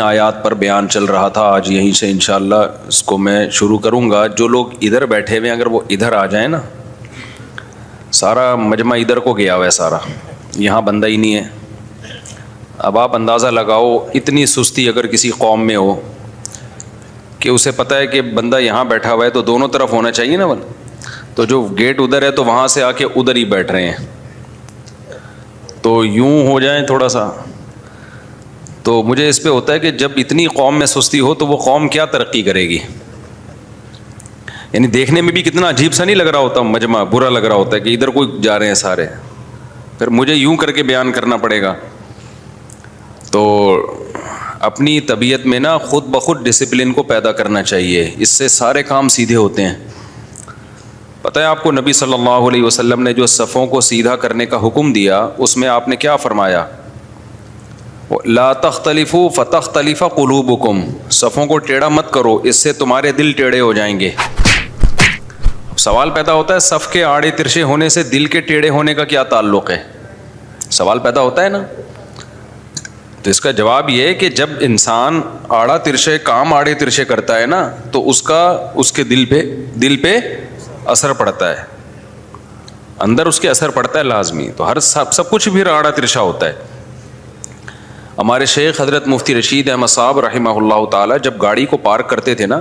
آیات پر بیان چل رہا تھا، آج یہیں سے انشاءاللہ اس کو میں شروع کروں گا۔ جو لوگ ادھر بیٹھے ہوئے ہیں اگر وہ ادھر آ جائیں نا، سارا مجمع ادھر کو گیا ہوا ہے، سارا یہاں بندہ ہی نہیں ہے۔ اب آپ اندازہ لگاؤ اتنی سستی اگر کسی قوم میں ہو کہ اسے پتہ ہے کہ بندہ یہاں بیٹھا ہوا ہے تو دونوں طرف ہونا چاہیے نا، تو جو گیٹ ادھر ہے تو وہاں سے آ کے ادھر ہی بیٹھ رہے ہیں، تو یوں ہو جائیں تھوڑا سا۔ تو مجھے اس پہ ہوتا ہے کہ جب اتنی قوم میں سستی ہو تو وہ قوم کیا ترقی کرے گی؟ یعنی دیکھنے میں بھی کتنا عجیب سا نہیں لگ رہا ہوتا، مجمع برا لگ رہا ہوتا ہے کہ ادھر کوئی جا رہے ہیں سارے، پھر مجھے یوں کر کے بیان کرنا پڑے گا۔ تو اپنی طبیعت میں نا خود بخود ڈسپلن کو پیدا کرنا چاہیے، اس سے سارے کام سیدھے ہوتے ہیں۔ پتہ ہے آپ کو نبی صلی اللہ علیہ وسلم نے جو صفوں کو سیدھا کرنے کا حکم دیا اس میں آپ نے کیا فرمایا؟ لا تختلفوا فتختلف قلوبکم، صفوں کو ٹیڑھا مت کرو، اس سے تمہارے دل ٹیڑھے ہو جائیں گے۔ سوال پیدا ہوتا ہے صف کے آڑے ترچھے ہونے سے دل کے ٹیڑھے ہونے کا کیا تعلق ہے؟ سوال پیدا ہوتا ہے نا۔ تو اس کا جواب یہ ہے کہ جب انسان آڑے ترچھے کرتا ہے نا تو اس کے دل پہ اثر پڑتا ہے، اندر اس کے اثر پڑتا ہے لازمی، تو ہر سب کچھ بھی آڑا ترچھا ہوتا ہے۔ ہمارے شیخ حضرت مفتی رشید احمد صاحب رحمہ اللہ تعالی جب گاڑی کو پارک کرتے تھے نا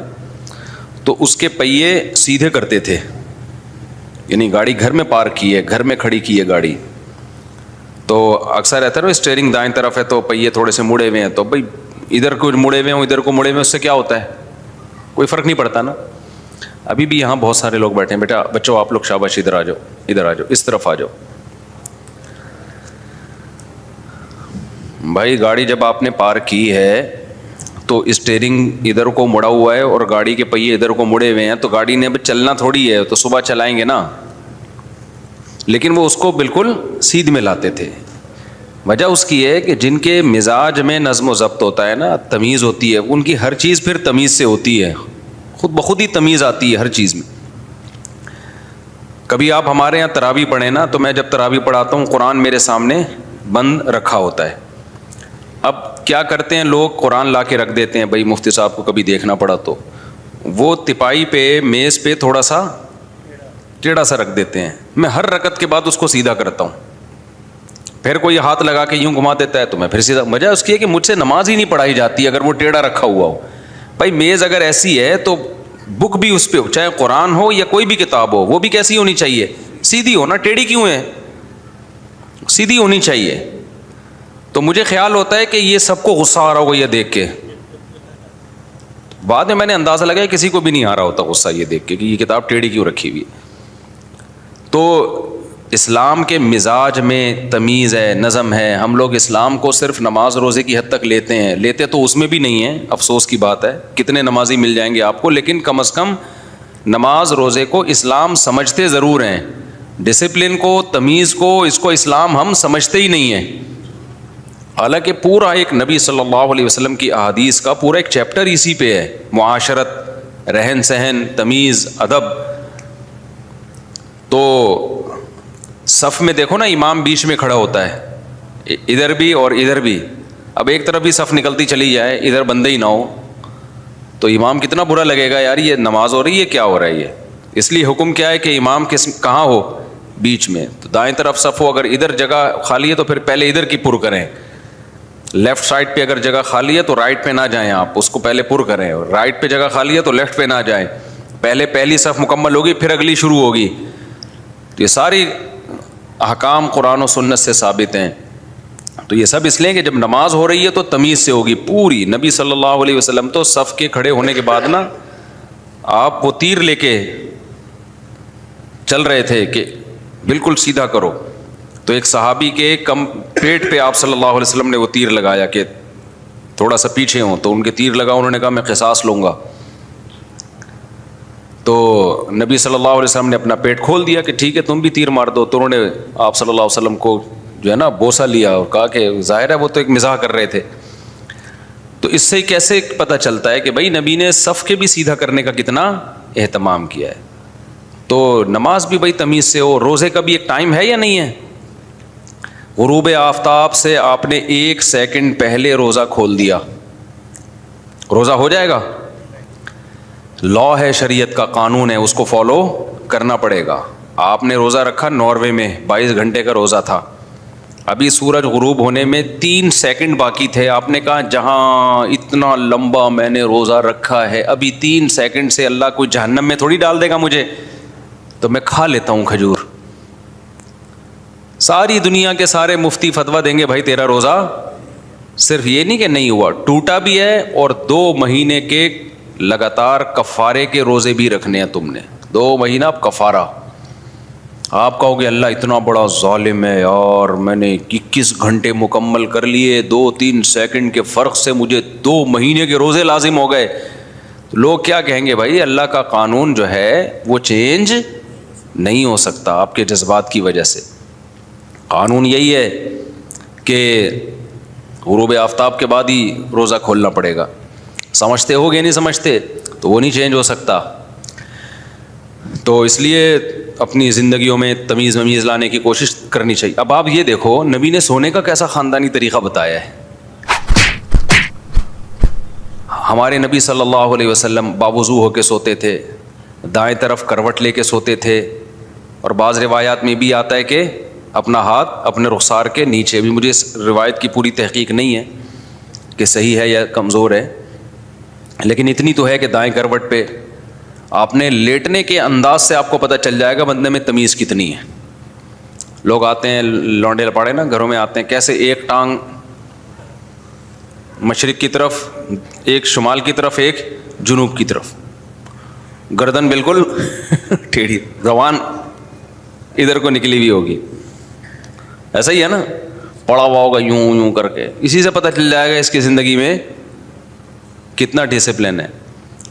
تو اس کے پہیے سیدھے کرتے تھے، یعنی گاڑی گھر میں پارک کی ہے، گھر میں کھڑی کی ہے گاڑی، تو اکثر رہتا ہے نا اسٹیئرنگ دائیں طرف ہے تو پہیے تھوڑے سے مڑے ہوئے ہیں، تو بھائی ادھر کو مڑے ہوئے ہوں ادھر کو مڑے ہوئے، اس سے کیا ہوتا ہے؟ کوئی فرق نہیں پڑتا نا۔ ابھی بھی یہاں بہت سارے لوگ بیٹھے ہیں، بیٹا بچوں آپ لوگ شاباش ادھر آ جاؤ، ادھر آ جاؤ، اس طرف آ جاؤ۔ بھائی گاڑی جب آپ نے پارک کی ہے تو اسٹیئرنگ ادھر کو مڑا ہوا ہے اور گاڑی کے پہیے ادھر کو مڑے ہوئے ہیں، تو گاڑی نے اب چلنا تھوڑی ہے، تو صبح چلائیں گے نا، لیکن وہ اس کو بالکل سیدھ میں لاتے تھے۔ وجہ اس کی ہے کہ جن کے مزاج میں نظم و ضبط ہوتا ہے نا، تمیز ہوتی ہے، ان کی ہر چیز پھر تمیز سے ہوتی ہے، خود بخود ہی تمیز آتی ہے ہر چیز میں۔ کبھی آپ ہمارے یہاں تراویح پڑھیں نا، تو میں جب تراویح پڑھاتا ہوں قرآن میرے سامنے بند رکھا ہوتا ہے۔ اب کیا کرتے ہیں لوگ، قرآن لا کے رکھ دیتے ہیں، بھائی مفتی صاحب کو کبھی دیکھنا پڑا تو وہ تپائی پہ میز پہ تھوڑا سا ٹیڑھا سا رکھ دیتے ہیں، میں ہر رکعت کے بعد اس کو سیدھا کرتا ہوں، پھر کوئی ہاتھ لگا کے یوں گھما دیتا ہے تو میں پھر سیدھا۔ وجہ اس کی ہے کہ مجھ سے نماز ہی نہیں پڑھائی جاتی اگر وہ ٹیڑھا رکھا ہوا ہو۔ بھائی میز اگر ایسی ہے تو بک بھی اس پہ، چاہے قرآن ہو یا کوئی بھی کتاب ہو، وہ بھی کیسی ہونی چاہیے؟ سیدھی ہونا، ٹیڑھی کیوں ہے؟ سیدھی ہونی چاہیے۔ تو مجھے خیال ہوتا ہے کہ یہ سب کو غصہ آ رہا ہوگا یہ دیکھ کے، بعد میں نے اندازہ لگایا کسی کو بھی نہیں آ رہا ہوتا غصہ یہ دیکھ کے کہ یہ کتاب ٹیڑھی کیوں رکھی ہوئی ہے۔ تو اسلام کے مزاج میں تمیز ہے، نظم ہے۔ ہم لوگ اسلام کو صرف نماز روزے کی حد تک لیتے تو اس میں بھی نہیں ہے، افسوس کی بات ہے، کتنے نمازی مل جائیں گے آپ کو، لیکن کم از کم نماز روزے کو اسلام سمجھتے ضرور ہیں، ڈسپلن کو، تمیز کو، اس کو اسلام ہم سمجھتے ہی نہیں ہیں۔ حالانکہ پورا ایک نبی صلی اللہ علیہ وسلم کی احادیث کا پورا ایک چیپٹر اسی پہ ہے، معاشرت، رہن سہن، تمیز، ادب۔ تو صف میں دیکھو نا، امام بیچ میں کھڑا ہوتا ہے، ادھر بھی اور ادھر بھی، اب ایک طرف بھی صف نکلتی چلی جائے، ادھر بندے ہی نہ ہو تو امام کتنا برا لگے گا، یار یہ نماز ہو رہی ہے کیا ہو رہا ہے یہ۔ اس لیے حکم کیا ہے کہ امام کہاں ہو؟ بیچ میں۔ تو دائیں طرف صف ہو، اگر ادھر جگہ خالی ہے تو پھر پہلے ادھر کی پر کریں، لیفٹ سائڈ پہ اگر جگہ خالی ہے تو رائٹ پہ نہ جائیں، آپ اس کو پہلے پر کریں، اور رائٹ پہ جگہ خالی ہے تو لیفٹ پہ نہ جائیں، پہلے پہلی صف مکمل ہوگی پھر اگلی شروع ہوگی۔ تو یہ ساری احکام قرآن و سنت سے ثابت ہیں۔ تو یہ سب اس لیے کہ جب نماز ہو رہی ہے تو تمیز سے ہوگی پوری۔ نبی صلی اللہ علیہ وسلم تو صف کے کھڑے ہونے کے بعد نا آپ وہ تیر لے کے چل رہے تھے کہ بالکل سیدھا کرو، تو ایک صحابی کے کم پیٹ پہ آپ صلی اللہ علیہ وسلم نے وہ تیر لگایا کہ تھوڑا سا پیچھے ہوں، تو ان کے تیر لگا، انہوں نے کہا میں قصاص لوں گا، تو نبی صلی اللہ علیہ وسلم نے اپنا پیٹ کھول دیا کہ ٹھیک ہے تم بھی تیر مار دو، تو انہوں نے آپ صلی اللہ علیہ وسلم کو جو ہے نا بوسہ لیا اور کہا کہ ظاہر ہے وہ تو ایک مزاح کر رہے تھے۔ تو اس سے کیسے پتہ چلتا ہے کہ بھائی نبی نے صف کے بھی سیدھا کرنے کا کتنا اہتمام کیا ہے۔ تو نماز بھی بھائی تمیز سے ہو، روزے کا بھی ایک ٹائم ہے یا نہیں ہے؟ غروب آفتاب سے آپ نے 1 سیکنڈ پہلے روزہ کھول دیا، روزہ ہو جائے گا؟ لا ہے، شریعت کا قانون ہے، اس کو فالو کرنا پڑے گا. آپ نے روزہ رکھا ناروے میں، 22 گھنٹے کا روزہ تھا، ابھی سورج غروب ہونے میں 3 سیکنڈ باقی تھے، آپ نے کہا جہاں اتنا لمبا میں نے روزہ رکھا ہے ابھی 3 سیکنڈ سے اللہ کوئی جہنم میں تھوڑی ڈال دے گا مجھے، تو میں کھا لیتا ہوں کھجور. ساری دنیا کے سارے مفتی فتویٰ دیں گے بھائی تیرا روزہ صرف یہ نہیں کہ نہیں ہوا، ٹوٹا بھی ہے، اور 2 مہینے کے لگاتار کفارے کے روزے بھی رکھنے ہیں تم نے. 2 مہینہ کفارہ. آپ کہو گے اللہ اتنا بڑا ظالم ہے یار، میں نے 21 گھنٹے مکمل کر لیے، 2-3 سیکنڈ کے فرق سے مجھے 2 مہینے کے روزے لازم ہو گئے. تو لوگ کیا کہیں گے؟ بھائی اللہ کا قانون جو ہے وہ چینج نہیں ہو سکتا آپ کے جذبات کی وجہ سے. قانون یہی ہے کہ غروب آفتاب کے بعد ہی روزہ کھولنا پڑے گا. سمجھتے ہو گے نہیں سمجھتے تو وہ نہیں چینج ہو سکتا. تو اس لیے اپنی زندگیوں میں تمیز ومیز لانے کی کوشش کرنی چاہیے. اب آپ یہ دیکھو نبی نے سونے کا کیسا خاندانی طریقہ بتایا ہے. ہمارے نبی صلی اللہ علیہ وسلم باوضو ہو کے سوتے تھے، دائیں طرف کروٹ لے کے سوتے تھے، اور بعض روایات میں بھی آتا ہے کہ اپنا ہاتھ اپنے رخسار کے نیچے. بھی مجھے اس روایت کی پوری تحقیق نہیں ہے کہ صحیح ہے یا کمزور ہے، لیکن اتنی تو ہے کہ دائیں کروٹ پہ آپ نے لیٹنے کے انداز سے آپ کو پتہ چل جائے گا بندے میں تمیز کتنی ہے. لوگ آتے ہیں لونڈے لپاڑے نا گھروں میں آتے ہیں، کیسے ایک ٹانگ مشرق کی طرف، ایک شمال کی طرف، ایک جنوب کی طرف، گردن بالکل ٹیڑھی، زبان ادھر کو نکلی ہوئی ہوگی. ایسا ہی ہے نا، پڑا ہوا ہوگا یوں یوں کر کے. اسی سے پتہ چل جائے گا اس کی زندگی میں کتنا ڈسپلن ہے.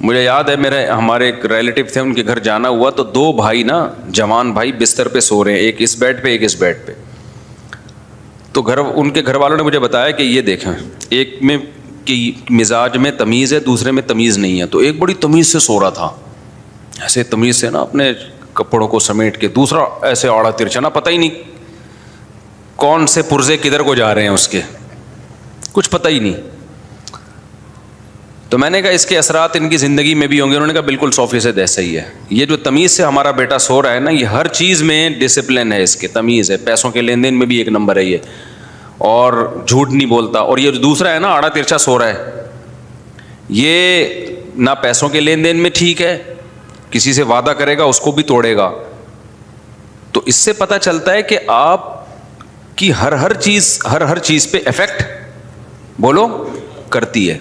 مجھے یاد ہے ہمارے ایک ریلیٹیو تھے، ان کے گھر جانا ہوا تو 2 بھائی نا، جوان بھائی بستر پہ سو رہے ہیں، ایک اس بیڈ پہ ایک اس بیڈ پہ. تو ان کے گھر والوں نے مجھے بتایا کہ یہ دیکھیں، ایک میں کہ مزاج میں تمیز ہے، دوسرے میں تمیز نہیں ہے. تو ایک بڑی تمیز سے سو رہا تھا، ایسے تمیز سے نا اپنے کپڑوں کو سمیٹ کے، دوسرا ایسے آڑا ترچھا، نا پتہ ہی نہیں کون سے پرزے کدھر کو جا رہے ہیں، اس کے کچھ پتہ ہی نہیں. تو میں نے کہا اس کے اثرات ان کی زندگی میں بھی ہوں گے. انہوں نے کہا بالکل 100% ایسا ہی ہے. یہ جو تمیز سے ہمارا بیٹا سو رہا ہے نا، یہ ہر چیز میں ڈسپلن ہے، اس کے تمیز ہے، پیسوں کے لین دین میں بھی 1 نمبر ہے یہ، اور جھوٹ نہیں بولتا. اور یہ جو دوسرا ہے نا آڑا ترچھا سو رہا ہے، یہ نہ پیسوں کے لین دین میں ٹھیک ہے، کسی سے وعدہ کرے گا اس کو بھی توڑے گا. تو اس سے پتہ چلتا ہے کہ آپ کی ہر چیز پہ افیکٹ بولو کرتی ہے.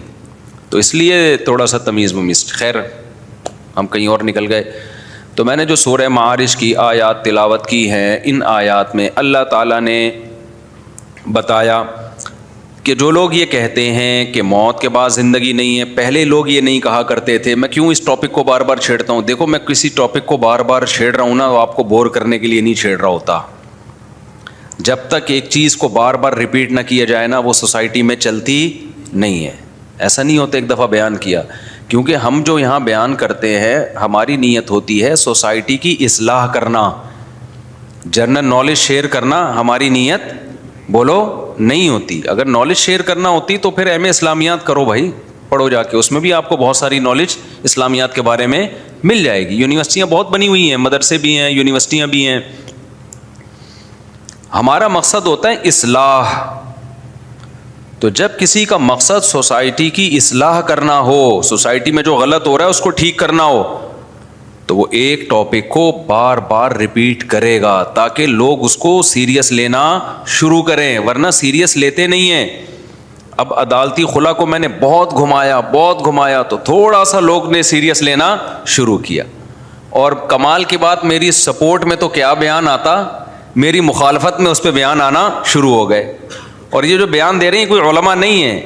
تو اس لیے تھوڑا سا تمیز ممیز. خیر ہم کہیں اور نکل گئے. تو میں نے جو سورہ معارج کی آیات تلاوت کی ہیں، ان آیات میں اللہ تعالیٰ نے بتایا کہ جو لوگ یہ کہتے ہیں کہ موت کے بعد زندگی نہیں ہے، پہلے لوگ یہ نہیں کہا کرتے تھے. میں کیوں اس ٹاپک کو بار بار چھیڑتا ہوں؟ دیکھو میں کسی ٹاپک کو بار بار چھیڑ رہا ہوں نا، وہ آپ کو بور کرنے کے لیے نہیں چھیڑ رہا ہوتا. جب تک ایک چیز کو بار بار ریپیٹ نہ کیا جائے نا، وہ سوسائٹی میں چلتی نہیں ہے. ایسا نہیں ہوتا ایک دفعہ بیان کیا، کیونکہ ہم جو یہاں بیان کرتے ہیں ہماری نیت ہوتی ہے سوسائٹی کی اصلاح کرنا، جنرل نالج شیئر کرنا ہماری نیت بولو نہیں ہوتی. اگر نالج شیئر کرنا ہوتی تو پھر ایم اے اسلامیات کرو بھائی، پڑھو جا کے، اس میں بھی آپ کو بہت ساری نالج اسلامیات کے بارے میں مل جائے گی. یونیورسٹیاں بہت بنی ہوئی ہیں، مدرسے بھی ہیں، یونیورسٹیاں بھی ہیں. ہمارا مقصد ہوتا ہے اصلاح. تو جب کسی کا مقصد سوسائٹی کی اصلاح کرنا ہو، سوسائٹی میں جو غلط ہو رہا ہے اس کو ٹھیک کرنا ہو، تو وہ ایک ٹاپک کو بار بار ریپیٹ کرے گا تاکہ لوگ اس کو سیریس لینا شروع کریں، ورنہ سیریس لیتے نہیں ہیں. اب عدالتی خلا کو میں نے بہت گھمایا تو تھوڑا سا لوگ نے سیریس لینا شروع کیا. اور کمال کی بات، میری سپورٹ میں تو کیا بیان آتا، میری مخالفت میں اس پہ بیان آنا شروع ہو گئے. اور یہ جو بیان دے رہے ہیں کوئی علماء نہیں ہیں،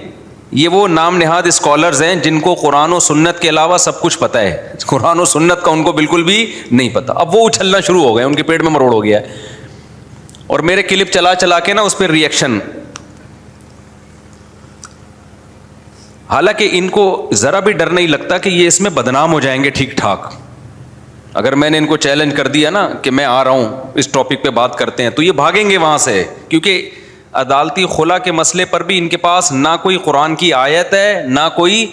یہ وہ نام نہاد اسکالرز ہیں جن کو قرآن و سنت کے علاوہ سب کچھ پتہ ہے. قرآن و سنت کا ان کو بالکل بھی نہیں پتہ. اب وہ اچھلنا شروع ہو گئے، ان کے پیٹ میں مروڑ ہو گیا ہے. اور میرے کلپ چلا کے نا اس پہ ریئیکشن. حالانکہ ان کو ذرا بھی ڈر نہیں لگتا کہ یہ اس میں بدنام ہو جائیں گے ٹھیک ٹھاک. اگر میں نے ان کو چیلنج کر دیا نا کہ میں آ رہا ہوں اس ٹاپک پہ بات کرتے ہیں، تو یہ بھاگیں گے وہاں سے، کیونکہ عدالتی خلا کے مسئلے پر بھی ان کے پاس نہ کوئی قرآن کی آیت ہے، نہ کوئی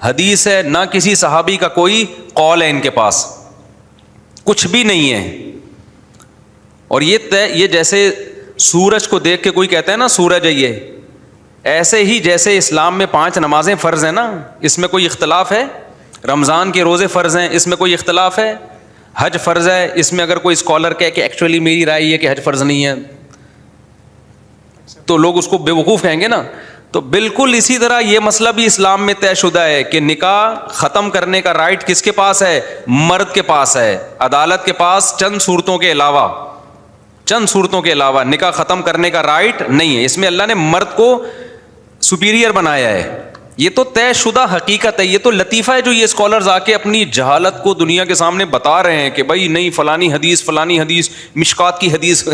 حدیث ہے نہ کسی صحابی کا کوئی قول ہے ان کے پاس, کچھ بھی نہیں ہے. اور یہ جیسے سورج کو دیکھ کے کوئی کہتا ہے نا سورج ہے یہ, ایسے ہی جیسے اسلام میں 5 نمازیں فرض ہیں نا, اس میں کوئی اختلاف ہے؟ رمضان کے روزے فرض ہیں, اس میں کوئی اختلاف ہے؟ حج فرض ہے, اس میں اگر کوئی اسکالر کہے کہ ایکچولی میری رائے یہ کہ حج فرض نہیں ہے تو لوگ اس کو بے وقوف کہیں گے نا. تو بالکل اسی طرح یہ مسئلہ بھی اسلام میں طے شدہ ہے کہ نکاح ختم کرنے کا رائٹ کس کے پاس ہے؟ مرد کے پاس ہے. عدالت کے پاس چند صورتوں کے علاوہ نکاح ختم کرنے کا رائٹ نہیں ہے. اس میں اللہ نے مرد کو سپیریئر بنایا ہے. یہ تو طے شدہ حقیقت ہے. یہ تو لطیفہ ہے جو یہ اسکالرز آ کے اپنی جہالت کو دنیا کے سامنے بتا رہے ہیں کہ بھائی نہیں فلانی حدیث مشکات کی حدیث.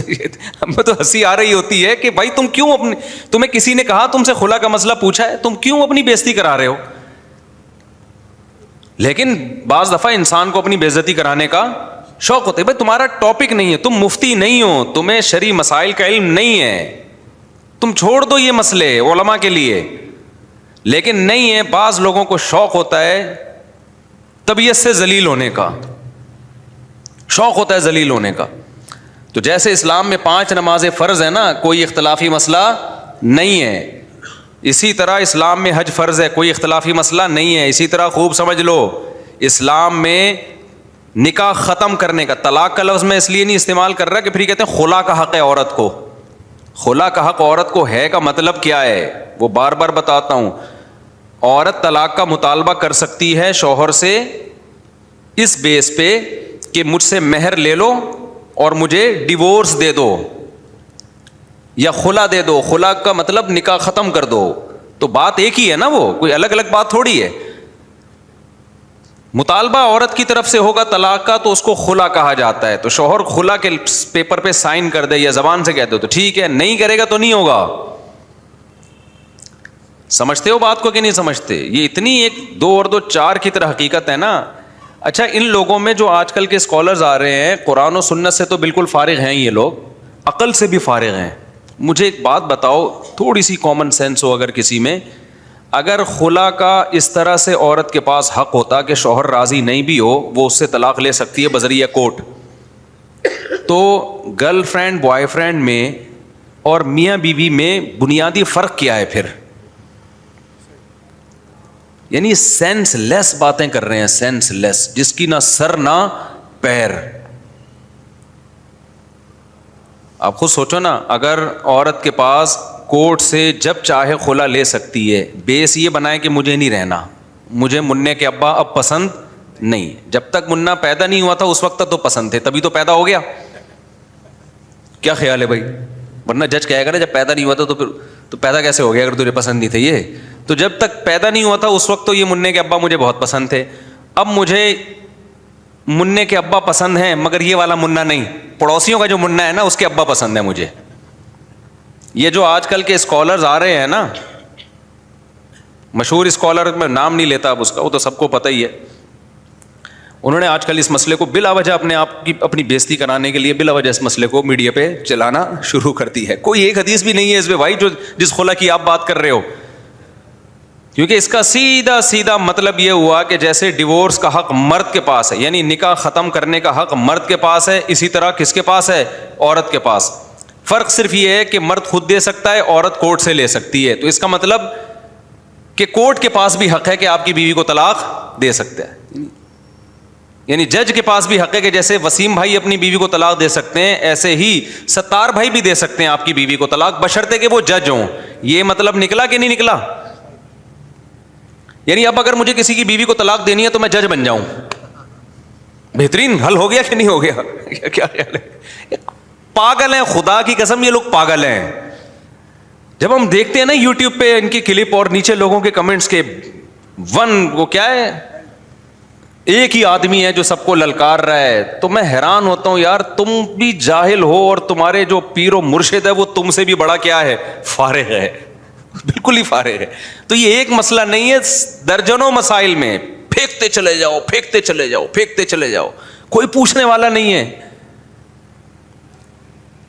ہمیں تو ہنسی آ رہی ہوتی ہے کہ بھائی تمہیں کسی نے کہا تم سے خلا کا مسئلہ پوچھا ہے, تم کیوں اپنی بےزتی کرا رہے ہو؟ لیکن بعض دفعہ انسان کو اپنی بےزتی کرانے کا شوق ہوتا ہے. بھائی تمہارا ٹاپک نہیں ہے, تم مفتی نہیں ہو, تمہیں شرعی مسائل کا علم نہیں ہے, تم چھوڑ دو یہ مسئلے علماء کے لیے. لیکن نہیں ہے, بعض لوگوں کو شوق ہوتا ہے طبیعت سے ذلیل ہونے کا, شوق ہوتا ہے ذلیل ہونے کا. تو جیسے اسلام میں 5 نمازیں فرض ہیں نا, کوئی اختلافی مسئلہ نہیں ہے, اسی طرح اسلام میں حج فرض ہے, کوئی اختلافی مسئلہ نہیں ہے. اسی طرح خوب سمجھ لو, اسلام میں نکاح ختم کرنے کا, طلاق کا لفظ میں اس لیے نہیں استعمال کر رہا کہ پھر کہتے ہیں خلا کا حق ہے عورت کو. خلا کا حق عورت کو ہے کا مطلب کیا ہے وہ بار بار بتاتا ہوں. عورت طلاق کا مطالبہ کر سکتی ہے شوہر سے اس بیس پہ کہ مجھ سے مہر لے لو اور مجھے ڈیورس دے دو یا خلا دے دو. خلا کا مطلب نکاح ختم کر دو. تو بات ایک ہی ہے نا, وہ کوئی الگ الگ بات تھوڑی ہے. مطالبہ عورت کی طرف سے ہوگا طلاق کا تو اس کو خلا کہا جاتا ہے. تو شوہر خلا کے پیپر پہ سائن کر دے یا زبان سے کہہ دو تو ٹھیک ہے, نہیں کرے گا تو نہیں ہوگا. سمجھتے ہو بات کو کہ نہیں سمجھتے؟ یہ اتنی 1 2 اور 2 4 کی طرح حقیقت ہے نا. اچھا, ان لوگوں میں جو آج کل کے اسکالرز آ رہے ہیں قرآن و سنت سے تو بالکل فارغ ہیں, یہ لوگ عقل سے بھی فارغ ہیں. مجھے ایک بات بتاؤ, تھوڑی سی کامن سینس ہو اگر کسی میں, اگر خلا کا اس طرح سے عورت کے پاس حق ہوتا کہ شوہر راضی نہیں بھی ہو وہ اس سے طلاق لے سکتی ہے بذریعہ کورٹ, تو گرل فرینڈ بوائے فرینڈ میں اور میاں بیوی میں بنیادی فرق کیا ہے پھر؟ یعنی سینس لیس باتیں کر رہے ہیں, سینس لیس, جس کی نہ سر نہ پیر. آپ خود سوچو نا, اگر عورت کے پاس کورٹ سے جب چاہے خلا لے سکتی ہے, بیس یہ بنائے کہ مجھے نہیں رہنا, مجھے منع کے ابا اب پسند نہیں, جب تک منا پیدا نہیں ہوا تھا اس وقت تک تو پسند تھے, تبھی تو پیدا ہو گیا. کیا خیال ہے بھائی؟ ورنہ جج کہے گا نا جب پیدا نہیں ہوا تھا تو پیدا کیسے ہو گیا اگر تجھے پسند نہیں تھے یہ. تو جب تک پیدا نہیں ہوا تھا اس وقت تو یہ منع کے ابا مجھے بہت پسند تھے, اب مجھے منع کے ابا پسند ہیں مگر یہ والا منا نہیں, پڑوسیوں کا جو منا ہے نا اس کے ابا پسند ہے مجھے. یہ جو آج کل کے اسکالرز آ رہے ہیں نا, مشہور اسکالر, میں نام نہیں لیتا اب اس کا, وہ تو سب کو پتہ ہی ہے, انہوں نے آج کل اس مسئلے کو بلا وجہ اپنی بےزتی کرانے کے لیے بلا وجہ اس مسئلے کو میڈیا پہ چلانا شروع کر دی ہے. کوئی ایک حدیث بھی نہیں ہے اس پہ بھائی جو جس خلا کی آپ بات کر رہے ہو, کیونکہ اس کا سیدھا مطلب یہ ہوا کہ جیسے ڈیورس کا حق مرد کے پاس ہے, یعنی نکاح ختم کرنے کا حق مرد کے پاس ہے, اسی طرح کس کے پاس ہے؟ عورت کے پاس. فرق صرف یہ ہے کہ مرد خود دے سکتا ہے, عورت کورٹ سے لے سکتی ہے. تو اس کا مطلب کہ کورٹ کے پاس بھی حق ہے کہ آپ کی بیوی کو طلاق دے سکتا ہے, یعنی جج کے پاس بھی حق ہے کہ جیسے وسیم بھائی اپنی بیوی کو طلاق دے سکتے ہیں ایسے ہی ستار بھائی بھی دے سکتے ہیں آپ کی بیوی کو طلاق, بشرطے کہ وہ جج ہوں. یہ مطلب نکلا کہ نہیں نکلا؟ یعنی اب اگر مجھے کسی کی بیوی کو طلاق دینی ہے تو میں جج بن جاؤں, بہترین حل ہو گیا کہ نہیں ہو گیا؟ کیا خیال ہے؟ پاگل ہیں خدا کی قسم, یہ لوگ پاگل ہیں. جب ہم دیکھتے ہیں نا یوٹیوب پہ ان کی کلپ اور نیچے لوگوں کے کمنٹس کے وہ کیا ہے, ایک ہی آدمی ہے جو سب کو للکار رہا ہے, تو میں حیران ہوتا ہوں یار, تم بھی جاہل ہو اور تمہارے جو پیر و مرشد ہے وہ تم سے بھی بڑا کیا ہے, فارغ ہے, بالکل ہی فارغ ہے. تو یہ ایک مسئلہ نہیں ہے, درجنوں مسائل میں پھینکتے چلے جاؤ, پھینکتے چلے جاؤ, پھینکتے چلے جاؤ, کوئی پوچھنے والا نہیں ہے.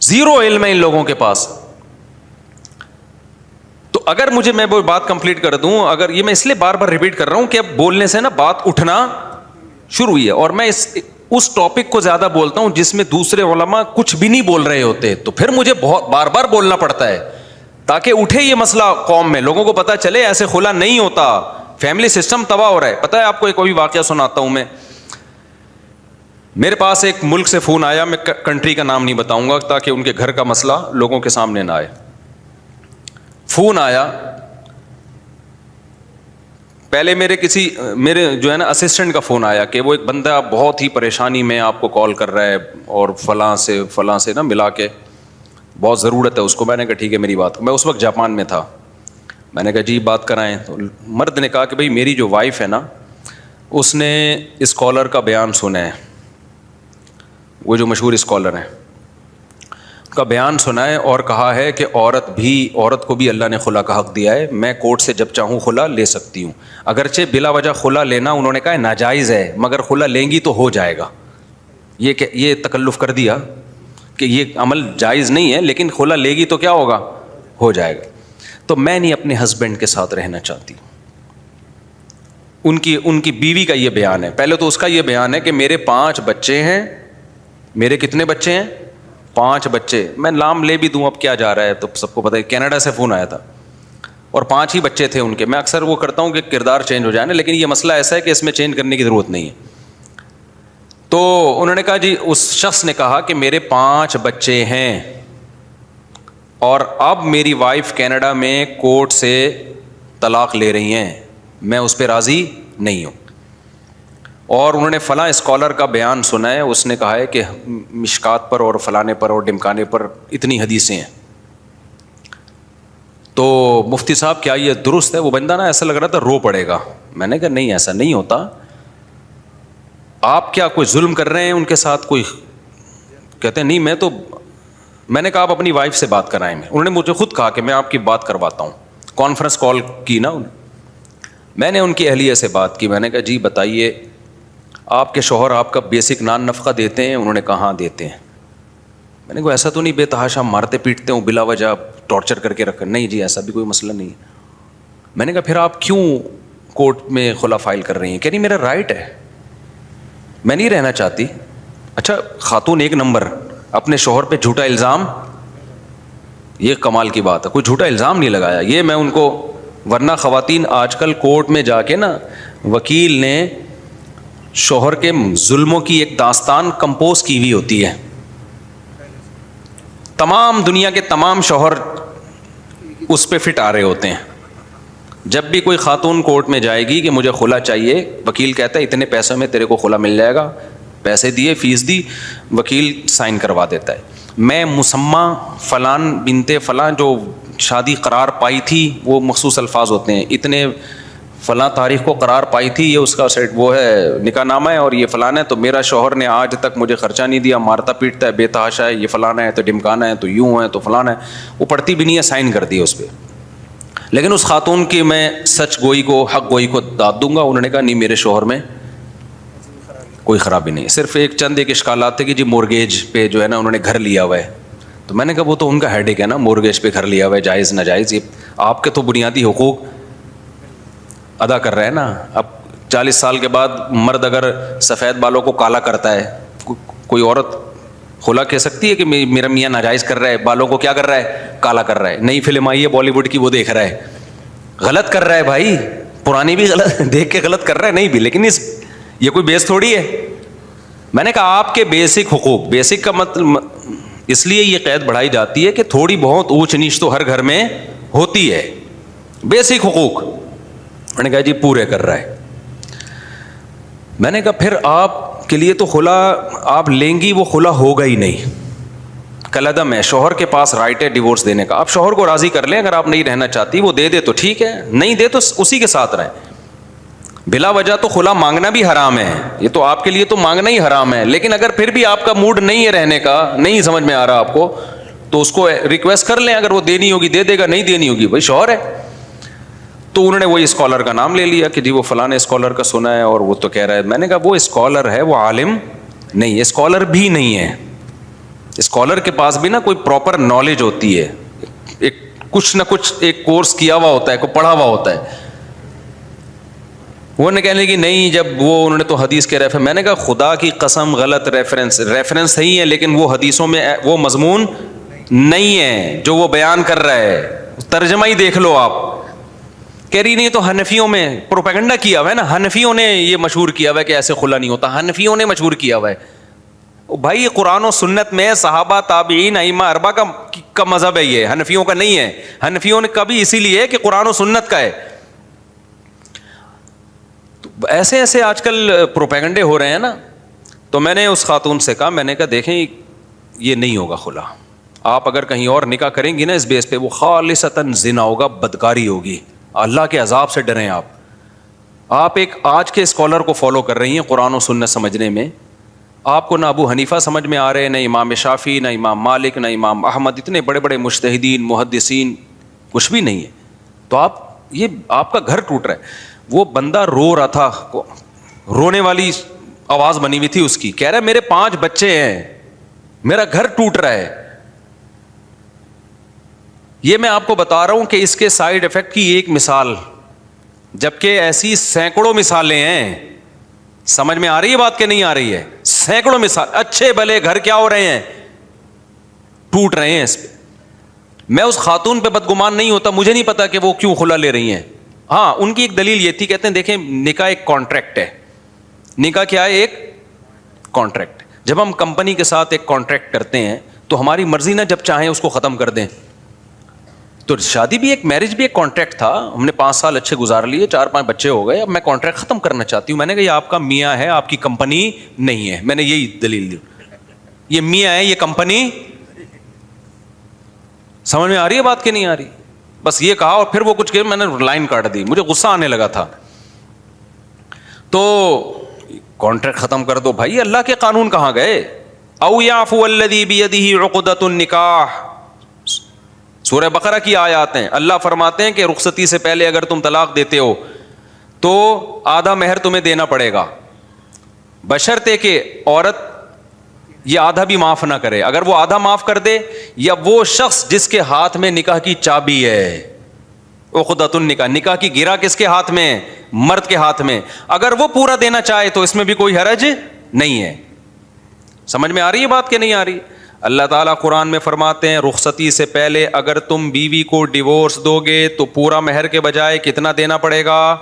زیرو علم ہے ان لوگوں کے پاس. تو اگر مجھے میں وہ بات کمپلیٹ کر دوں, اگر یہ میں اس لیے بار بار ریپیٹ کر رہا ہوں کہ اب بولنے سے نا بات اٹھنا شروع ہوئی ہے, اور میں اس ٹاپک کو زیادہ بولتا ہوں جس میں دوسرے علماء کچھ بھی نہیں بول رہے ہوتے, تو پھر مجھے بہت بار بار بولنا پڑتا ہے تاکہ اٹھے یہ مسئلہ قوم میں, لوگوں کو پتا چلے ایسے خلا نہیں ہوتا, فیملی سسٹم تباہ ہو رہا ہے. پتہ ہے آپ کو ایک کوئی واقعہ سناتا ہوں میں. میرے پاس ایک ملک سے فون آیا, میں کنٹری کا نام نہیں بتاؤں گا تاکہ ان کے گھر کا مسئلہ لوگوں کے سامنے نہ آئے. فون آیا, پہلے میرے جو ہے نا اسسٹنٹ کا فون آیا کہ وہ ایک بندہ بہت ہی پریشانی میں آپ کو کال کر رہا ہے اور فلاں سے نا ملا کے بہت ضرورت ہے اس کو. میں نے کہا ٹھیک ہے میری بات, میں اس وقت جاپان میں تھا. میں نے کہا جی بات کرائیں. تو مرد نے کہا کہ بھائی میری جو وائف ہے نا اس نے اسکالر کا بیان سنا ہے, وہ جو مشہور اسکالر ہیں کا بیان سنا ہے, اور کہا ہے کہ عورت کو بھی اللہ نے خلا کا حق دیا ہے, میں کورٹ سے جب چاہوں خلا لے سکتی ہوں. اگرچہ بلا وجہ خلا لینا انہوں نے کہا ناجائز ہے, مگر خلا لیں گی تو ہو جائے گا. یہ تکلف کر دیا کہ یہ عمل جائز نہیں ہے, لیکن خلا لے گی تو کیا ہوگا, ہو جائے گا. تو میں نہیں اپنے ہسبینڈ کے ساتھ رہنا چاہتی. ان کی بیوی کا یہ بیان ہے. پہلے تو اس کا یہ بیان ہے کہ میرے 5 بچے ہیں. میرے کتنے بچے ہیں؟ 5 بچے. میں نام لے بھی دوں اب کیا جا رہا ہے, تو سب کو پتہ ہے کینیڈا سے فون آیا تھا اور 5 ہی بچے تھے ان کے. میں اکثر وہ کرتا ہوں کہ کردار چینج ہو جائے نا, لیکن یہ مسئلہ ایسا ہے کہ اس میں چینج کرنے کی ضرورت نہیں ہے. تو انہوں نے کہا جی, اس شخص نے کہا کہ میرے 5 بچے ہیں اور اب میری وائف کینیڈا میں کورٹ سے طلاق لے رہی ہیں, میں اس پہ راضی نہیں ہوں. اور انہوں نے فلاں اسکالر کا بیان سنا ہے, اس نے کہا ہے کہ مشکات پر اور فلانے پر اور ڈمکانے پر اتنی حدیثیں ہیں. تو مفتی صاحب کیا یہ درست ہے؟ وہ بندہ نا ایسا لگ رہا تھا رو پڑے گا. میں نے کہا نہیں ایسا نہیں ہوتا, آپ کیا کوئی ظلم کر رہے ہیں ان کے ساتھ؟ کوئی کہتے ہیں نہیں میں نے کہا آپ اپنی وائف سے بات کرائیں. انہوں نے مجھے خود کہا کہ میں آپ کی بات کرواتا ہوں. کانفرنس کال کی نا, میں نے ان کی اہلیہ سے بات کی. میں نے کہا جی بتائیے آپ کے شوہر آپ کا بیسک نان نفقہ دیتے ہیں؟ انہوں نے کہا ہاں دیتے ہیں. میں نے کہا ایسا تو نہیں بے تحاشا مارتے پیٹتے ہوں بلا وجہ ٹارچر کر کے رکھا؟ نہیں جی ایسا بھی کوئی مسئلہ نہیں. میں نے کہا پھر آپ کیوں کورٹ میں خلا فائل کر رہی ہیں؟ کہ نہیں میرا رائٹ ہے, میں نہیں رہنا چاہتی. اچھا خاتون 1 نمبر, اپنے شوہر پہ جھوٹا الزام, یہ کمال کی بات ہے, کوئی جھوٹا الزام نہیں لگایا. یہ میں ان کو, ورنہ خواتین آج کل کورٹ میں جا کے نا وکیل نے شوہر کے ظلموں کی ایک داستان کمپوز کی ہوئی ہوتی ہے. تمام دنیا کے تمام شوہر اس پہ فٹ آ رہے ہوتے ہیں. جب بھی کوئی خاتون کورٹ میں جائے گی کہ مجھے خلا چاہیے, وکیل کہتا ہے اتنے پیسوں میں تیرے کو خلا مل جائے گا, پیسے دیے فیس دی, وکیل سائن کروا دیتا ہے. میں مسمہ فلان بنتے فلاں جو شادی قرار پائی تھی, وہ مخصوص الفاظ ہوتے ہیں, اتنے فلاں تاریخ کو قرار پائی تھی, یہ اس کا وہ ہے نکاح نامہ ہے اور یہ فلانا ہے, تو میرا شوہر نے آج تک مجھے خرچہ نہیں دیا, مارتا پیٹتا ہے, بے تحاشا ہے, یہ فلانا ہے تو ڈمکانا ہے, تو یوں ہے تو فلانا ہے. وہ پڑھتی بھی نہیں ہے, سائن کر دی اس پہ. لیکن اس خاتون کی میں سچ گوئی کو, حق گوئی کو داد دوں گا. انہوں نے کہا نہیں میرے شوہر میں کوئی خرابی نہیں, صرف ایک اشکالات تھے کہ جی مورگیج پہ جو ہے نا انہوں نے گھر لیا ہوا ہے. تو میں نے کہا وہ تو ان کا ہیڈ ایک ہے نا, مورگیج پہ گھر لیا ہوا ہے, جائز ناجائز, یہ آپ کے تو بنیادی حقوق ادا کر رہے ہیں نا. اب 40 سال کے بعد مرد اگر سفید بالوں کو کالا کرتا ہے, کوئی عورت خلا کہہ سکتی ہے کہ میرا میاں ناجائز کر رہا ہے, بالوں کو کیا کر رہا ہے, کالا کر رہا ہے. نئی فلم آئی ہے بالی ووڈ کی, وہ دیکھ رہا ہے, غلط کر رہا ہے بھائی, پرانی بھی غلط دیکھ کے غلط کر رہا ہے, نہیں بھی, لیکن یہ کوئی بیس تھوڑی ہے. میں نے کہا آپ کے بیسک حقوق, بیسک کا مطلب اس لیے یہ قید بڑھائی جاتی ہے کہ تھوڑی بہت اونچ نیچ تو ہر گھر میں ہوتی ہے, بیسک حقوق. میں نے کہا جی پورے کر رہا ہے. میں نے کہا پھر آپ کے لیے تو خلا آپ لیں گی, وہ خلا ہوگا ہی نہیں, کلعدم ہے. شوہر کے پاس رائٹ ہے ڈیورس دینے کا, آپ شوہر کو راضی کر لیں, اگر آپ نہیں رہنا چاہتی وہ دے دے تو ٹھیک ہے, نہیں دے تو اسی کے ساتھ رہیں. بلا وجہ تو خلا مانگنا بھی حرام ہے, یہ تو آپ کے لیے تو مانگنا ہی حرام ہے. لیکن اگر پھر بھی آپ کا موڈ نہیں ہے رہنے کا, نہیں سمجھ میں آ رہا آپ کو, تو اس کو ریکویسٹ کر لیں, اگر وہ دینی ہوگی دے دے گا, نہیں دینی ہوگی بھائی شوہر ہے. تو انہوں نے وہی اسکالر کا نام لے لیا کہ جی وہ فلاں اسکالر کا سنا ہے اور وہ تو کہہ رہا ہے. میں نے کہا وہ اسکالر ہے, وہ عالم نہیں, اسکالر بھی نہیں ہے. اسکالر کے پاس بھی نا کوئی پراپر نالج ہوتی ہے, ایک کچھ نہ کچھ ایک کورس کیا ہوا ہوتا ہے, کو پڑھا ہوا ہوتا ہے. وہ نے کہنے لگی نہیں, جب وہ انہوں نے تو حدیث کے ریفرنس, میں نے کہا خدا کی قسم غلط ریفرنس صحیح ہے لیکن وہ حدیثوں میں وہ مضمون نہیں ہے جو وہ بیان کر رہا ہے, ترجمہ ہی دیکھ لو آپ. کہہ رہی نہیں تو حنفیوں میں پروپیگنڈا کیا ہوا ہے نا, حنفیوں نے یہ مشہور کیا ہوا ہے کہ ایسے خلا نہیں ہوتا, حنفیوں نے مشہور کیا ہوا ہے. بھائی یہ قرآن و سنت میں صحابہ تابعین ائمہ اربعہ کا مذہب ہے, یہ حنفیوں کا نہیں ہے. حنفیوں نے کبھی اسی لیے کہ قرآن و سنت کا ہے. ایسے ایسے آج کل پروپیگنڈے ہو رہے ہیں نا. تو میں نے اس خاتون سے کہا, میں نے کہا دیکھیں یہ نہیں ہوگا خلا, آپ اگر کہیں اور نکاح کریں گی نا اس بیس پہ, وہ خالصتاً زنا ہوگا, بدکاری ہوگی, اللہ کے عذاب سے ڈریں آپ. آپ ایک آج کے اسکالر کو فالو کر رہی ہیں قرآن و سنت سمجھنے میں, آپ کو نہ ابو حنیفہ سمجھ میں آ رہے, نہ امام شافعی, نہ امام مالک, نہ امام احمد, اتنے بڑے بڑے مجتہدین محدثین, کچھ بھی نہیں ہے. تو آپ کا گھر ٹوٹ رہا ہے. وہ بندہ رو رہا تھا, رونے والی آواز بنی ہوئی تھی اس کی, کہہ رہا ہے میرے 5 بچے ہیں, میرا گھر ٹوٹ رہا ہے. یہ میں آپ کو بتا رہا ہوں کہ اس کے سائیڈ افیکٹ کی ایک مثال, جبکہ ایسی سینکڑوں مثالیں ہیں. سمجھ میں آ رہی ہے بات کہ نہیں آ رہی ہے؟ سینکڑوں مثال, اچھے بھلے گھر کیا ہو رہے ہیں, ٹوٹ رہے ہیں اس پہ. میں اس خاتون پہ بدگمان نہیں ہوتا, مجھے نہیں پتا کہ وہ کیوں خلا لے رہی ہیں. ہاں ان کی ایک دلیل یہ تھی, کہتے ہیں دیکھیں نکاح ایک کانٹریکٹ ہے. نکاح کیا ہے؟ ایک کانٹریکٹ. جب ہم کمپنی کے ساتھ ایک کانٹریکٹ کرتے ہیں تو ہماری مرضی نہ جب چاہیں اس کو ختم کر دیں. تو شادی بھی ایک, میرج بھی ایک کانٹریکٹ تھا. ہم نے 5 سال اچھے گزار لیے, 4-5 بچے ہو گئے, اب میں کانٹریکٹ ختم کرنا چاہتی ہوں. میں نے کہا یہ آپ کا میاں ہے, آپ کی کمپنی نہیں ہے. میں نے یہی دلیل دی, یہ میاں ہے, یہ کمپنی. سمجھ میں آ رہی ہے بات کہ نہیں آ رہی؟ بس یہ کہا اور پھر وہ کچھ کہ میں نے لائن کاٹ دی, مجھے غصہ آنے لگا تھا. تو کانٹریکٹ ختم کر دو بھائی, اللہ کے قانون کہاں گئے؟ او یعفو الذی بیدہ عقدۃ النکاح, سورہ بقرہ کی آیات ہیں. اللہ فرماتے ہیں کہ رخصتی سے پہلے اگر تم طلاق دیتے ہو تو آدھا مہر تمہیں دینا پڑے گا, بشرطے کہ عورت یہ آدھا بھی معاف نہ کرے. اگر وہ آدھا معاف کر دے, یا وہ شخص جس کے ہاتھ میں نکاح کی چابی ہے, عقدۃ النکاح, نکاح کی گرہ کس کے ہاتھ میں؟ مرد کے ہاتھ میں, اگر وہ پورا دینا چاہے تو اس میں بھی کوئی حرج نہیں ہے. سمجھ میں آ رہی ہے بات کہ نہیں آ رہی؟ اللہ تعالیٰ قرآن میں فرماتے ہیں رخصتی سے پہلے اگر تم بیوی کو ڈیورس دو گے تو پورا مہر کے بجائے کتنا دینا پڑے گا؟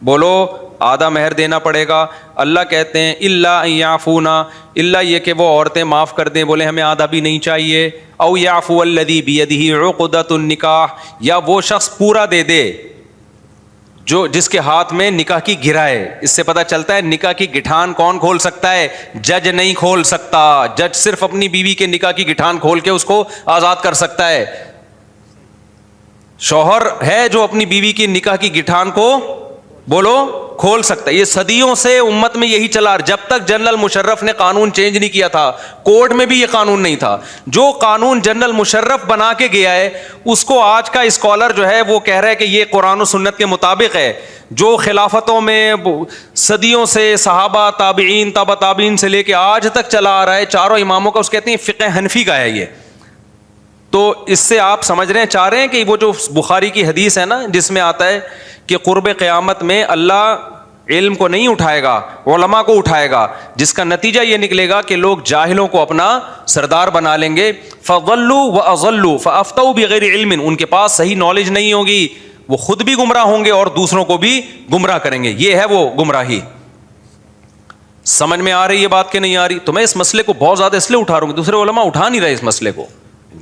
بولو, آدھا مہر دینا پڑے گا. اللہ کہتے ہیں الا ان یعفونا, اللہ یہ کہ وہ عورتیں معاف کر دیں, بولے ہمیں آدھا بھی نہیں چاہیے. او یعفو الذی بیدہ عقدۃ النکاح, یا وہ شخص پورا دے دے جو جس کے ہاتھ میں نکاح کی گرہ ہے. اس سے پتہ چلتا ہے نکاح کی گٹھان کون کھول سکتا ہے؟ جج نہیں کھول سکتا. جج صرف اپنی بیوی کے نکاح کی گٹھان کھول کے اس کو آزاد کر سکتا ہے. شوہر ہے جو اپنی بیوی کی نکاح کی گٹھان کو بولو کھول سکتا ہے. یہ صدیوں سے امت میں یہی چلا, جب تک جنرل مشرف نے قانون چینج نہیں کیا تھا. کوڈ میں بھی یہ قانون نہیں تھا. جو قانون جنرل مشرف بنا کے گیا ہے اس کو آج کا اسکالر جو ہے وہ کہہ رہا ہے کہ یہ قرآن و سنت کے مطابق ہے. جو خلافتوں میں صدیوں سے صحابہ تابعین تابع تابعین سے لے کے آج تک چلا آ رہا ہے, چاروں اماموں کا, اس کہتے ہیں فقہ حنفی کا ہے یہ. تو اس سے آپ سمجھ رہے ہیں, چاہ رہے ہیں کہ وہ جو بخاری کی حدیث ہے نا جس میں آتا ہے کہ قرب قیامت میں اللہ علم کو نہیں اٹھائے گا, علماء کو اٹھائے گا, جس کا نتیجہ یہ نکلے گا کہ لوگ جاہلوں کو اپنا سردار بنا لیں گے. فضلوا واضلوا فافتوا بغیر علم, ان کے پاس صحیح نالج نہیں ہوگی, وہ خود بھی گمراہ ہوں گے اور دوسروں کو بھی گمراہ کریں گے. یہ ہے وہ گمراہی. سمجھ میں آ رہی ہے بات کہ نہیں آ رہی؟ تو میں اس مسئلے کو بہت زیادہ اس لیے اٹھا رہا ہوں کہ دوسرے علماء اٹھا نہیں رہے اس مسئلے کو.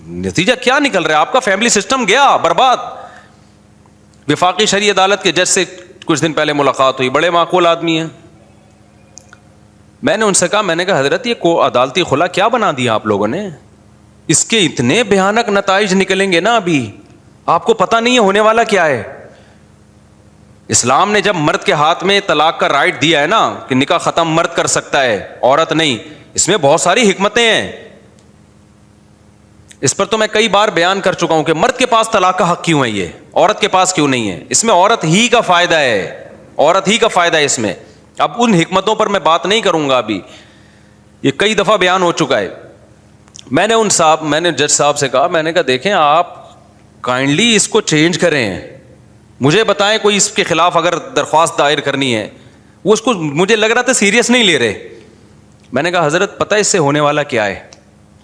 نتیجہ کیا نکل رہا ہے؟ آپ کا فیملی سسٹم گیا برباد. وفاقی شرعی عدالت کے جج سے کچھ دن پہلے ملاقات ہوئی, بڑے معقول آدمی ہیں. میں نے ان سے کہا, میں نے کہا حضرت یہ عدالتی خلا کیا بنا دیا آپ لوگوں نے؟ اس کے اتنے بھیانک نتائج نکلیں گے نا, ابھی آپ کو پتہ نہیں ہے ہونے والا کیا ہے. اسلام نے جب مرد کے ہاتھ میں طلاق کا رائٹ دیا ہے نا کہ نکاح ختم مرد کر سکتا ہے, عورت نہیں, اس میں بہت ساری حکمتیں ہیں. اس پر تو میں کئی بار بیان کر چکا ہوں کہ مرد کے پاس طلاق کا حق کیوں ہے, یہ عورت کے پاس کیوں نہیں ہے. اس میں عورت ہی کا فائدہ ہے, عورت ہی کا فائدہ ہے اس میں. اب ان حکمتوں پر میں بات نہیں کروں گا, ابھی یہ کئی دفعہ بیان ہو چکا ہے. میں نے جج صاحب سے کہا, میں نے کہا دیکھیں آپ کائنڈلی اس کو چینج کریں, مجھے بتائیں کوئی اس کے خلاف اگر درخواست دائر کرنی ہے. وہ اس کو مجھے لگ رہا تھا سیریس نہیں لے رہے. میں نے کہا حضرت پتہ ہے اس سے ہونے والا کیا ہے؟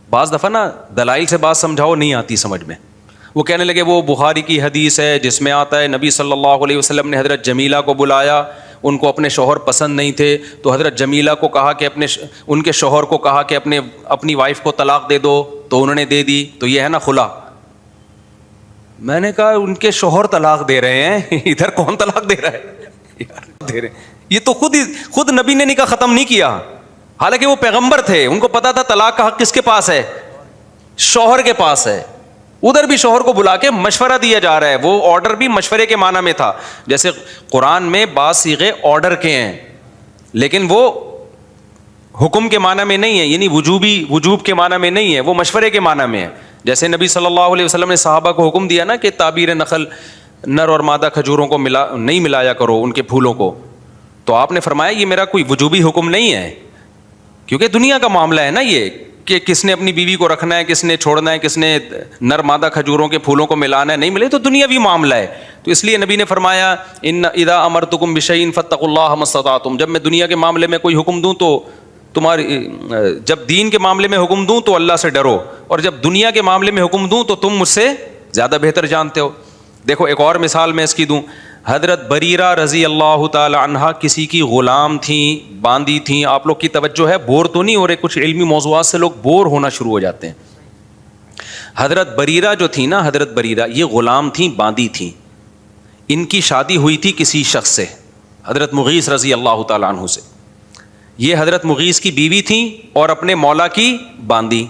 بعض دفعہ نا دلائل سے بات سمجھاؤ نہیں آتی سمجھ میں. وہ کہنے لگے وہ بخاری کی حدیث ہے جس میں آتا ہے نبی صلی اللہ علیہ وسلم نے حضرت جمیلہ کو بلایا, ان کو اپنے شوہر پسند نہیں تھے تو حضرت جمیلہ کو کہا کہ ان کے شوہر کو کہا کہ اپنی وائف کو طلاق دے دو, تو انہوں نے دے دی, تو یہ ہے نا خلا. میں نے کہا ان کے شوہر طلاق دے رہے ہیں, ادھر کون طلاق دے رہا ہے؟ دے رہے یہ تو خود نبی نے نکاح ختم نہیں کیا, حالانکہ وہ پیغمبر تھے, ان کو پتا تھا طلاق کا حق کس کے پاس ہے؟ شوہر کے پاس ہے. ادھر بھی شوہر کو بلا کے مشورہ دیا جا رہا ہے, وہ آرڈر بھی مشورے کے معنی میں تھا. جیسے قرآن میں بعض صیغے آرڈر کے ہیں لیکن وہ حکم کے معنی میں نہیں ہے, یعنی وجوب کے معنی میں نہیں ہے, وہ مشورے کے معنی میں ہے. جیسے نبی صلی اللہ علیہ وسلم نے صحابہ کو حکم دیا نا کہ تعبیر نخل نر اور مادہ کھجوروں کو نہیں ملایا کرو ان کے پھولوں کو, تو آپ نے فرمایا یہ میرا کوئی وجوبی حکم نہیں ہے, کیونکہ دنیا کا معاملہ ہے نا یہ کہ کس نے اپنی بیوی کو رکھنا ہے, کس نے چھوڑنا ہے, کس نے نر مادہ کھجوروں کے پھولوں کو ملانا ہے, نہیں ملے تو دنیاوی معاملہ ہے. تو اس لیے نبی نے فرمایا ان اذا امرتکم بشیء فاتقوا اللہ ما استطعتم, جب میں دنیا کے معاملے میں کوئی حکم دوں تو جب دین کے معاملے میں حکم دوں تو اللہ سے ڈرو, اور جب دنیا کے معاملے میں حکم دوں تو تم مجھ سے زیادہ بہتر جانتے ہو. دیکھو ایک اور مثال میں اس کی دوں. حضرت بریرہ رضی اللہ تعالی عنہا کسی کی غلام تھیں, باندی تھیں. آپ لوگ کی توجہ ہے, بور تو نہیں ہو رہے, کچھ علمی موضوعات سے لوگ بور ہونا شروع ہو جاتے ہیں. حضرت بریرہ جو تھی نا, حضرت بریرہ یہ غلام تھیں, باندی تھیں. ان کی شادی ہوئی تھی کسی شخص سے, حضرت مغیث رضی اللہ تعالی عنہ سے. یہ حضرت مغیث کی بیوی تھیں اور اپنے مولا کی باندی.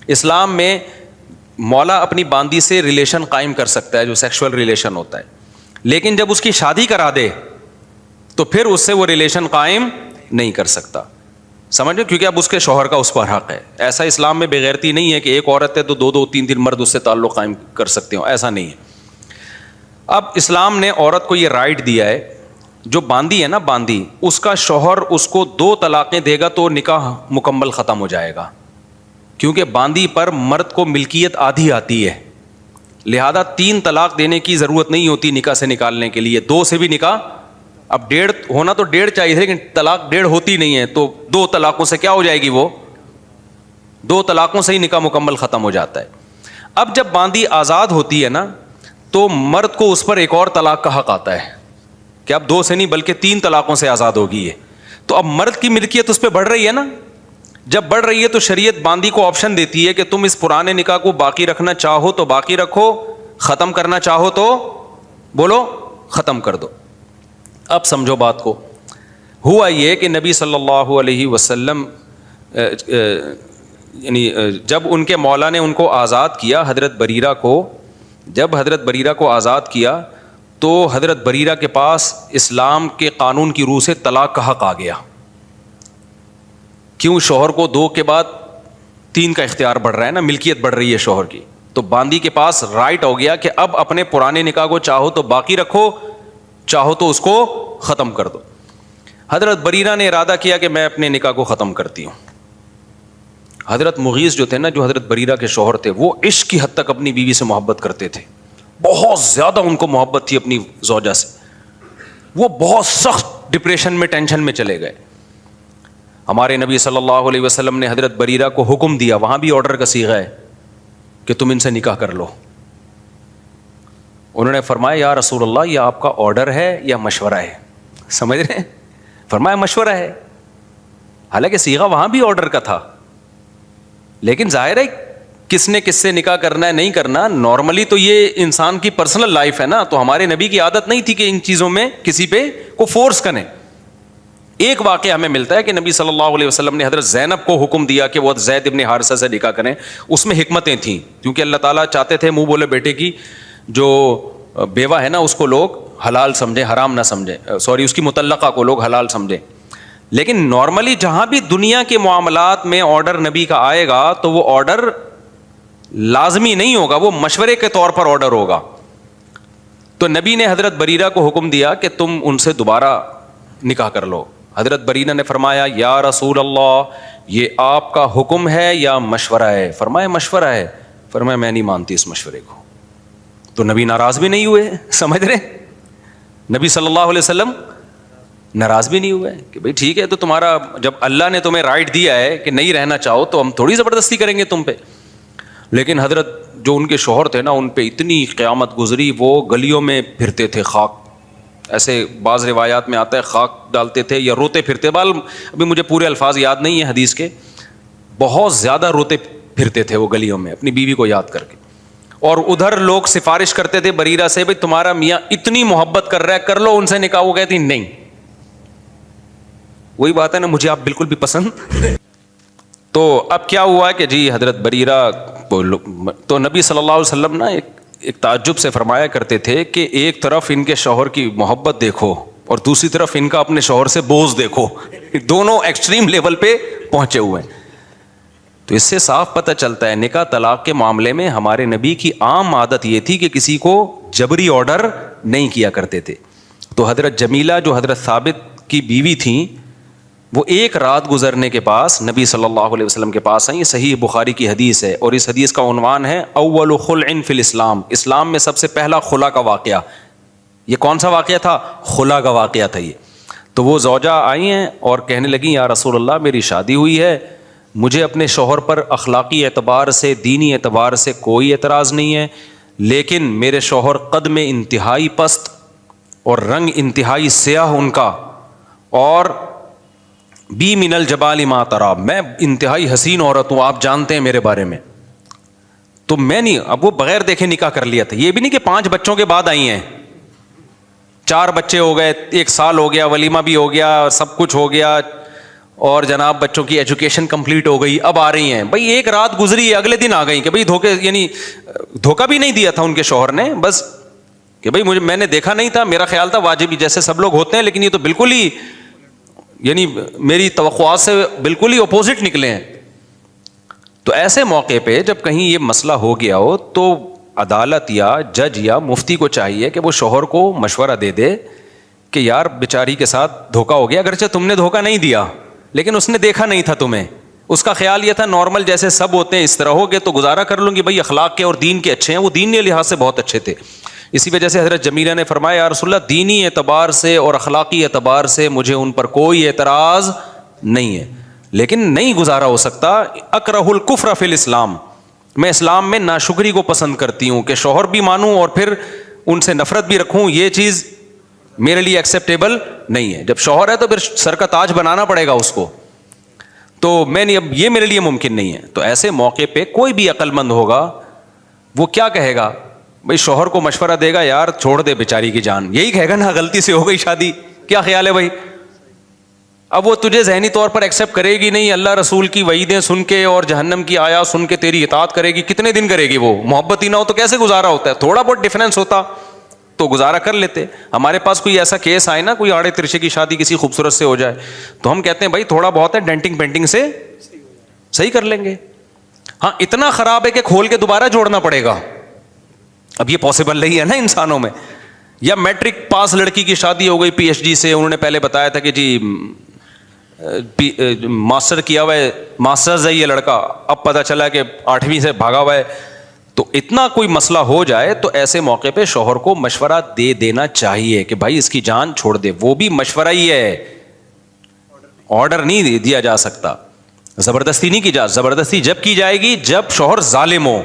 اسلام میں مولا اپنی باندی سے ریلیشن قائم کر سکتا ہے, جو سیکشول ریلیشن ہوتا ہے, لیکن جب اس کی شادی کرا دے تو پھر اس سے وہ ریلیشن قائم نہیں کر سکتا. سمجھو, کیونکہ اب اس کے شوہر کا اس پر حق ہے. ایسا اسلام میں بےغیرتی نہیں ہے کہ ایک عورت ہے تو دو تین مرد اس سے تعلق قائم کر سکتے ہوں, ایسا نہیں ہے. اب اسلام نے عورت کو یہ رائٹ دیا ہے, جو باندی ہے نا باندی, اس کا شوہر اس کو 2 طلاقیں دے گا تو نکاح مکمل ختم ہو جائے گا, کیونکہ باندی پر مرد کو ملکیت آدھی آتی ہے, لہذا 3 طلاق دینے کی ضرورت نہیں ہوتی نکاح سے نکالنے کے لیے. 2 سے بھی نکاح, اب 1.5 ہونا تو 1.5 چاہیے تھے, لیکن طلاق 1.5 ہوتی نہیں ہے, تو 2 طلاقوں سے کیا ہو جائے گی, وہ 2 طلاقوں سے ہی نکاح مکمل ختم ہو جاتا ہے. اب جب باندی آزاد ہوتی ہے نا تو مرد کو اس پر ایک اور طلاق کا حق آتا ہے کہ اب 2 سے نہیں بلکہ 3 طلاقوں سے آزاد ہوگی ہے. تو اب مرد کی ملکیت اس پہ بڑھ رہی ہے نا, جب بڑھ رہی ہے تو شریعت باندی کو آپشن دیتی ہے کہ تم اس پرانے نکاح کو باقی رکھنا چاہو تو باقی رکھو, ختم کرنا چاہو تو بولو ختم کر دو. اب سمجھو بات کو. ہوا یہ کہ نبی صلی اللہ علیہ وسلم یعنی جب ان کے مولا نے ان کو آزاد کیا, حضرت بریرہ کو, جب حضرت بریرہ کو آزاد کیا تو حضرت بریرہ کے پاس اسلام کے قانون کی روح سے طلاق کا حق آ گیا. کیوں؟ شوہر کو 2 کے بعد 3 کا اختیار بڑھ رہا ہے نا, ملکیت بڑھ رہی ہے شوہر کی, تو باندی کے پاس رائٹ ہو گیا کہ اب اپنے پرانے نکاح کو چاہو تو باقی رکھو, چاہو تو اس کو ختم کر دو. حضرت بریرہ نے ارادہ کیا کہ میں اپنے نکاح کو ختم کرتی ہوں. حضرت مغیث جو تھے نا, جو حضرت بریرہ کے شوہر تھے, وہ عشق کی حد تک اپنی بیوی سے محبت کرتے تھے, بہت زیادہ ان کو محبت تھی اپنی زوجہ سے. وہ بہت سخت ڈپریشن میں, ٹینشن میں چلے گئے. ہمارے نبی صلی اللہ علیہ وسلم نے حضرت بریرہ کو حکم دیا, وہاں بھی آرڈر کا صیغہ ہے کہ تم ان سے نکاح کر لو. انہوں نے فرمایا یا رسول اللہ یہ آپ کا آرڈر ہے یا مشورہ ہے؟ سمجھ رہے ہیں؟ فرمایا مشورہ ہے. حالانکہ صیغہ وہاں بھی آرڈر کا تھا, لیکن ظاہر ہے کس نے کس سے نکاح کرنا ہے نہیں کرنا, نارملی تو یہ انسان کی پرسنل لائف ہے نا, تو ہمارے نبی کی عادت نہیں تھی کہ ان چیزوں میں کسی پہ کو فورس کریں. ایک واقعہ ہمیں ملتا ہے کہ نبی صلی اللہ علیہ وسلم نے حضرت زینب کو حکم دیا کہ وہ زید ابن حارثہ سے نکاح کریں. اس میں حکمتیں تھیں, کیونکہ اللہ تعالیٰ چاہتے تھے منہ بولے بیٹے کی جو بیوہ ہے نا اس کو لوگ حلال سمجھیں, حرام نہ سمجھیں, اس کی مطلقہ کو لوگ حلال سمجھیں. لیکن نارملی جہاں بھی دنیا کے معاملات میں آرڈر نبی کا آئے گا تو وہ آرڈر لازمی نہیں ہوگا, وہ مشورے کے طور پر آرڈر ہوگا. تو نبی نے حضرت بریرہ کو حکم دیا کہ تم ان سے دوبارہ نکاح کر لو. حضرت بریرہ نے فرمایا یا رسول اللہ یہ آپ کا حکم ہے یا مشورہ ہے؟ فرمایا مشورہ ہے. فرمایا میں نہیں مانتی اس مشورے کو. تو نبی ناراض بھی نہیں ہوئے, سمجھ رہے, نبی صلی اللہ علیہ وسلم ناراض بھی نہیں ہوئے کہ بھئی ٹھیک ہے, تو تمہارا جب اللہ نے تمہیں رائٹ دیا ہے کہ نہیں رہنا چاہو تو ہم تھوڑی زبردستی کریں گے تم پہ. لیکن حضرت جو ان کے شوہر تھے نا, ان پہ اتنی قیامت گزری, وہ گلیوں میں پھرتے تھے خاک, ایسے بعض روایات میں آتا ہے خاک ڈالتے تھے یا روتے پھرتے, ابھی مجھے پورے الفاظ یاد نہیں ہیں حدیث کے, بہت زیادہ روتے پھرتے تھے وہ گلیوں میں اپنی بیوی کو یاد کر کے. اور ادھر لوگ سفارش کرتے تھے بریرہ سے, بھئی تمہارا میاں اتنی محبت کر رہا ہے, کر لو ان سے نکاح. وہ کہتی نہیں. وہی بات ہے نا, مجھے آپ بالکل بھی پسند. تو اب کیا ہوا کہ جی حضرت بریرہ, تو نبی صلی اللہ علیہ وسلم نا ایک تعجب سے فرمایا کرتے تھے کہ ایک طرف ان کے شوہر کی محبت دیکھو اور دوسری طرف ان کا اپنے شوہر سے بوجھ دیکھو, دونوں ایکسٹریم لیول پہ پہنچے ہوئے ہیں. تو اس سے صاف پتہ چلتا ہے نکاح طلاق کے معاملے میں ہمارے نبی کی عام عادت یہ تھی کہ کسی کو جبری آرڈر نہیں کیا کرتے تھے. تو حضرت جمیلہ جو حضرت ثابت کی بیوی تھیں, وہ ایک رات گزرنے کے پاس نبی صلی اللہ علیہ وسلم کے پاس آئیں. صحیح بخاری کی حدیث ہے, اور اس حدیث کا عنوان ہے اول خلع فی الاسلام, اسلام میں سب سے پہلا خلا کا واقعہ. یہ کون سا واقعہ تھا؟ خلا کا واقعہ تھا یہ. تو وہ زوجہ آئی ہیں اور کہنے لگیں یا رسول اللہ میری شادی ہوئی ہے, مجھے اپنے شوہر پر اخلاقی اعتبار سے, دینی اعتبار سے کوئی اعتراض نہیں ہے, لیکن میرے شوہر قد میں انتہائی پست اور رنگ انتہائی سیاہ ان کا, اور بی من الجبال ما ترى, میں انتہائی حسین عورت ہوں, آپ جانتے ہیں میرے بارے میں. تو میں نہیں, اب وہ بغیر دیکھے نکاح کر لیا تھا. یہ بھی نہیں کہ 5 بچوں کے بعد آئی ہیں, 4 بچے ہو گئے, 1 سال ہو گیا, ولیمہ بھی ہو گیا, سب کچھ ہو گیا, اور جناب بچوں کی ایجوکیشن کمپلیٹ ہو گئی, اب آ رہی ہیں. بھائی ایک رات گزری ہے, اگلے دن آ گئی کہ بھائی دھوکے, یعنی دھوکہ بھی نہیں دیا تھا ان کے شوہر نے, بس کہ بھائی میں نے دیکھا نہیں تھا, میرا خیال تھا واجب ہی جیسے سب لوگ ہوتے ہیں, لیکن یہ تو بالکل ہی یعنی میری توقعات سے بالکل ہی اپوزٹ نکلے ہیں. تو ایسے موقع پہ جب کہیں یہ مسئلہ ہو گیا ہو تو عدالت یا جج یا مفتی کو چاہیے کہ وہ شوہر کو مشورہ دے دے کہ یار بیچاری کے ساتھ دھوکہ ہو گیا, اگرچہ تم نے دھوکہ نہیں دیا لیکن اس نے دیکھا نہیں تھا تمہیں, اس کا خیال یہ تھا نارمل جیسے سب ہوتے ہیں اس طرح ہو گئے تو گزارا کر لوں گی, بھائی اخلاق کے اور دین کے اچھے ہیں, وہ دین کے لحاظ سے بہت اچھے تھے. اسی وجہ سے حضرت جمیلہ نے فرمایا یا رسول اللہ دینی اعتبار سے اور اخلاقی اعتبار سے مجھے ان پر کوئی اعتراض نہیں ہے, لیکن نہیں گزارا ہو سکتا. اکرہ الکفر فی الاسلام, میں اسلام میں ناشکری کو پسند کرتی ہوں کہ شوہر بھی مانوں اور پھر ان سے نفرت بھی رکھوں, یہ چیز میرے لیے ایکسیپٹیبل نہیں ہے. جب شوہر ہے تو پھر سر کا تاج بنانا پڑے گا اس کو, تو میں نہیں, اب یہ میرے لیے ممکن نہیں ہے. تو ایسے موقع پہ کوئی بھی عقل مند ہوگا وہ کیا کہے گا؟ بھائی شوہر کو مشورہ دے گا یار چھوڑ دے بیچاری کی جان, یہی کہے گا نا, غلطی سے ہو گئی شادی, کیا خیال ہے بھائی؟ اب وہ تجھے ذہنی طور پر ایکسیپٹ کرے گی نہیں, اللہ رسول کی وعیدیں سن کے اور جہنم کی آیات سن کے تیری اطاعت کرے گی, کتنے دن کرے گی وہ؟ محبت ہی نہ ہو تو کیسے گزارا ہوتا ہے؟ تھوڑا بہت ڈفرینس ہوتا تو گزارا کر لیتے. ہمارے پاس کوئی ایسا کیس آئے نا, کوئی آڑے ترشے کی شادی کسی خوبصورت سے ہو جائے, تو ہم کہتے ہیں بھائی تھوڑا بہت ہے ڈینٹنگ پینٹنگ سے صحیح کر لیں گے. ہاں اتنا خراب ہے کہ کھول کے دوبارہ جوڑنا پڑے گا, اب یہ پاسبل نہیں ہے نا انسانوں میں. یا میٹرک پاس لڑکی کی شادی ہو گئی پی ایچ ڈی سے, انہوں نے پہلے بتایا تھا کہ جی ماسٹر کیا ہوا ہے, ماسٹرز ہے یہ لڑکا, اب پتہ چلا کہ 8ویں سے بھاگا ہوا ہے. تو اتنا کوئی مسئلہ ہو جائے تو ایسے موقع پہ شوہر کو مشورہ دے دینا چاہیے کہ بھائی اس کی جان چھوڑ دے. وہ بھی مشورہ ہی ہے, آرڈر نہیں دیا جا سکتا, زبردستی نہیں کی جا. زبردستی جب کی جائے گی جب شوہر ظالم ہو,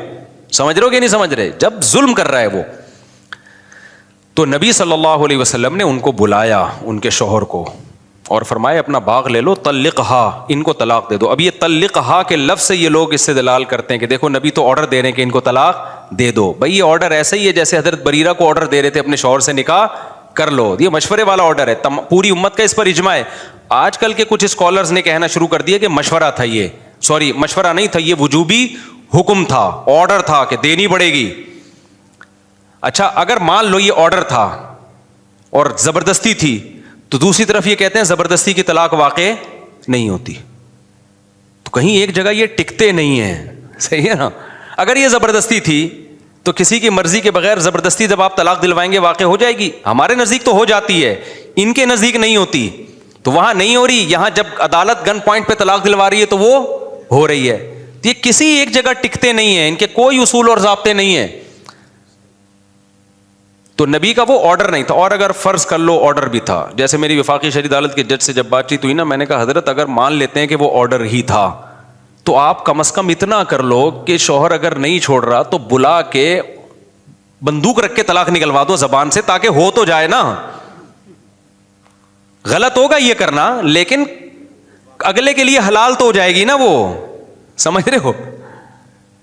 سمجھ رہے ہو کہ نہیں سمجھ رہے, جب ظلم کر رہا ہے وہ. تو نبی صلی اللہ علیہ وسلم نے ان کو بلایا, ان کے شوہر کو, اور فرمایا اپنا باغ لے لو, طلقہا, ان کو طلاق دے دو. اب یہ طلقہا کے لفظ سے یہ لوگ اس سے دلال کرتے ہیں کہ دیکھو نبی تو آرڈر دے رہے ہیں کہ ان کو طلاق دے دو. بھائی یہ آرڈر ایسا ہی ہے جیسے حضرت بریرہ کو آرڈر دے رہے تھے اپنے شوہر سے نکاح کر لو, یہ مشورے والا آرڈر ہے, پوری امت کا اس پر اجماع ہے. آج کل کے کچھ اسکالرز نے کہنا شروع کر دیا کہ مشورہ تھا یہ, سوری مشورہ نہیں تھا, یہ وجوبی حکم تھا, آرڈر تھا کہ دینی پڑے گی. اچھا اگر مان لو یہ آرڈر تھا اور زبردستی تھی, تو دوسری طرف یہ کہتے ہیں زبردستی کی طلاق واقع نہیں ہوتی. تو کہیں ایک جگہ یہ ٹکتے نہیں ہیں, صحیح ہے نا. اگر یہ زبردستی تھی تو کسی کی مرضی کے بغیر زبردستی جب آپ طلاق دلوائیں گے واقع ہو جائے گی. ہمارے نزدیک تو ہو جاتی ہے, ان کے نزدیک نہیں ہوتی. تو وہاں نہیں ہو رہی, یہاں جب عدالت گن پوائنٹ پہ طلاق دلوا رہی ہے تو وہ ہو رہی ہے. تو یہ کسی ایک جگہ ٹکتے نہیں ہیں, ان کے کوئی اصول اور ضابطے نہیں ہیں. تو نبی کا وہ آرڈر نہیں تھا. اور اگر فرض کر لو آرڈر بھی تھا, جیسے میری وفاقی شرعی عدالت کے جج سے جب بات چیت ہوئی نا, میں نے کہا حضرت اگر مان لیتے ہیں کہ وہ آرڈر ہی تھا تو آپ کم از کم اتنا کر لو کہ شوہر اگر نہیں چھوڑ رہا تو بلا کے بندوق رکھ کے طلاق نکلوا دو زبان سے, تاکہ ہو تو جائے نا. غلط ہوگا یہ کرنا, لیکن اگلے کے لیے حلال تو ہو جائے گی نا وہ, سمجھ رہے ہو.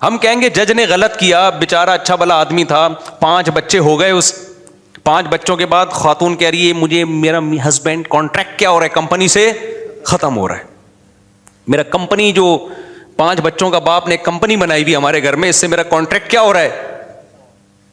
ہم کہیں گے جج نے غلط کیا, بیچارہ اچھا بھلا آدمی تھا, 5 بچے ہو گئے, اس 5 بچوں کے بعد خاتون کہہ رہی ہے مجھے میرا ہسبینڈ کانٹریکٹ کیا ہو رہا ہے کمپنی سے ختم ہو رہا ہے, میرا کمپنی جو 5 بچوں کا باپ نے ایک کمپنی بنائی ہوئی ہمارے گھر میں, اس سے میرا کانٹریکٹ کیا ہو رہا ہے.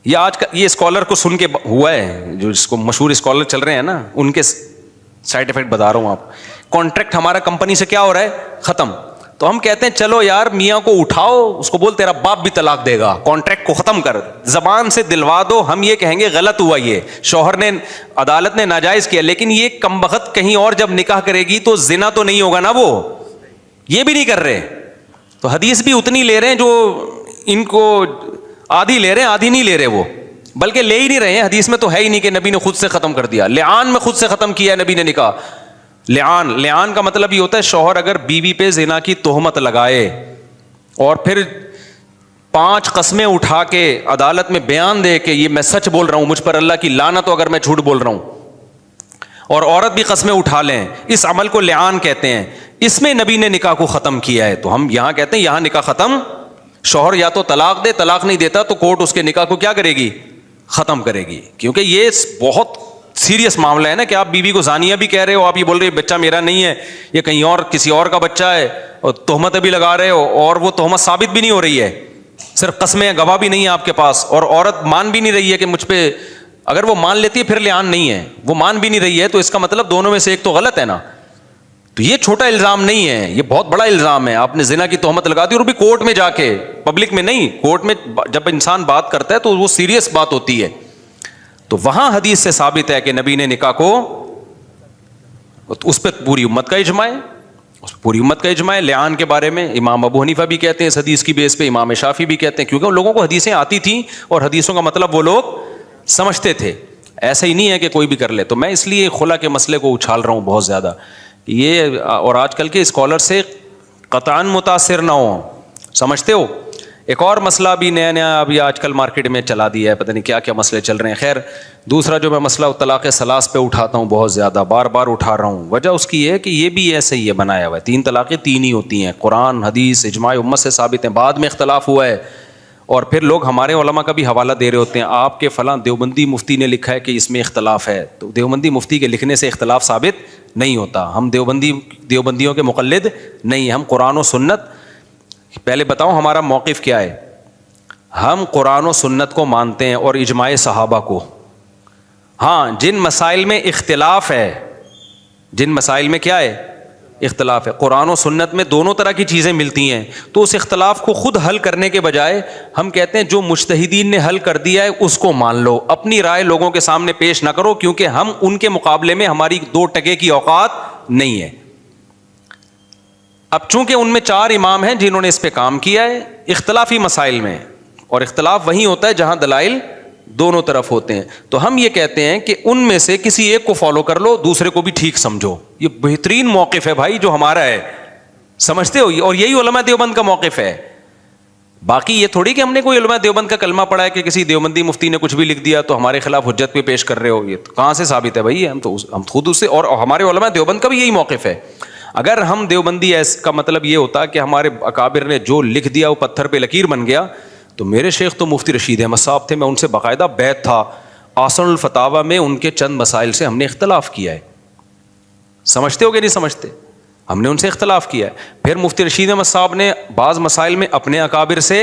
یہ آج کا یہ اسکالر کو سن کے ہوا ہے, جو جس کو مشہور اسکالر چل رہے ہیں نا, ان کے سائڈ افیکٹ بتا رہا ہوں آپ. کانٹریکٹ ہمارا کمپنی سے کیا ہو رہا ہے, ختم. تو ہم کہتے ہیں چلو یار میاں کو اٹھاؤ, اس کو بول تیرا باپ بھی طلاق دے گا, کانٹریکٹ کو ختم کر, زبان سے دلوا دو. ہم یہ کہیں گے غلط ہوا, یہ شوہر نے عدالت نے ناجائز کیا, لیکن یہ کمبخت کہیں اور جب نکاح کرے گی تو زنا تو نہیں ہوگا نا, وہ یہ بھی نہیں کر رہے. تو حدیث بھی اتنی لے رہے ہیں جو ان کو آدھی لے رہے ہیں, آدھی نہیں لے رہے وہ, بلکہ لے ہی نہیں رہے ہیں. حدیث میں تو ہے ہی نہیں کہ نبی نے خود سے ختم کر دیا. لعان میں خود سے ختم کیا ہے نبی نے نکاح. لعان کا مطلب یہ ہوتا ہے شوہر اگر بیوی پہ زنا کی تہمت لگائے اور پھر 5 قسمیں اٹھا کے عدالت میں بیان دے کہ یہ میں سچ بول رہا ہوں, مجھ پر اللہ کی لعنت ہو اگر میں جھوٹ بول رہا ہوں, اور عورت بھی قسمیں اٹھا لیں, اس عمل کو لعان کہتے ہیں. اس میں نبی نے نکاح کو ختم کیا ہے. تو ہم یہاں کہتے ہیں یہاں نکاح ختم, شوہر یا تو طلاق دے, طلاق نہیں دیتا تو کورٹ اس کے نکاح کو کیا کرے گی, ختم کرے گی. کیونکہ یہ بہت سیریس معاملہ ہے نا, کہ آپ بیوی کو زانیہ بھی کہہ رہے ہو, آپ یہ بول رہے بچہ میرا نہیں ہے, یہ کہیں اور کسی اور کا بچہ ہے, اور تہمت بھی لگا رہے ہو, اور وہ تہمت ثابت بھی نہیں ہو رہی ہے, صرف قسمیں گواہ بھی نہیں ہے آپ کے پاس, اور عورت مان بھی نہیں رہی ہے کہ مجھ پہ, اگر وہ مان لیتی ہے پھر لعان نہیں ہے, وہ مان بھی نہیں رہی ہے, تو اس کا مطلب دونوں میں سے ایک تو غلط ہے نا. تو یہ چھوٹا الزام نہیں ہے, یہ بہت بڑا الزام ہے. آپ نے زنا کی تہمت لگا دی, اور بھی کورٹ میں جا کے, پبلک میں نہیں, کورٹ میں جب انسان بات کرتا ہے تو وہ سیریس بات ہوتی ہے. تو وہاں حدیث سے ثابت ہے کہ نبی نے نکاح کو, اس پہ پوری امت کا اجماع ہے, پوری امت کا اجماع ہے. لعان کے بارے میں امام ابو حنیفہ بھی کہتے ہیں اس حدیث کی بیس پہ, امام شافعی بھی کہتے ہیں, کیونکہ ان لوگوں کو حدیثیں آتی تھیں اور حدیثوں کا مطلب وہ لوگ سمجھتے تھے. ایسا ہی نہیں ہے کہ کوئی بھی کر لے. تو میں اس لیے خلا کے مسئلے کو اچھال رہا ہوں بہت زیادہ یہ, اور آج کل کے اسکالر سے قطعاً متاثر نہ ہوں, سمجھتے ہو. ایک اور مسئلہ بھی نیا ابھی آج کل مارکیٹ میں چلا دیا ہے, پتہ نہیں کیا کیا مسئلے چل رہے ہیں. خیر, دوسرا جو میں مسئلہ طلاق ثلاث پہ اٹھاتا ہوں بہت زیادہ, بار بار اٹھا رہا ہوں, وجہ اس کی یہ ہے کہ یہ بھی ایسے ہی ہے بنایا ہوا ہے. 3 طلاقیں 3 ہی ہوتی ہیں, قرآن حدیث اجماع امت سے ثابت ہیں, بعد میں اختلاف ہوا ہے, اور پھر لوگ ہمارے علماء کا بھی حوالہ دے رہے ہوتے ہیں, آپ کے فلاں دیوبندی مفتی نے لکھا ہے کہ اس میں اختلاف ہے. تو دیوبندی مفتی کے لکھنے سے اختلاف ثابت نہیں ہوتا. ہم دیوبندیوں کے مقلد نہیں ہیں, ہم قرآن و سنت. پہلے بتاؤ ہمارا موقف کیا ہے. ہم قرآن و سنت کو مانتے ہیں اور اجماع صحابہ کو. ہاں, جن مسائل میں اختلاف ہے, جن مسائل میں کیا ہے اختلاف ہے, قرآن و سنت میں دونوں طرح کی چیزیں ملتی ہیں, تو اس اختلاف کو خود حل کرنے کے بجائے ہم کہتے ہیں جو مجتہدین نے حل کر دیا ہے اس کو مان لو, اپنی رائے لوگوں کے سامنے پیش نہ کرو, کیونکہ ہم ان کے مقابلے میں ہماری 2 ٹکے کی اوقات نہیں ہے. اب چونکہ ان میں 4 امام ہیں جنہوں نے اس پہ کام کیا ہے اختلافی مسائل میں, اور اختلاف وہیں ہوتا ہے جہاں دلائل دونوں طرف ہوتے ہیں. تو ہم یہ کہتے ہیں کہ ان میں سے کسی ایک کو فالو کر لو, دوسرے کو بھی ٹھیک سمجھو. یہ بہترین موقف ہے بھائی جو ہمارا ہے, سمجھتے ہو, اور یہی علماء دیوبند کا موقف ہے. باقی یہ تھوڑی کہ ہم نے کوئی علماء دیوبند کا کلمہ پڑھا ہے کہ کسی دیوبندی مفتی نے کچھ بھی لکھ دیا تو ہمارے خلاف حجت پہ پیش کر رہے ہو. یہ کہاں سے ثابت ہے بھائی؟ ہم خود اس سے, اور ہمارے علماء دیوبند کا بھی یہی موقف ہے. اگر ہم دیوبندی کا مطلب یہ ہوتا کہ ہمارے اکابر نے جو لکھ دیا وہ پتھر پہ لکیر بن گیا, تو میرے شیخ تو مفتی رشید احمد صاحب تھے, میں ان سے باقاعدہ بیعت تھا, آسن الفتاوی میں ان کے چند مسائل سے ہم نے اختلاف کیا ہے. سمجھتے ہو کہ نہیں سمجھتے؟ ہم نے ان سے اختلاف کیا ہے. پھر مفتی رشید احمد صاحب نے بعض مسائل میں اپنے اکابر سے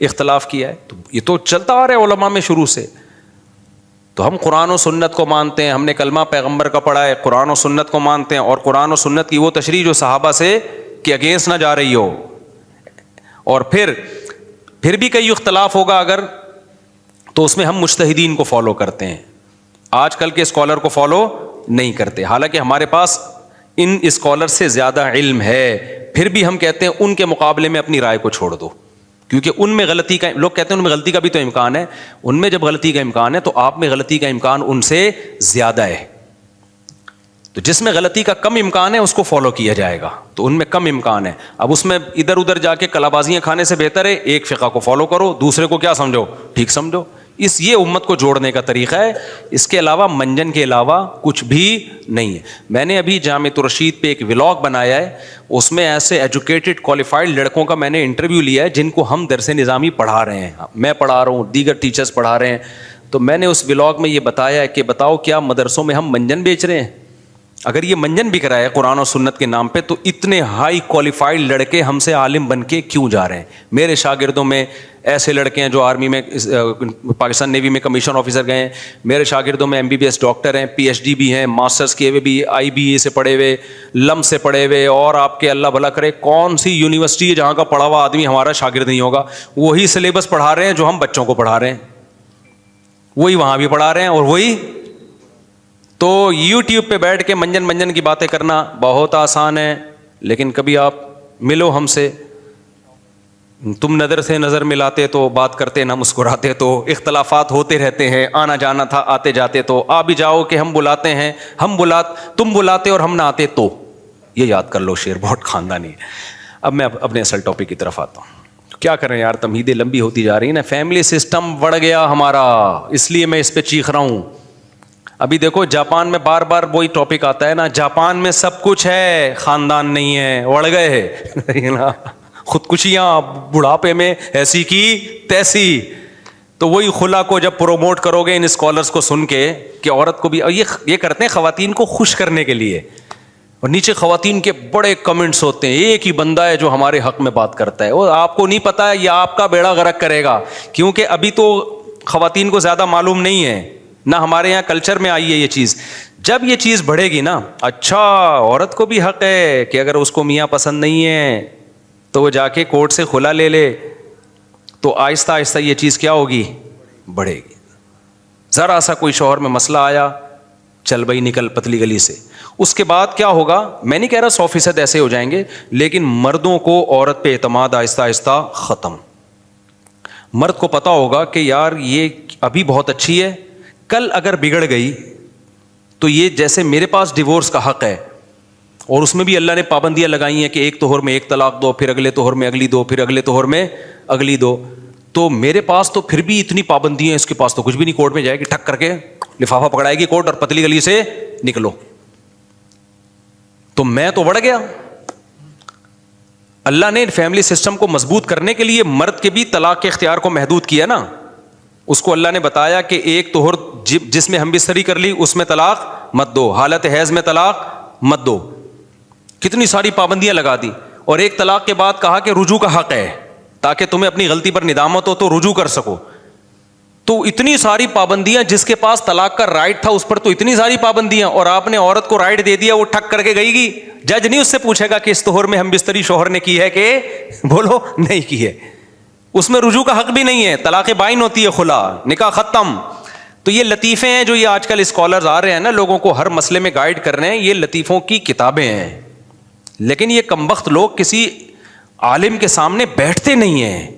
اختلاف کیا ہے. تو یہ تو چلتا آ رہا ہے علماء میں شروع سے. تو ہم قرآن و سنت کو مانتے ہیں, ہم نے کلمہ پیغمبر کا پڑھا ہے, قرآن و سنت کو مانتے ہیں, اور قرآن و سنت کی وہ تشریح جو صحابہ سے کہ اگینسٹ نہ جا رہی ہو. اور پھر بھی کئی اختلاف ہوگا اگر, تو اس میں ہم مجتہدین کو فالو کرتے ہیں, آج کل کے اسکالر کو فالو نہیں کرتے. حالانکہ ہمارے پاس ان اسکالر سے زیادہ علم ہے, پھر بھی ہم کہتے ہیں ان کے مقابلے میں اپنی رائے کو چھوڑ دو. کیونکہ ان میں غلطی کا، لوگ کہتے ہیں ان میں غلطی کا بھی تو امکان ہے، ان میں جب غلطی کا امکان ہے تو آپ میں غلطی کا امکان ان سے زیادہ ہے. تو جس میں غلطی کا کم امکان ہے اس کو فالو کیا جائے گا، تو ان میں کم امکان ہے. اب اس میں ادھر ادھر جا کے کلا بازیاں کھانے سے بہتر ہے ایک فقہ کو فالو کرو، دوسرے کو کیا سمجھو، ٹھیک سمجھو. یہ امت کو جوڑنے کا طریقہ ہے، اس کے علاوہ منجن کے علاوہ کچھ بھی نہیں ہے. میں نے ابھی جامعۃ الرشید پہ ایک ولاگ بنایا ہے، اس میں ایسے ایجوکیٹڈ کوالیفائڈ لڑکوں کا میں نے انٹرویو لیا ہے جن کو ہم درس نظامی پڑھا رہے ہیں، میں پڑھا رہا ہوں، دیگر ٹیچرز پڑھا رہے ہیں. تو میں نے اس ولاگ میں یہ بتایا ہے کہ بتاؤ کیا مدرسوں میں ہم منجن بیچ رہے ہیں؟ اگر یہ منجن بک رہا ہے قرآن اور سنت کے نام پہ تو اتنے ہائی کوالیفائڈ لڑکے ہم سے عالم بن کے کیوں جا رہے ہیں؟ میرے شاگردوں میں ایسے لڑکے ہیں جو آرمی میں، پاکستان نیوی میں کمیشن آفیسر گئے ہیں. میرے شاگردوں میں MBBS ڈاکٹر ہیں، PhD بھی ہیں، ماسٹرز کیے ہوئے بھی، IBA سے پڑھے ہوئے، لم سے پڑھے ہوئے. اور آپ کے اللہ بھلا کرے کون سی یونیورسٹی ہے جہاں کا پڑھا ہوا آدمی ہمارا شاگرد نہیں ہوگا؟ وہی سلیبس پڑھا رہے ہیں جو ہم بچوں کو پڑھا رہے ہیں، وہی وہاں بھی پڑھا رہے ہیں اور وہی. تو YouTube پہ بیٹھ کے منجن کی باتیں کرنا بہت آسان ہے، لیکن کبھی آپ ملو ہم سے، تم نظر سے نظر ملاتے تو بات کرتے نہ مسکراتے، تو اختلافات ہوتے رہتے ہیں، آنا جانا تھا آتے جاتے تو آ بھی جاؤ کہ ہم بلاتے ہیں، تم بلاتے اور ہم نہ آتے تو. یہ یاد کر لو، شعر بہت خاندانی ہے. اب میں اپنے اصل ٹاپک کی طرف آتا ہوں. کیا کریں یار، تمہیدیں لمبی ہوتی جا رہی ہیں نا. فیملی سسٹم بڑھ گیا ہمارا، اس لیے میں اس پہ چیخ رہا ہوں. ابھی دیکھو جاپان میں بار بار وہی ٹاپک آتا ہے نا، جاپان میں سب کچھ ہے، خاندان نہیں ہے، اڑ گئے ہے نا، خودکشیاں بڑھاپے میں ایسی کی تیسی. تو وہی خلا کو جب پروموٹ کرو گے ان اسکالرس کو سن کے کہ عورت کو بھی، اور یہ کرتے ہیں خواتین کو خوش کرنے کے لیے، اور نیچے خواتین کے بڑے کمنٹس ہوتے ہیں، ایک ہی بندہ ہے جو ہمارے حق میں بات کرتا ہے. وہ آپ کو نہیں پتا ہے یہ آپ کا بیڑا غرق کرے گا، کیونکہ ابھی تو خواتین کو زیادہ معلوم نہیں ہے، نہ ہمارے یہاں کلچر میں آئی ہے یہ چیز. جب یہ چیز بڑھے گی نا، اچھا عورت کو بھی حق ہے کہ اگر اس کو میاں پسند نہیں ہے تو وہ جا کے کورٹ سے خلا لے لے، تو آہستہ آہستہ یہ چیز کیا ہوگی، بڑھے گی. ذرا سا کوئی شوہر میں مسئلہ آیا، چل بھائی نکل پتلی گلی سے. اس کے بعد کیا ہوگا، میں نہیں کہہ رہا 100% ایسے ہو جائیں گے، لیکن مردوں کو عورت پہ اعتماد آہستہ آہستہ ختم. مرد کو پتا ہوگا کہ یار یہ ابھی بہت اچھی ہے، کل اگر بگڑ گئی تو یہ جیسے میرے پاس ڈیورس کا حق ہے، اور اس میں بھی اللہ نے پابندیاں لگائی ہیں کہ ایک توہر میں ایک طلاق دو، پھر اگلے توہر میں اگلی دو، پھر اگلے توہر میں اگلی دو. تو میرے پاس تو پھر بھی اتنی پابندیاں ہیں، اس کے پاس تو کچھ بھی نہیں. کورٹ میں جائے گی ٹھک کر کے لفافہ پکڑائے گی کورٹ اور پتلی گلی سے نکلو. تو میں تو بڑھ گیا. اللہ نے فیملی سسٹم کو مضبوط کرنے کے لیے مرد کے بھی طلاق کے اختیار کو محدود کیا نا. اس کو اللہ نے بتایا کہ ایک توہر جس میں ہم بستری کر لی اس میں طلاق مت دو، حالت حیض میں طلاق مت دو. کتنی ساری پابندیاں لگا دی. اور ایک طلاق کے بعد کہا کہ رجوع کا حق ہے، تاکہ تمہیں اپنی غلطی پر ندامت ہو تو رجوع کر سکو. تو اتنی ساری پابندیاں، جس کے پاس طلاق کا رائٹ تھا اس پر تو اتنی ساری پابندیاں، اور آپ نے عورت کو رائٹ دے دیا، وہ ٹھک کر کے گئی گی. جج نہیں اس سے پوچھے گا کہ اس توہر میں ہم بستری شوہر نے کی ہے کہ بولو نہیں کی ہے. اس میں رجوع کا حق بھی نہیں ہے، طلاق بائن ہوتی ہے، خلا، نکاح ختم. تو یہ لطیفے ہیں جو یہ آج کل اسکالرز آ رہے ہیں نا، لوگوں کو ہر مسئلے میں گائیڈ کر رہے ہیں، یہ لطیفوں کی کتابیں ہیں. لیکن یہ کمبخت لوگ کسی عالم کے سامنے بیٹھتے نہیں ہیں.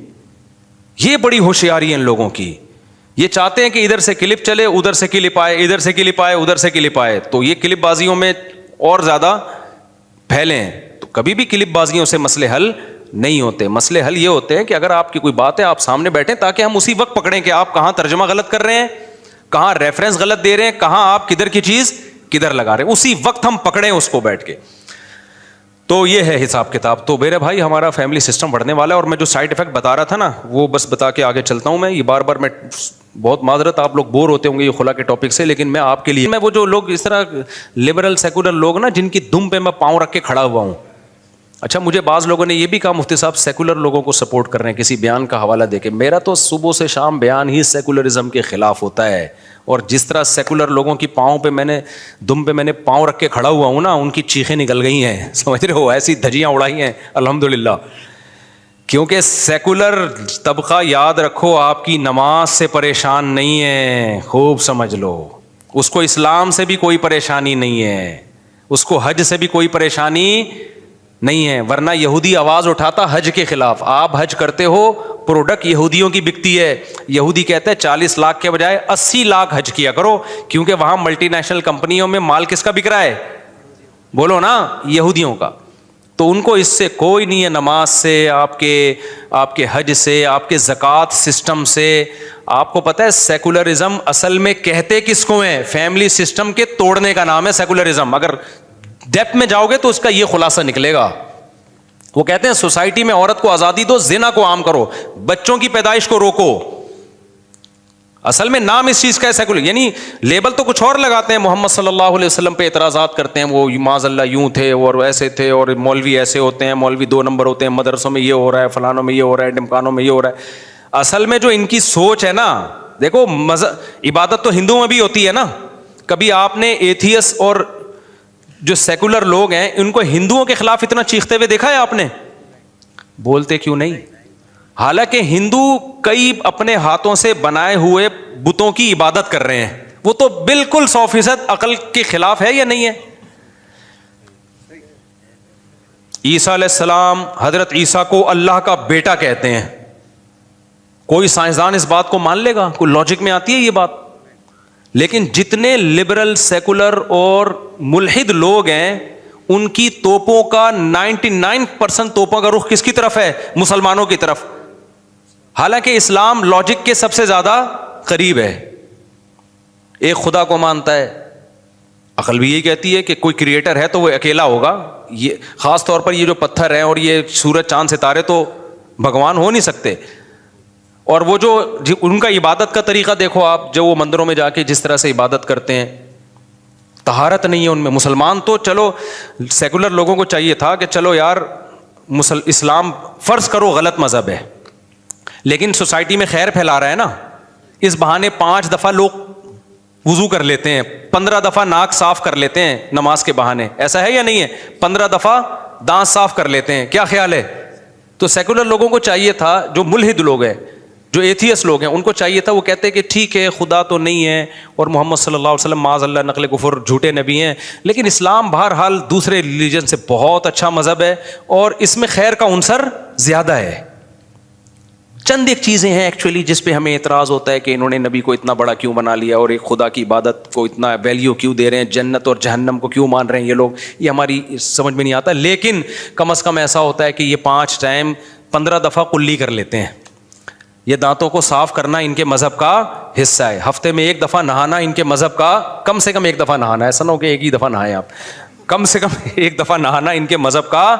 یہ بڑی ہوشیاری ہے ان لوگوں کی. یہ چاہتے ہیں کہ ادھر سے کلپ چلے، ادھر سے کلپ آئے، ادھر سے کلپ آئے، ادھر سے کلپ آئے. تو یہ کلپ بازیوں میں اور زیادہ پھیلیں. تو کبھی بھی کلپ بازیوں سے مسئلے حل نہیں ہوتے. مسئلے حل یہ ہوتے ہیں کہ اگر آپ کی کوئی بات ہے آپ سامنے بیٹھیں، تاکہ ہم اسی وقت پکڑیں کہ آپ کہاں ترجمہ غلط کر رہے ہیں، کہاں ریفرنس غلط دے رہے ہیں، کہاں آپ کدھر کی چیز کدھر لگا رہے ہیں، اسی وقت ہم پکڑیں اس کو بیٹھ کے. تو یہ ہے حساب کتاب. تو میرے بھائی ہمارا فیملی سسٹم بڑھنے والا ہے. اور میں جو سائڈ افیکٹ بتا رہا تھا نا وہ بس بتا کے آگے چلتا ہوں. میں یہ بار میں بہت معذرت، آپ لوگ بور ہوتے ہوں گے یہ خلا کے ٹاپک سے، لیکن میں آپ کے لیے، میں وہ جو لوگ اس طرح لبرل سیکولر لوگ نا جن کی دم پہ میں پاؤں رکھ کے کھڑا ہوا ہوں. اچھا مجھے بعض لوگوں نے یہ بھی کہا مفتی صاحب سیکولر لوگوں کو سپورٹ کر رہے ہیں کسی بیان کا حوالہ دے کے. میرا تو صبح سے شام بیان ہی سیکولرزم کے خلاف ہوتا ہے. اور جس طرح سیکولر لوگوں کی پاؤں پہ میں نے دم پہ میں نے پاؤں رکھ کے کھڑا ہوا ہوں نا، ان کی چیخیں نکل گئی ہیں، سمجھ رہے ہو، ایسی دھجیاں اڑائی ہیں الحمدللہ. کیونکہ سیکولر طبقہ یاد رکھو آپ کی نماز سے پریشان نہیں ہے، خوب سمجھ لو. اس کو اسلام سے بھی کوئی پریشانی نہیں ہے، اس کو حج سے بھی کوئی پریشانی نہیں ہے, ورنہ یہودی آواز اٹھاتا حج کے خلاف. آپ حج کرتے ہو, پروڈکٹ یہودیوں کی بکتی ہے. یہودی کہتے ہیں 40 لاکھ کے بجائے 80 لاکھ حج کیا کرو, کیونکہ وہاں ملٹی نیشنل کمپنیوں میں مال کس کا بک رہا ہے؟ بولو نا, یہودیوں کا. تو ان کو اس سے کوئی نہیں ہے, نماز سے, آپ کے حج سے, آپ کے زکوٰۃ سسٹم سے. آپ کو پتہ ہے سیکولرزم اصل میں کہتے کس کو ہیں؟ فیملی سسٹم کے توڑنے کا نام ہے سیکولرزم. اگر ڈیپتھ میں جاؤ گے تو اس کا یہ خلاصہ نکلے گا. وہ کہتے ہیں سوسائٹی میں عورت کو آزادی دو, زنا کو عام کرو, بچوں کی پیدائش کو روکو. اصل میں نام اس چیز کا ہے سیکولر, یعنی لیبل تو کچھ اور لگاتے ہیں. محمد صلی اللہ علیہ وسلم پہ اعتراضات کرتے ہیں, وہ معاذ اللہ یوں تھے اور ایسے تھے, اور مولوی ایسے ہوتے ہیں, مولوی 2 نمبر ہوتے ہیں, مدرسوں میں یہ ہو رہا ہے, فلانوں میں یہ ہو رہا ہے, ڈمکانوں میں یہ ہو رہا ہے. اصل میں جو ان کی سوچ ہے نا, دیکھو عبادت تو ہندوؤں میں بھی ہوتی ہے نا. کبھی آپ نے ایتھیس اور جو سیکولر لوگ ہیں ان کو ہندوؤں کے خلاف اتنا چیختے ہوئے دیکھا ہے آپ نے؟ بولتے کیوں نہیں؟ حالانکہ ہندو کئی اپنے ہاتھوں سے بنائے ہوئے بتوں کی عبادت کر رہے ہیں, وہ تو بالکل 100% عقل کے خلاف ہے یا نہیں ہے؟ عیسیٰ علیہ السلام, حضرت عیسیٰ کو اللہ کا بیٹا کہتے ہیں. کوئی سائنسدان اس بات کو مان لے گا؟ کوئی لاجک میں آتی ہے یہ بات؟ لیکن جتنے لبرل, سیکولر اور ملحد لوگ ہیں, ان کی توپوں کا 99% توپوں کا رخ کس کی طرف ہے؟ مسلمانوں کی طرف. حالانکہ اسلام لاجک کے سب سے زیادہ قریب ہے. ایک خدا کو مانتا ہے, عقل بھی یہی کہتی ہے کہ کوئی کریٹر ہے تو وہ اکیلا ہوگا. یہ خاص طور پر یہ جو پتھر ہیں اور یہ سورج چاند ستارے تو بھگوان ہو نہیں سکتے. اور وہ جو ان کا عبادت کا طریقہ دیکھو آپ, جو وہ مندروں میں جا کے جس طرح سے عبادت کرتے ہیں, طہارت نہیں ہے ان میں. مسلمان تو چلو سیکولر لوگوں کو چاہیے تھا کہ چلو یار اسلام فرض کرو غلط مذہب ہے, لیکن سوسائٹی میں خیر پھیلا رہا ہے نا. اس بہانے 5 دفعہ لوگ وضو کر لیتے ہیں, 15 دفعہ ناک صاف کر لیتے ہیں نماز کے بہانے, ایسا ہے یا نہیں ہے؟ 15 دفعہ دانت صاف کر لیتے ہیں. کیا خیال ہے؟ تو سیکولر لوگوں کو چاہیے تھا, جو ملحد لوگ ہیں, جو ایتھیس لوگ ہیں, ان کو چاہیے تھا, وہ کہتے کہ ٹھیک ہے خدا تو نہیں ہے اور محمد صلی اللہ علیہ وسلم معاذ اللہ نقل کفر جھوٹے نبی ہیں, لیکن اسلام بہرحال دوسرے ریلیجن سے بہت اچھا مذہب ہے اور اس میں خیر کا عنصر زیادہ ہے. چند ایک چیزیں ہیں ایکچولی جس پہ ہمیں اعتراض ہوتا ہے کہ انہوں نے نبی کو اتنا بڑا کیوں بنا لیا اور ایک خدا کی عبادت کو اتنا ویلیو کیوں دے رہے ہیں, جنت اور جہنم کو کیوں مان رہے ہیں یہ لوگ, یہ ہماری سمجھ میں نہیں آتا. لیکن کم از کم ایسا ہوتا ہے کہ یہ 5 ٹائم 15 دفعہ کلی کر لیتے ہیں. یہ دانتوں کو صاف کرنا ان کے مذہب کا حصہ ہے. ہفتے میں 1 دفعہ نہانا ان کے مذہب کا, کم سے کم 1 دفعہ نہانا, ایسا نہ ہو کہ ایک ہی دفعہ نہائیں آپ, کم سے کم 1 دفعہ نہانا ان کے مذہب کا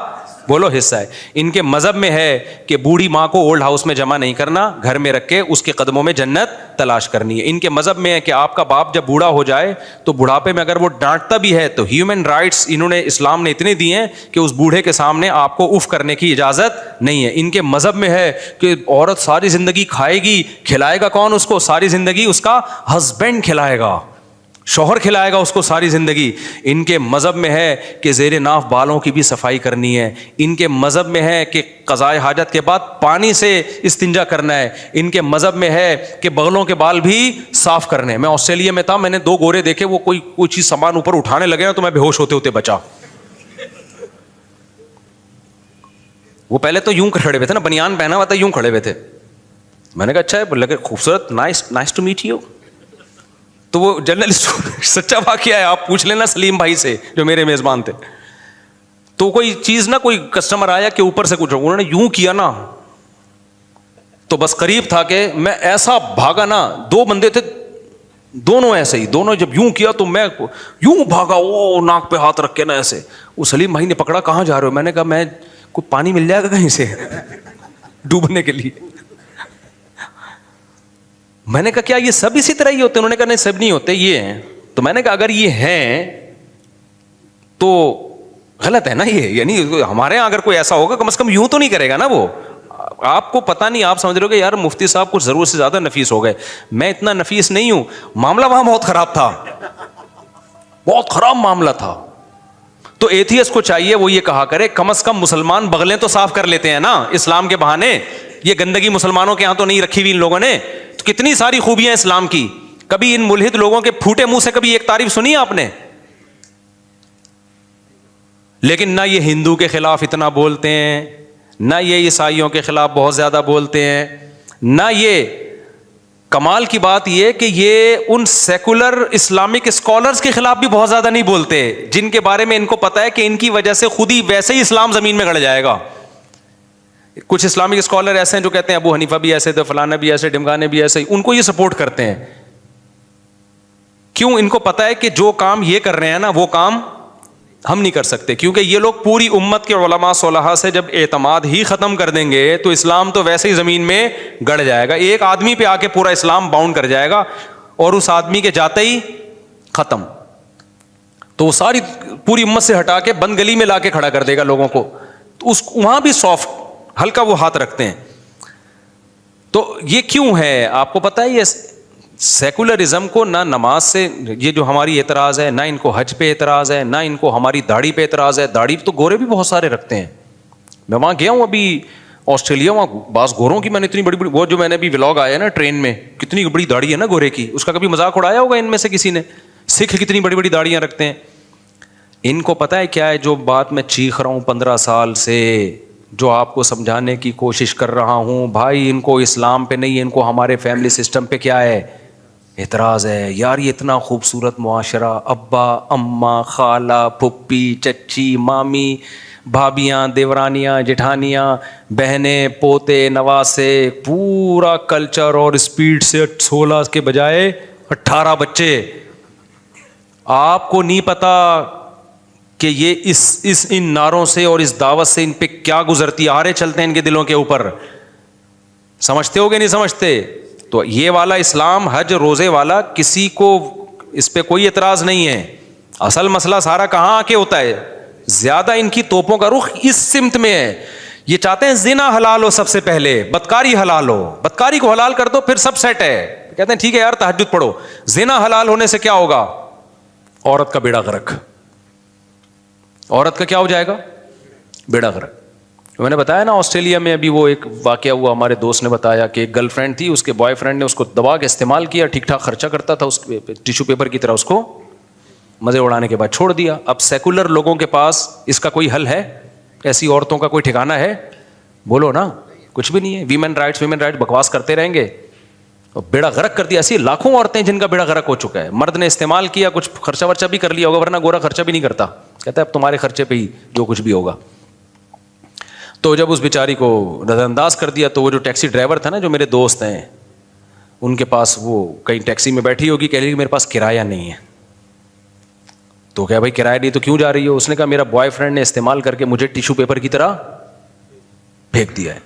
بولو حصہ ہے. ان کے مذہب میں ہے کہ بوڑھی ماں کو اولڈ ہاؤس میں جمع نہیں کرنا, گھر میں رکھ کے اس کے قدموں میں جنت تلاش کرنی ہے. ان کے مذہب میں ہے کہ آپ کا باپ جب بوڑھا ہو جائے تو بڑھاپے میں اگر وہ ڈانٹتا بھی ہے تو ہیومن رائٹس انہوں نے اسلام نے اتنے دیے ہیں کہ اس بوڑھے کے سامنے آپ کو اف کرنے کی اجازت نہیں ہے. ان کے مذہب میں ہے کہ عورت ساری زندگی کھائے گی, کھلائے گا کون اس کو؟ ساری زندگی اس کا ہسبینڈ کھلائے گا, شوہر کھلائے گا اس کو ساری زندگی. ان کے مذہب میں ہے کہ زیر ناف بالوں کی بھی صفائی کرنی ہے. ان کے مذہب میں ہے کہ قضاء حاجت کے بعد پانی سے استنجا کرنا ہے. ان کے مذہب میں ہے کہ بغلوں کے بال بھی صاف کرنے. میں آسٹریلیا میں تھا, میں نے 2 گورے دیکھے, وہ کوئی چیز سامان اوپر اٹھانے لگے نا تو میں بے ہوش ہوتے ہوتے بچا. وہ پہلے تو یوں کھڑے ہوئے تھے نا, بنیان پہنا ہوا تھا, یوں کھڑے ہوئے تھے. میں نے کہا اچھا ہے, لگے خوبصورت, نائس ٹو میٹ یو. تو وہ جرنلسٹ, سچا واقعہ ہے, آپ پوچھ لینا سلیم بھائی سے جو میرے میزبان تھے. تو کوئی چیز نا, کوئی کسٹمر آیا کہ اوپر سے کچھ, انہوں نے یوں کیا نا تو بس قریب تھا کہ میں ایسا بھاگا نا, 2 بندے تھے دونوں ایسے ہی, دونوں جب یوں کیا تو میں یوں بھاگا, وہ ناک پہ ہاتھ رکھ کے نا ایسے. وہ سلیم بھائی نے پکڑا, کہاں جا رہے ہو؟ میں نے کہا میں کوئی پانی مل جائے گا کہیں سے ڈوبنے کے لیے. میں نے کہا کیا یہ سب اسی طرح ہی ہوتے؟ انہوں نے کہا نہیں سب نہیں ہوتے, یہ ہیں. تو میں نے کہا اگر یہ ہیں تو غلط ہے نا یہ, یعنی ہمارے یہاں اگر کوئی ایسا ہوگا کم از کم یوں تو نہیں کرے گا نا وہ. آپ کو پتہ نہیں, آپ سمجھ رہے ہو کہ یار مفتی صاحب کچھ ضرورت سے زیادہ نفیس ہو گئے. میں اتنا نفیس نہیں ہوں, معاملہ وہاں بہت خراب تھا, بہت خراب معاملہ تھا. تو ایتھیس کو چاہیے وہ یہ کہا کرے کم از کم مسلمان بغلیں تو صاف کر لیتے ہیں نا اسلام کے بہانے. یہ گندگی مسلمانوں کے ہاں تو نہیں رکھی ہوئی ان لوگوں نے. تو کتنی ساری خوبیاں اسلام کی. کبھی ان ملحد لوگوں کے پھوٹے منہ سے کبھی ایک تعریف سنی ہے آپ نے؟ لیکن نہ یہ ہندو کے خلاف اتنا بولتے ہیں، نہ یہ عیسائیوں کے خلاف بہت زیادہ بولتے ہیں، نہ یہ، کمال کی بات یہ کہ یہ ان سیکولر اسلامک اسکالرز کے خلاف بھی بہت زیادہ نہیں بولتے، جن کے بارے میں ان کو پتا ہے کہ ان کی وجہ سے خود ہی ویسے ہی اسلام زمین میں گڑ جائے گا. کچھ اسلامک اسکالر ایسے ہیں جو کہتے ہیں ابو حنیفہ بھی ایسے تھے، فلانا بھی ایسے، ڈمگانے بھی ایسے، ان کو یہ سپورٹ کرتے ہیں. کیوں؟ ان کو پتا ہے کہ جو کام یہ کر رہے ہیں نا وہ کام ہم نہیں کر سکتے، کیونکہ یہ لوگ پوری امت کے علماء صلحاء سے جب اعتماد ہی ختم کر دیں گے تو اسلام تو ویسے ہی زمین میں گڑ جائے گا. ایک آدمی پہ آ کے پورا اسلام باؤنڈ کر جائے گا اور اس آدمی کے جاتے ہی ختم. تو وہ ساری پوری امت سے ہٹا کے بند گلی میں لا کے کھڑا کر دے گا لوگوں کو. تو اس وہاں بھی سافٹ ہلکا وہ ہاتھ رکھتے ہیں. تو یہ کیوں ہے آپ کو پتہ ہے؟ یہ سیکولرزم کو نہ نماز سے، یہ جو ہماری اعتراض ہے، نہ ان کو حج پہ اعتراض ہے، نہ ان کو ہماری داڑھی پہ اعتراض ہے. داڑھی تو گورے بھی بہت سارے رکھتے ہیں. میں وہاں گیا ہوں ابھی آسٹریلیا، وہاں بعض گوروں کی میں نے اتنی بڑی بڑی، وہ جو میں نے ابھی ولاگ آیا نا ٹرین میں، کتنی بڑی داڑھی ہے نا گورے کی، اس کا کبھی مذاق اڑایا ہوگا ان میں سے کسی نے؟ سکھ کتنی بڑی بڑی داڑیاں رکھتے ہیں. ان کو پتہ ہے کیا ہے جو بات میں چیخ رہا ہوں 15 سال سے، جو آپ کو سمجھانے کی کوشش کر رہا ہوں، بھائی ان کو اسلام پہ نہیں، ان کو ہمارے فیملی سسٹم پہ کیا ہے؟ اعتراض ہے. یار یہ اتنا خوبصورت معاشرہ، ابا اماں خالہ پھپھی چچی مامی بھابیاں دیورانیاں جٹھانیاں بہنیں پوتے نواسے، پورا کلچر، اور اسپیڈ سے 16 کے بجائے 18 بچے. آپ کو نہیں پتا کہ یہ اس ان نعروں سے اور اس دعوت سے ان پہ کیا گزرتی آرے چلتے ہیں ان کے دلوں کے اوپر. سمجھتے ہو گے نہیں سمجھتے؟ تو یہ والا اسلام حج روزے والا کسی کو اس پہ کوئی اعتراض نہیں ہے. اصل مسئلہ سارا کہاں آ کے ہوتا ہے؟ زیادہ ان کی توپوں کا رخ اس سمت میں ہے. یہ چاہتے ہیں زنا حلال ہو، سب سے پہلے بدکاری حلال ہو، بدکاری کو حلال کر دو پھر سب سیٹ ہے. کہتے ہیں ٹھیک ہے یار تہجد پڑھو. زنا حلال ہونے سے کیا ہوگا؟ عورت کا بیڑا غرق. عورت کا کیا ہو جائے گا؟ بیڑا غرق. میں نے بتایا نا آسٹریلیا میں ابھی وہ ایک واقعہ ہوا، ہمارے دوست نے بتایا کہ ایک گرل فرینڈ تھی، اس کے بوائے فرینڈ نے اس کو دبا کے استعمال کیا، ٹھیک ٹھاک خرچہ کرتا تھا، اس ٹیشو پیپر کی طرح اس کو مزے اڑانے کے بعد چھوڑ دیا. اب سیکولر لوگوں کے پاس اس کا کوئی حل ہے؟ ایسی عورتوں کا کوئی ٹھکانہ ہے؟ بولو نا. کچھ بھی نہیں ہے. ویمن رائٹس بکواس کرتے رہیں گے. بیڑا غرق کر دیا. ایسی لاکھوں عورتیں جن کا بیڑا غرق ہو چکا ہے. مرد نے استعمال کیا، کچھ خرچہ ورچہ بھی کر لیا ہوگا، ورنہ گورا خرچہ بھی نہیں کرتا. کہتا ہے اب تمہارے خرچے پہ ہی جو کچھ بھی ہوگا. تو جب اس بیچاری کو نظر انداز کر دیا تو وہ جو ٹیکسی ڈرائیور تھا نا، جو میرے دوست ہیں، ان کے پاس وہ کہیں ٹیکسی میں بیٹھی ہوگی، کہہ رہی کہ میرے پاس کرایہ نہیں ہے. تو کیا بھائی کرایہ نہیں تو کیوں جا رہی ہو؟ اس نے کہا میرا بوائے فرینڈ نے استعمال کر کے مجھے ٹیشو پیپر کی طرح پھینک دیا ہے،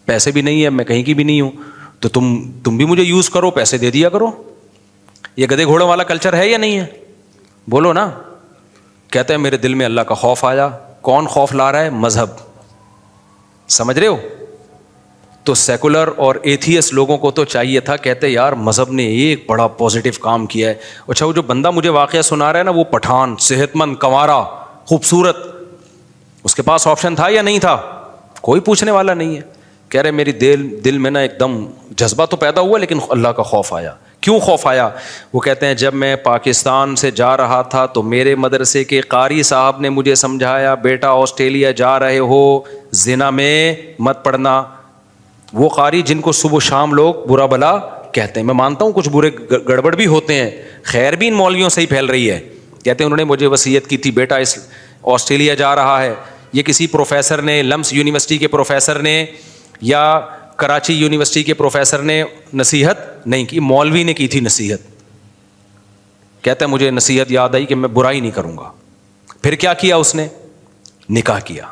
پیسے بھی نہیں ہے، میں کہیں کی بھی نہیں ہوں، تو تم بھی مجھے یوز کرو، پیسے دے دیا کرو. یہ گدھے گھوڑوں والا کلچر ہے یا نہیں ہے؟ بولو نا. کہتے ہیں میرے دل میں اللہ کا خوف آیا. کون خوف لا رہا ہے؟ مذہب. سمجھ رہے ہو؟ تو سیکولر اور ایتھیس لوگوں کو تو چاہیے تھا، کہتے یار مذہب نے ایک بڑا پازیٹیو کام کیا ہے. اچھا وہ جو بندہ مجھے واقعہ سنا رہا ہے نا، وہ پٹھان، صحت مند، کنوارا، خوبصورت، اس کے پاس آپشن تھا یا نہیں تھا؟ کوئی پوچھنے والا نہیں ہے. کہہ رہے میری دل میں نا ایک دم جذبہ تو پیدا ہوا لیکن اللہ کا خوف آیا. کیوں خوف آیا؟ وہ کہتے ہیں جب میں پاکستان سے جا رہا تھا تو میرے مدرسے کے قاری صاحب نے مجھے سمجھایا بیٹا آسٹریلیا جا رہے ہو زنا میں مت پڑنا. وہ قاری جن کو صبح و شام لوگ برا بلا کہتے ہیں. میں مانتا ہوں کچھ برے گڑبڑ بھی ہوتے ہیں، خیر بھی ان مولویوں سے ہی پھیل رہی ہے. کہتے ہیں انہوں نے مجھے وصیت کی تھی بیٹا اس آسٹریلیا جا رہا ہے. یہ کسی پروفیسر نے، لمس یونیورسٹی کے پروفیسر نے یا کراچی یونیورسٹی کے پروفیسر نے نصیحت نہیں کی، مولوی نے کی تھی نصیحت. کہتا ہے مجھے نصیحت یاد آئی کہ میں برائی نہیں کروں گا. پھر کیا کیا اس نے؟ نکاح کیا.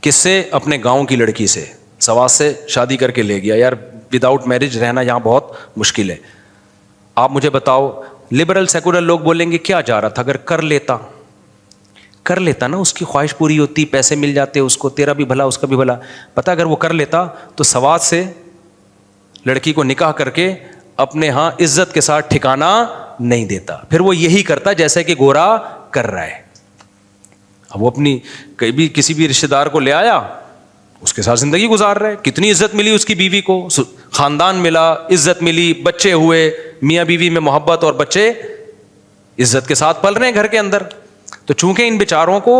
کس سے؟ اپنے گاؤں کی لڑکی سے، سواس سے شادی کر کے لے گیا. یار وداؤٹ میرج رہنا یہاں بہت مشکل ہے. آپ مجھے بتاؤ، لبرل سیکولر لوگ بولیں گے کیا جا رہا تھا، اگر کر لیتا نا، اس کی خواہش پوری ہوتی، پیسے مل جاتے اس کو، تیرا بھی بھلا اس کا بھی بھلا. پتہ اگر وہ کر لیتا تو سواد سے لڑکی کو نکاح کر کے اپنے ہاں عزت کے ساتھ ٹھکانہ نہیں دیتا. پھر وہ یہی کرتا جیسے کہ گورا کر رہا ہے. اب وہ اپنی کبھی کسی بھی رشتہ دار کو لے آیا، اس کے ساتھ زندگی گزار رہے. کتنی عزت ملی اس کی بیوی کو، خاندان ملا، عزت ملی، بچے ہوئے، میاں بیوی میں محبت اور بچے عزت کے ساتھ پل رہے ہیں گھر کے اندر. تو چونکہ ان بیچاروں کو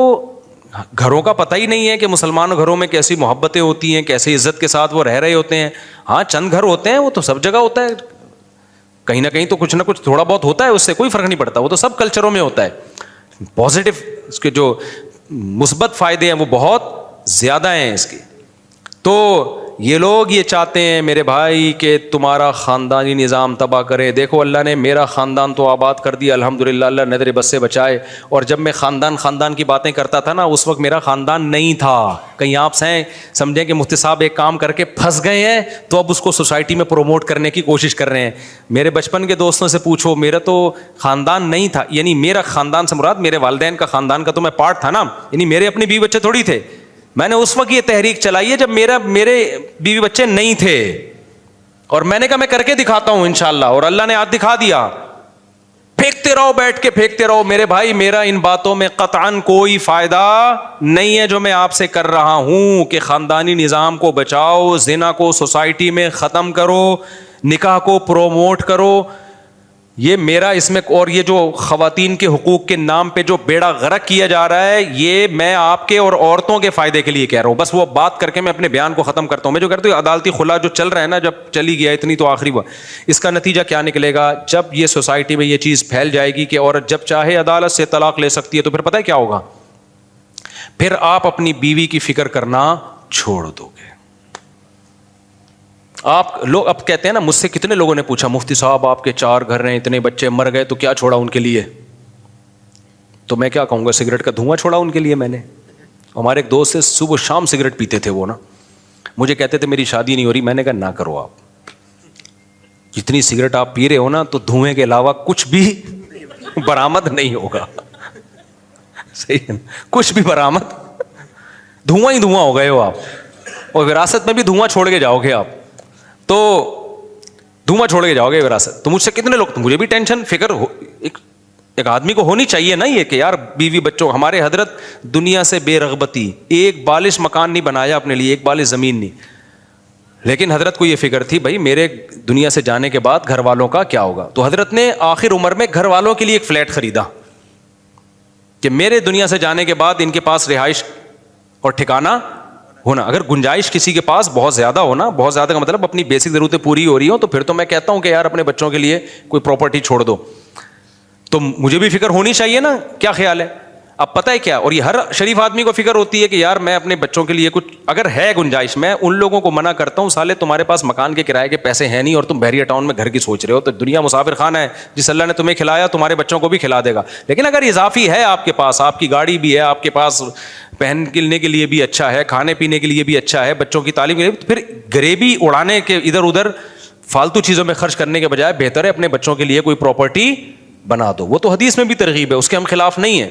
گھروں کا پتہ ہی نہیں ہے کہ مسلمان گھروں میں کیسی محبتیں ہوتی ہیں, کیسی عزت کے ساتھ وہ رہ رہے ہوتے ہیں. ہاں چند گھر ہوتے ہیں, وہ تو سب جگہ ہوتا ہے, کہیں نہ کہیں تو کچھ نہ کچھ تھوڑا بہت ہوتا ہے, اس سے کوئی فرق نہیں پڑتا, وہ تو سب کلچروں میں ہوتا ہے. پازیٹیو اس کے جو مثبت فائدے ہیں وہ بہت زیادہ ہیں اس کے. تو یہ لوگ یہ چاہتے ہیں میرے بھائی کہ تمہارا خاندانی نظام تباہ کرے. دیکھو اللہ نے میرا خاندان تو آباد کر دیا الحمدللہ, اللہ نظر بس سے بچائے. اور جب میں خاندان کی باتیں کرتا تھا نا, اس وقت میرا خاندان نہیں تھا. کہیں آپ سے سمجھیں کہ مفتی صاحب ایک کام کر کے پھنس گئے ہیں تو اب اس کو سوسائٹی میں پروموٹ کرنے کی کوشش کر رہے ہیں. میرے بچپن کے دوستوں سے پوچھو, میرا تو خاندان نہیں تھا, یعنی میرا خاندان سے مراد میرے والدین کا خاندان کا تو میں پارٹ تھا نا, یعنی میرے اپنے بیوی بچے تھوڑی تھے. میں نے اس وقت یہ تحریک چلائی ہے جب میرے بیوی بچے نہیں تھے, اور میں نے کہا میں کر کے دکھاتا ہوں انشاءاللہ, اور اللہ نے آج دکھا دیا. پھینکتے رہو, بیٹھ کے پھینکتے رہو. میرے بھائی میرا ان باتوں میں قطعاً کوئی فائدہ نہیں ہے جو میں آپ سے کر رہا ہوں کہ خاندانی نظام کو بچاؤ, زنا کو سوسائٹی میں ختم کرو, نکاح کو پروموٹ کرو. یہ میرا اس میں, اور یہ جو خواتین کے حقوق کے نام پہ جو بیڑا غرق کیا جا رہا ہے, یہ میں آپ کے اور عورتوں کے فائدے کے لیے کہہ رہا ہوں. بس وہ بات کر کے میں اپنے بیان کو ختم کرتا ہوں. میں جو کہتا ہوں عدالتی خلا جو چل رہا ہے نا, جب چلی گیا اتنی تو آخری بات, اس کا نتیجہ کیا نکلے گا؟ جب یہ سوسائٹی میں یہ چیز پھیل جائے گی کہ عورت جب چاہے عدالت سے طلاق لے سکتی ہے, تو پھر پتہ ہے کیا ہوگا؟ پھر آپ اپنی بیوی کی فکر کرنا چھوڑ دو گے. آپ لوگ اب کہتے ہیں نا, مجھ سے کتنے لوگوں نے پوچھا مفتی صاحب آپ کے 4 گھر ہیں, اتنے بچے مر گئے, تو کیا چھوڑا ان کے لیے؟ تو میں کیا کہوں گا, سگریٹ کا دھواں چھوڑا ان کے لیے میں نے. ہمارے ایک دوست سے صبح شام سگریٹ پیتے تھے وہ نا, مجھے کہتے تھے میری شادی نہیں ہو رہی. میں نے کہا نہ کرو, آپ جتنی سگریٹ آپ پی رہے ہو نا, تو دھوئیں کے علاوہ کچھ بھی برآمد نہیں ہوگا. صحیح ہے نا, کچھ بھی برآمد, دھواں ہی دھواں ہو گئے ہو آپ, اور وراثت میں بھی دھواں چھوڑ کے جاؤ گے آپ, تو دھواں چھوڑ کے جاؤ گے وراثت. تو مجھ سے کتنے لوگ, تو مجھے بھی ٹینشن فکر ایک آدمی کو ہونی چاہیے نا, یہ کہ یار بیوی بچوں. ہمارے حضرت دنیا سے بے رغبتی, ایک بالش مکان نہیں بنایا اپنے لیے, ایک بالش زمین نہیں, لیکن حضرت کو یہ فکر تھی بھائی میرے دنیا سے جانے کے بعد گھر والوں کا کیا ہوگا. تو حضرت نے آخر عمر میں گھر والوں کے لیے ایک فلیٹ خریدا کہ میرے دنیا سے جانے کے بعد ان کے پاس رہائش اور ٹھکانہ ہونا. اگر گنجائش کسی کے پاس بہت زیادہ ہونا, بہت زیادہ کا مطلب اپنی بیسک ضرورتیں پوری ہو رہی ہوں, تو پھر تو میں کہتا ہوں کہ یار اپنے بچوں کے لیے کوئی پراپرٹی چھوڑ دو. تو مجھے بھی فکر ہونی چاہیے نا, کیا خیال ہے؟ اب پتہ ہے کیا, اور یہ ہر شریف آدمی کو فکر ہوتی ہے کہ یار میں اپنے بچوں کے لیے کچھ اگر ہے گنجائش. میں ان لوگوں کو منع کرتا ہوں, سالے تمہارے پاس مکان کے کرائے کے پیسے ہیں نہیں اور تم بحریہ ٹاؤن میں گھر کی سوچ رہے ہو, تو دنیا مسافر خانہ ہے, جس اللہ نے تمہیں کھلایا تمہارے بچوں کو بھی کھلا دے گا. لیکن اگر اضافی ہے آپ کے پاس, آپ کی گاڑی بھی ہے, آپ کے پاس پہننے کے لیے بھی اچھا ہے, کھانے پینے کے لیے بھی اچھا ہے, بچوں کی تعلیم کے لیے, تو پھر غریبی اڑانے کے ادھر ادھر فالتو چیزوں میں خرچ کرنے کے بجائے بہتر ہے اپنے بچوں کے لیے کوئی پراپرٹی بنا دو. وہ تو حدیث میں بھی ترغیب ہے, اس کے ہم خلاف نہیں ہیں,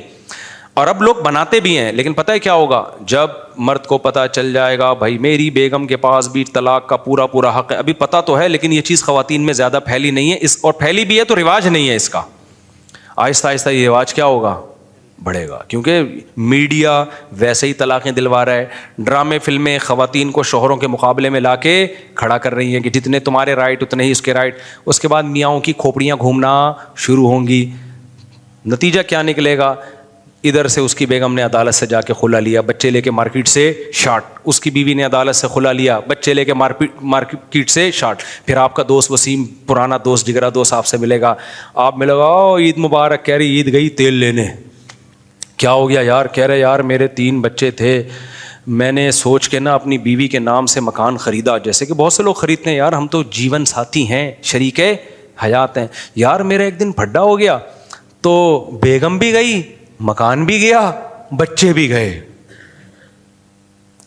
اور اب لوگ بناتے بھی ہیں. لیکن پتہ ہے کیا ہوگا, جب مرد کو پتہ چل جائے گا بھائی میری بیگم کے پاس بھی طلاق کا پورا حق ہے. ابھی پتہ تو ہے لیکن یہ چیز خواتین میں زیادہ پھیلی نہیں ہے, اور پھیلی بھی ہے تو رواج نہیں ہے اس کا. آہستہ آہستہ یہ رواج کیا ہوگا, بڑھے گا, کیونکہ میڈیا ویسے ہی طلاقیں دلوا رہا ہے. ڈرامے فلمیں خواتین کو شوہروں کے مقابلے میں لا کے کھڑا کر رہی ہیں کہ جتنے تمہارے رائٹ اتنے ہی اس کے رائٹ. اس کے بعد میاؤں کی کھوپڑیاں گھومنا شروع ہوں گی. نتیجہ کیا نکلے گا, ادھر سے اس کی بیگم نے عدالت سے جا کے خلا لیا, بچے لے کے مارکیٹ سے شارٹ. اس کی بیوی نے عدالت سے خلا لیا, بچے لے کے مارکیٹ سے شارٹ. پھر آپ کا دوست وسیم, پرانا دوست, جگرا دوست آپ سے ملے گا, آپ ملے گا عید مبارک, کہہ رہی عید گئی تیل لینے. کیا ہو گیا یار؟ کہہ رہے یار میرے 3 بچے تھے, میں نے سوچ کے نا اپنی بیوی کے نام سے مکان خریدا, جیسے کہ بہت سے لوگ خریدتے ہیں, یار ہم تو جیون ساتھی ہیں, شریک حیات ہیں. یار میرا ایک دن پھڈا ہو گیا تو بیگم بھی گئی, مکان بھی گیا, بچے بھی گئے.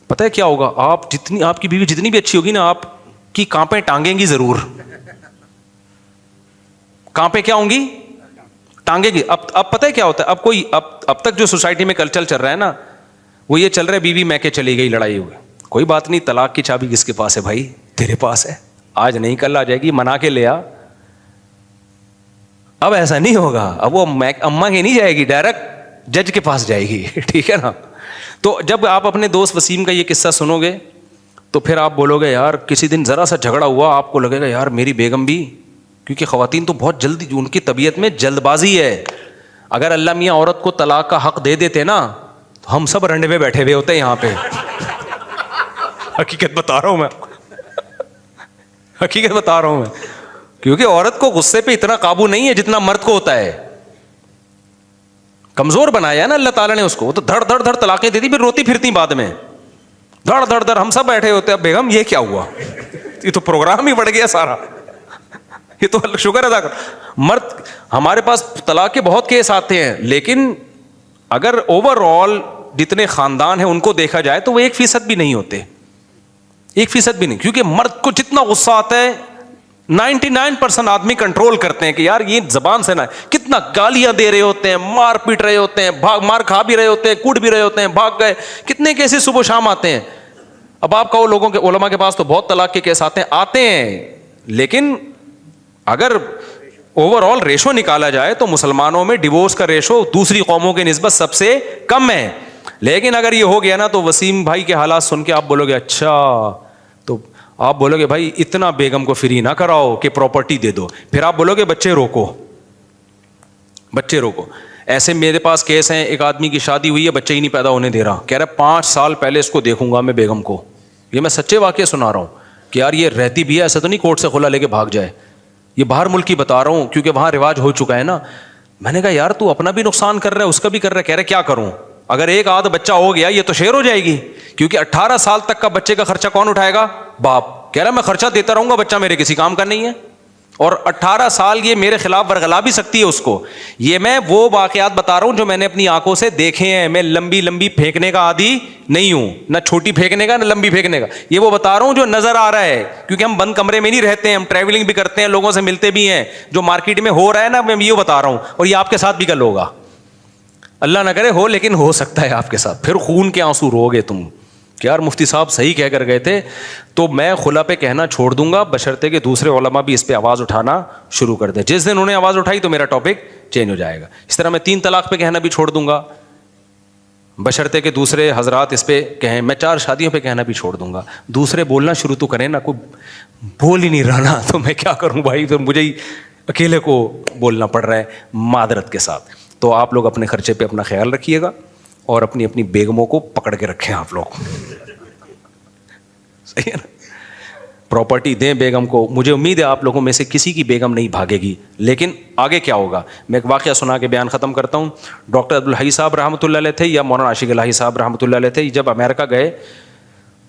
پتہ ہے کیا ہوگا, آپ کی بیوی جتنی بھی اچھی ہوگی نا, آپ کی کانپیں ٹانگیں گی ضرور. کانپیں کیا ہوں گی؟ ٹانگیں گی. اب پتہ ہے کیا ہوتا ہے, اب تک جو سوسائٹی میں کلچر چل رہا ہے نا, وہ یہ چل رہا ہے بیوی میکے چلی گئی, لڑائی ہوئی, کوئی بات نہیں, طلاق کی چابی کس کے پاس ہے بھائی؟ تیرے پاس ہے, آج نہیں کل آ جائے گی, منا کے لے آ. اب ایسا نہیں ہوگا, اب وہ اماں کے نہیں جائے گی, ڈائریکٹ جج کے پاس جائے گی. ٹھیک ہے نا. تو جب آپ اپنے دوست وسیم کا یہ قصہ سنو گے تو پھر آپ بولو گے یار کسی دن ذرا سا جھگڑا ہوا, آپ کو لگے گا یار میری بیگم بھی, کیونکہ خواتین تو بہت جلدی, ان کی طبیعت میں جلد بازی ہے. اگر اللہ میاں عورت کو طلاق کا حق دے دیتے نا تو ہم سب رنڈے میں بیٹھے ہوئے ہوتے ہیں یہاں پہ. حقیقت بتا رہا ہوں میں, حقیقت بتا رہا ہوں میں, کیونکہ عورت کو غصے پہ اتنا قابو نہیں ہے جتنا مرد کو ہوتا ہے. کمزور بنایا ہے نا اللہ تعالیٰ نے اس کو, وہ تو دھڑ دھڑ دھڑ طلاقیں دیتی پھر روتی پھرتی بعد میں, دھڑ دھڑ دھڑ. ہم سب بیٹھے ہوتے ہیں, اب بیگم یہ کیا ہوا, یہ تو پروگرام ہی بڑھ گیا سارا, یہ تو شکر ادا کر. مرد ہمارے پاس طلاق کے بہت کیس آتے ہیں, لیکن اگر اوور آل جتنے خاندان ہیں ان کو دیکھا جائے تو وہ 1% بھی نہیں ہوتے, 1% بھی نہیں. کیونکہ مرد کو جتنا غصہ آتا ہے 99% آدمی کنٹرول کرتے ہیں کہ یار یہ زبان سے نہ, کتنا گالیاں دے رہے ہوتے ہیں, مار پیٹ رہے ہوتے ہیں, مار کھا بھی رہے ہوتے ہیں, کوٹ بھی رہے ہوتے ہیں, بھاگ گئے, کتنے کیسے صبح و شام آتے ہیں. اب آپ کہو لوگوں کے علماء کے پاس تو بہت طلاق کے کیس آتے ہیں, لیکن اگر اوور آل ریشو نکالا جائے تو مسلمانوں میں ڈیورس کا ریشو دوسری قوموں کے نسبت سب سے کم ہے. لیکن اگر یہ ہو گیا نا تو وسیم بھائی کے حالات سن کے آپ بولو گے اچھا, تو آپ بولو گے بھائی اتنا بیگم کو فری نہ کراؤ کہ پراپرٹی دے دو, پھر آپ بولو گے بچے روکو, بچے روکو. ایسے میرے پاس کیس ہیں, ایک آدمی کی شادی ہوئی ہے, بچے ہی نہیں پیدا ہونے دے رہا, کہہ رہا 5 سال پہلے اس کو دیکھوں گا میں بیگم کو. یہ میں سچے واقعے سنا رہا ہوں کہ یار یہ رہتی بھی ہے, ایسا تو نہیں کورٹ سے کھلا لے کے بھاگ جائے. یہ باہر ملک کی بتا رہا ہوں کیونکہ وہاں رواج ہو چکا ہے نا. میں نے کہا یار تو اپنا بھی نقصان کر رہا ہے, اس کا بھی کر رہا ہے. کہہ رہا کیا کروں, اگر ایک آدھ بچہ ہو گیا یہ تو شیر ہو جائے گی, کیونکہ 18 سال تک کا بچے کا خرچہ کون اٹھائے گا, باپ. کہہ رہا میں خرچہ دیتا رہوں گا, بچہ میرے کسی کام کا نہیں ہے, اور 18 سال یہ میرے خلاف ورغلا بھی سکتی ہے اس کو. یہ میں وہ واقعات بتا رہا ہوں جو میں نے اپنی آنکھوں سے دیکھے ہیں. میں لمبی لمبی پھینکنے کا عادی نہیں ہوں, نہ چھوٹی پھینکنے کا نہ لمبی پھینکنے کا. یہ وہ بتا رہا ہوں جو نظر آ رہا ہے, کیونکہ ہم بند کمرے میں نہیں رہتے ہیں, ہم ٹریولنگ بھی کرتے ہیں, لوگوں سے ملتے بھی ہیں. جو مارکیٹ میں ہو رہا ہے نا میں یہ بتا رہا ہوں, اور یہ آپ کے ساتھ بھی کل ہوگا. اللہ نہ کرے ہو, لیکن ہو سکتا ہے آپ کے ساتھ. پھر خون کے آنسو رو گے تم کہ یار مفتی صاحب صحیح کہہ کر گئے تھے. تو میں خلا پہ کہنا چھوڑ دوں گا بشرطے کہ دوسرے علماء بھی اس پہ آواز اٹھانا شروع کر دیں. جس دن انہوں نے آواز اٹھائی تو میرا ٹاپک چینج ہو جائے گا. اس طرح میں 3 طلاق پہ کہنا بھی چھوڑ دوں گا بشرطے کہ دوسرے حضرات اس پہ کہیں. میں 4 شادیوں پہ کہنا بھی چھوڑ دوں گا. دوسرے بولنا شروع تو کریں نا, کوئی بول ہی نہیں رہا نا, تو میں کیا کروں بھائی, تو مجھے ہی اکیلے کو بولنا پڑ رہا ہے معذرت کے ساتھ. تو آپ لوگ اپنے خرچے پہ اپنا خیال رکھیے گا اور اپنی اپنی بیگموں کو پکڑ کے رکھیں آپ لوگ, صحیح ہے نا. پراپرٹی دیں بیگم کو. مجھے امید ہے آپ لوگوں میں سے کسی کی بیگم نہیں بھاگے گی. لیکن آگے کیا ہوگا, میں ایک واقعہ سنا کے بیان ختم کرتا ہوں. ڈاکٹر عبدالحی صاحب رحمۃ اللہ علیہ تھے, یا مولانا عاشق الہی صاحب رحمۃ اللہ علیہ تھے. جب امریکہ گئے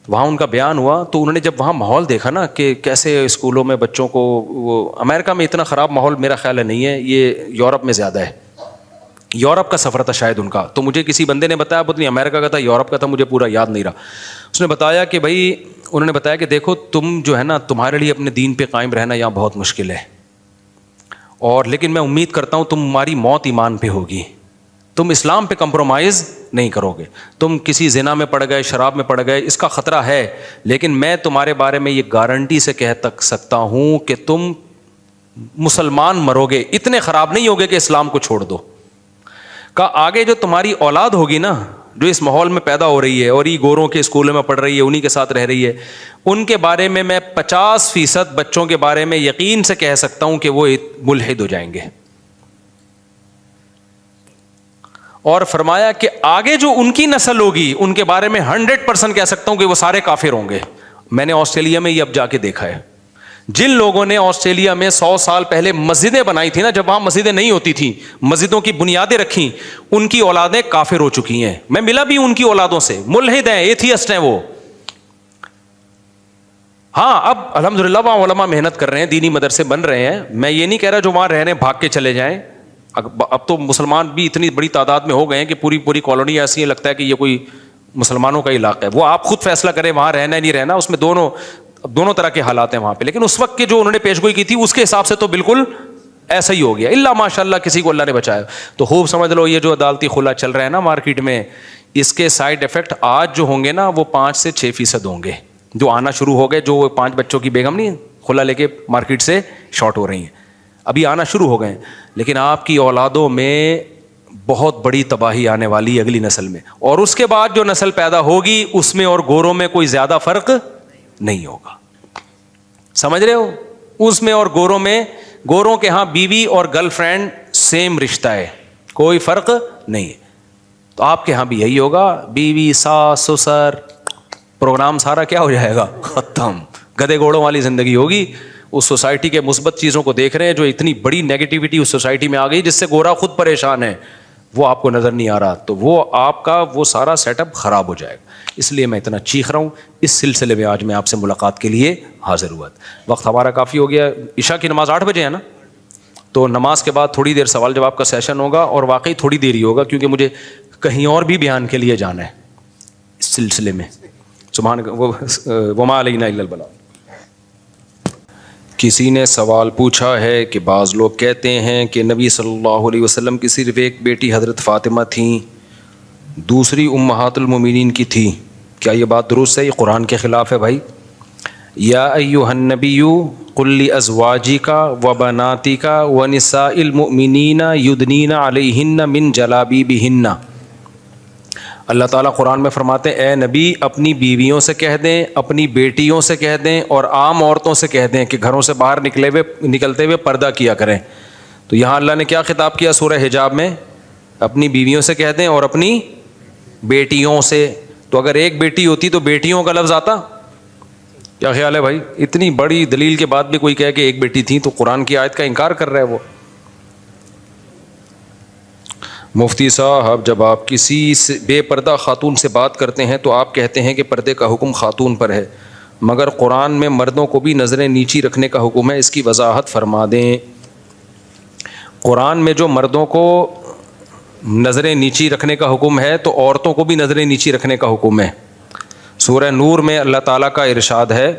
وہاں ان کا بیان ہوا تو انہوں نے جب وہاں ماحول دیکھا نا کہ کیسے اسکولوں میں بچوں کو, وہ امریکہ میں اتنا خراب ماحول میرا خیال ہے نہیں ہے, یہ یورپ میں زیادہ ہے. یورپ کا سفر تھا شاید ان کا, تو مجھے کسی بندے نے بتایا, پتہ نہیں امریکہ کا تھا یورپ کا تھا, مجھے پورا یاد نہیں رہا. اس نے بتایا کہ بھائی, انہوں نے بتایا کہ دیکھو تم جو ہے نا, تمہارے لیے اپنے دین پہ قائم رہنا یہاں بہت مشکل ہے, اور لیکن میں امید کرتا ہوں تمہاری موت ایمان پہ ہوگی. تم اسلام پہ کمپرومائز نہیں کرو گے. تم کسی زنا میں پڑ گئے, شراب میں پڑ گئے, اس کا خطرہ ہے, لیکن میں تمہارے بارے میں یہ گارنٹی سے کہہ سکتا ہوں کہ تم مسلمان مرو گے, اتنے خراب نہیں ہوگے کہ اسلام کو چھوڑ دو. کا آگے جو تمہاری اولاد ہوگی نا, جو اس ماحول میں پیدا ہو رہی ہے اور یہ گوروں کے اسکولوں میں پڑھ رہی ہے, انہی کے ساتھ رہ رہی ہے, ان کے بارے میں 50% بچوں کے بارے میں یقین سے کہہ سکتا ہوں کہ وہ ملحد ہو جائیں گے. اور فرمایا کہ آگے جو ان کی نسل ہوگی ان کے بارے میں 100% کہہ سکتا ہوں کہ وہ سارے کافر ہوں گے. میں نے آسٹریلیا میں یہ اب جا کے دیکھا ہے. جن لوگوں نے آسٹریلیا میں 100 سال پہلے مسجدیں بنائی تھی نا, جب وہاں مسجدیں نہیں ہوتی تھیں, مسجدوں کی بنیادیں رکھیں, ان کی اولادیں کافر ہو چکی ہیں. میں ملا بھی ان کی اولادوں سے, ملحد ہیں, ایتھیسٹ ہیں وہ. ہاں اب الحمدللہ وہاں علماء محنت کر رہے ہیں, دینی مدرسے بن رہے ہیں. میں یہ نہیں کہہ رہا جو وہاں رہ رہے ہیں بھاگ کے چلے جائیں. اب تو مسلمان بھی اتنی بڑی تعداد میں ہو گئے ہیں کہ پوری کالونی ایسی ہے, لگتا ہے کہ یہ کوئی مسلمانوں کا علاقہ ہے. وہ آپ خود فیصلہ کریں وہاں رہنا ہے نہیں رہنا, اس میں دونوں طرح کے حالات ہیں وہاں پہ. لیکن اس وقت کے جو انہوں نے پیش گوئی کی تھی اس کے حساب سے تو بالکل ایسا ہی ہو گیا, اللہ ماشاء اللہ کسی کو اللہ نے بچایا. تو خوب سمجھ لو یہ جو عدالتی خلا چل رہا ہے نا مارکیٹ میں, اس کے سائڈ افیکٹ آج جو ہوں گے نا وہ 5 سے 6% ہوں گے جو آنا شروع ہو گئے. جو 5 بچوں کی بیگم نہیں خلا لے کے مارکیٹ سے شارٹ ہو رہی ہیں, ابھی آنا شروع ہو گئے ہیں. لیکن آپ کی اولادوں میں بہت بڑی تباہی آنے والی اگلی نسل میں, اور اس کے بعد جو نسل پیدا ہوگی اس میں اور گوروں میں کوئی زیادہ فرق نہیں ہوگا. سمجھ رہے ہو, اس میں اور گوروں میں, گوروں کے ہاں بیوی اور گرل فرینڈ سیم رشتہ ہے, کوئی فرق نہیں ہے. تو آپ کے یہاں بھی یہی ہوگا, بیوی, ساس, سسر, پروگرام سارا کیا ہو جائے گا, ختم. گدے گھوڑوں والی زندگی ہوگی. اس سوسائٹی کے مثبت چیزوں کو دیکھ رہے ہیں, جو اتنی بڑی نیگیٹیوٹی اس سوسائٹی میں آ گئی جس سے گورا خود پریشان ہے, وہ آپ کو نظر نہیں آ رہا, تو وہ آپ کا وہ سارا سیٹ اپ خراب ہو جائے گا. اس لیے میں اتنا چیخ رہا ہوں. اس سلسلے میں آج میں آپ سے ملاقات کے لیے حاضر ہوا. وقت ہمارا کافی ہو گیا. عشاء کی نماز 8 بجے ہے نا, تو نماز کے بعد تھوڑی دیر سوال جواب کا سیشن ہوگا, اور واقعی تھوڑی دیر ہی ہوگا کیونکہ مجھے کہیں اور بھی بیان کے لیے جانا ہے اس سلسلے میں. سبحان وما علینا الا البلاغ. کسی نے سوال پوچھا ہے کہ بعض لوگ کہتے ہیں کہ نبی صلی اللہ علیہ وسلم کی صرف ایک بیٹی حضرت فاطمہ تھیں, دوسری امہات المومنین کی تھی, کیا یہ بات درست ہے؟ یہ قرآن کے خلاف ہے بھائی. یا ایھا النبی قل لازواجک وبناتک ونساء المؤمنین یدنین علیہن من جلابیبہن. اللہ تعالیٰ قرآن میں فرماتے ہیں اے نبی اپنی بیویوں سے کہہ دیں, اپنی بیٹیوں سے کہہ دیں, اور عام عورتوں سے کہہ دیں کہ گھروں سے باہر نکلتے ہوئے پردہ کیا کریں. تو یہاں اللہ نے کیا خطاب کیا سورہ حجاب میں؟ اپنی بیویوں سے کہہ دیں اور اپنی بیٹیوں سے. تو اگر ایک بیٹی ہوتی تو بیٹیوں کا لفظ آتا؟ کیا خیال ہے بھائی؟ اتنی بڑی دلیل کے بعد بھی کوئی کہے کہ ایک بیٹی تھی تو قرآن کی آیت کا انکار کر رہا ہے وہ. مفتی صاحب جب آپ کسی بے پردہ خاتون سے بات کرتے ہیں تو آپ کہتے ہیں کہ پردے کا حکم خاتون پر ہے, مگر قرآن میں مردوں کو بھی نظریں نیچی رکھنے کا حکم ہے, اس کی وضاحت فرما دیں. قرآن میں جو مردوں کو نظریں نیچی رکھنے کا حکم ہے تو عورتوں کو بھی نظریں نیچی رکھنے کا حکم ہے. سورہ نور میں اللہ تعالیٰ کا ارشاد ہے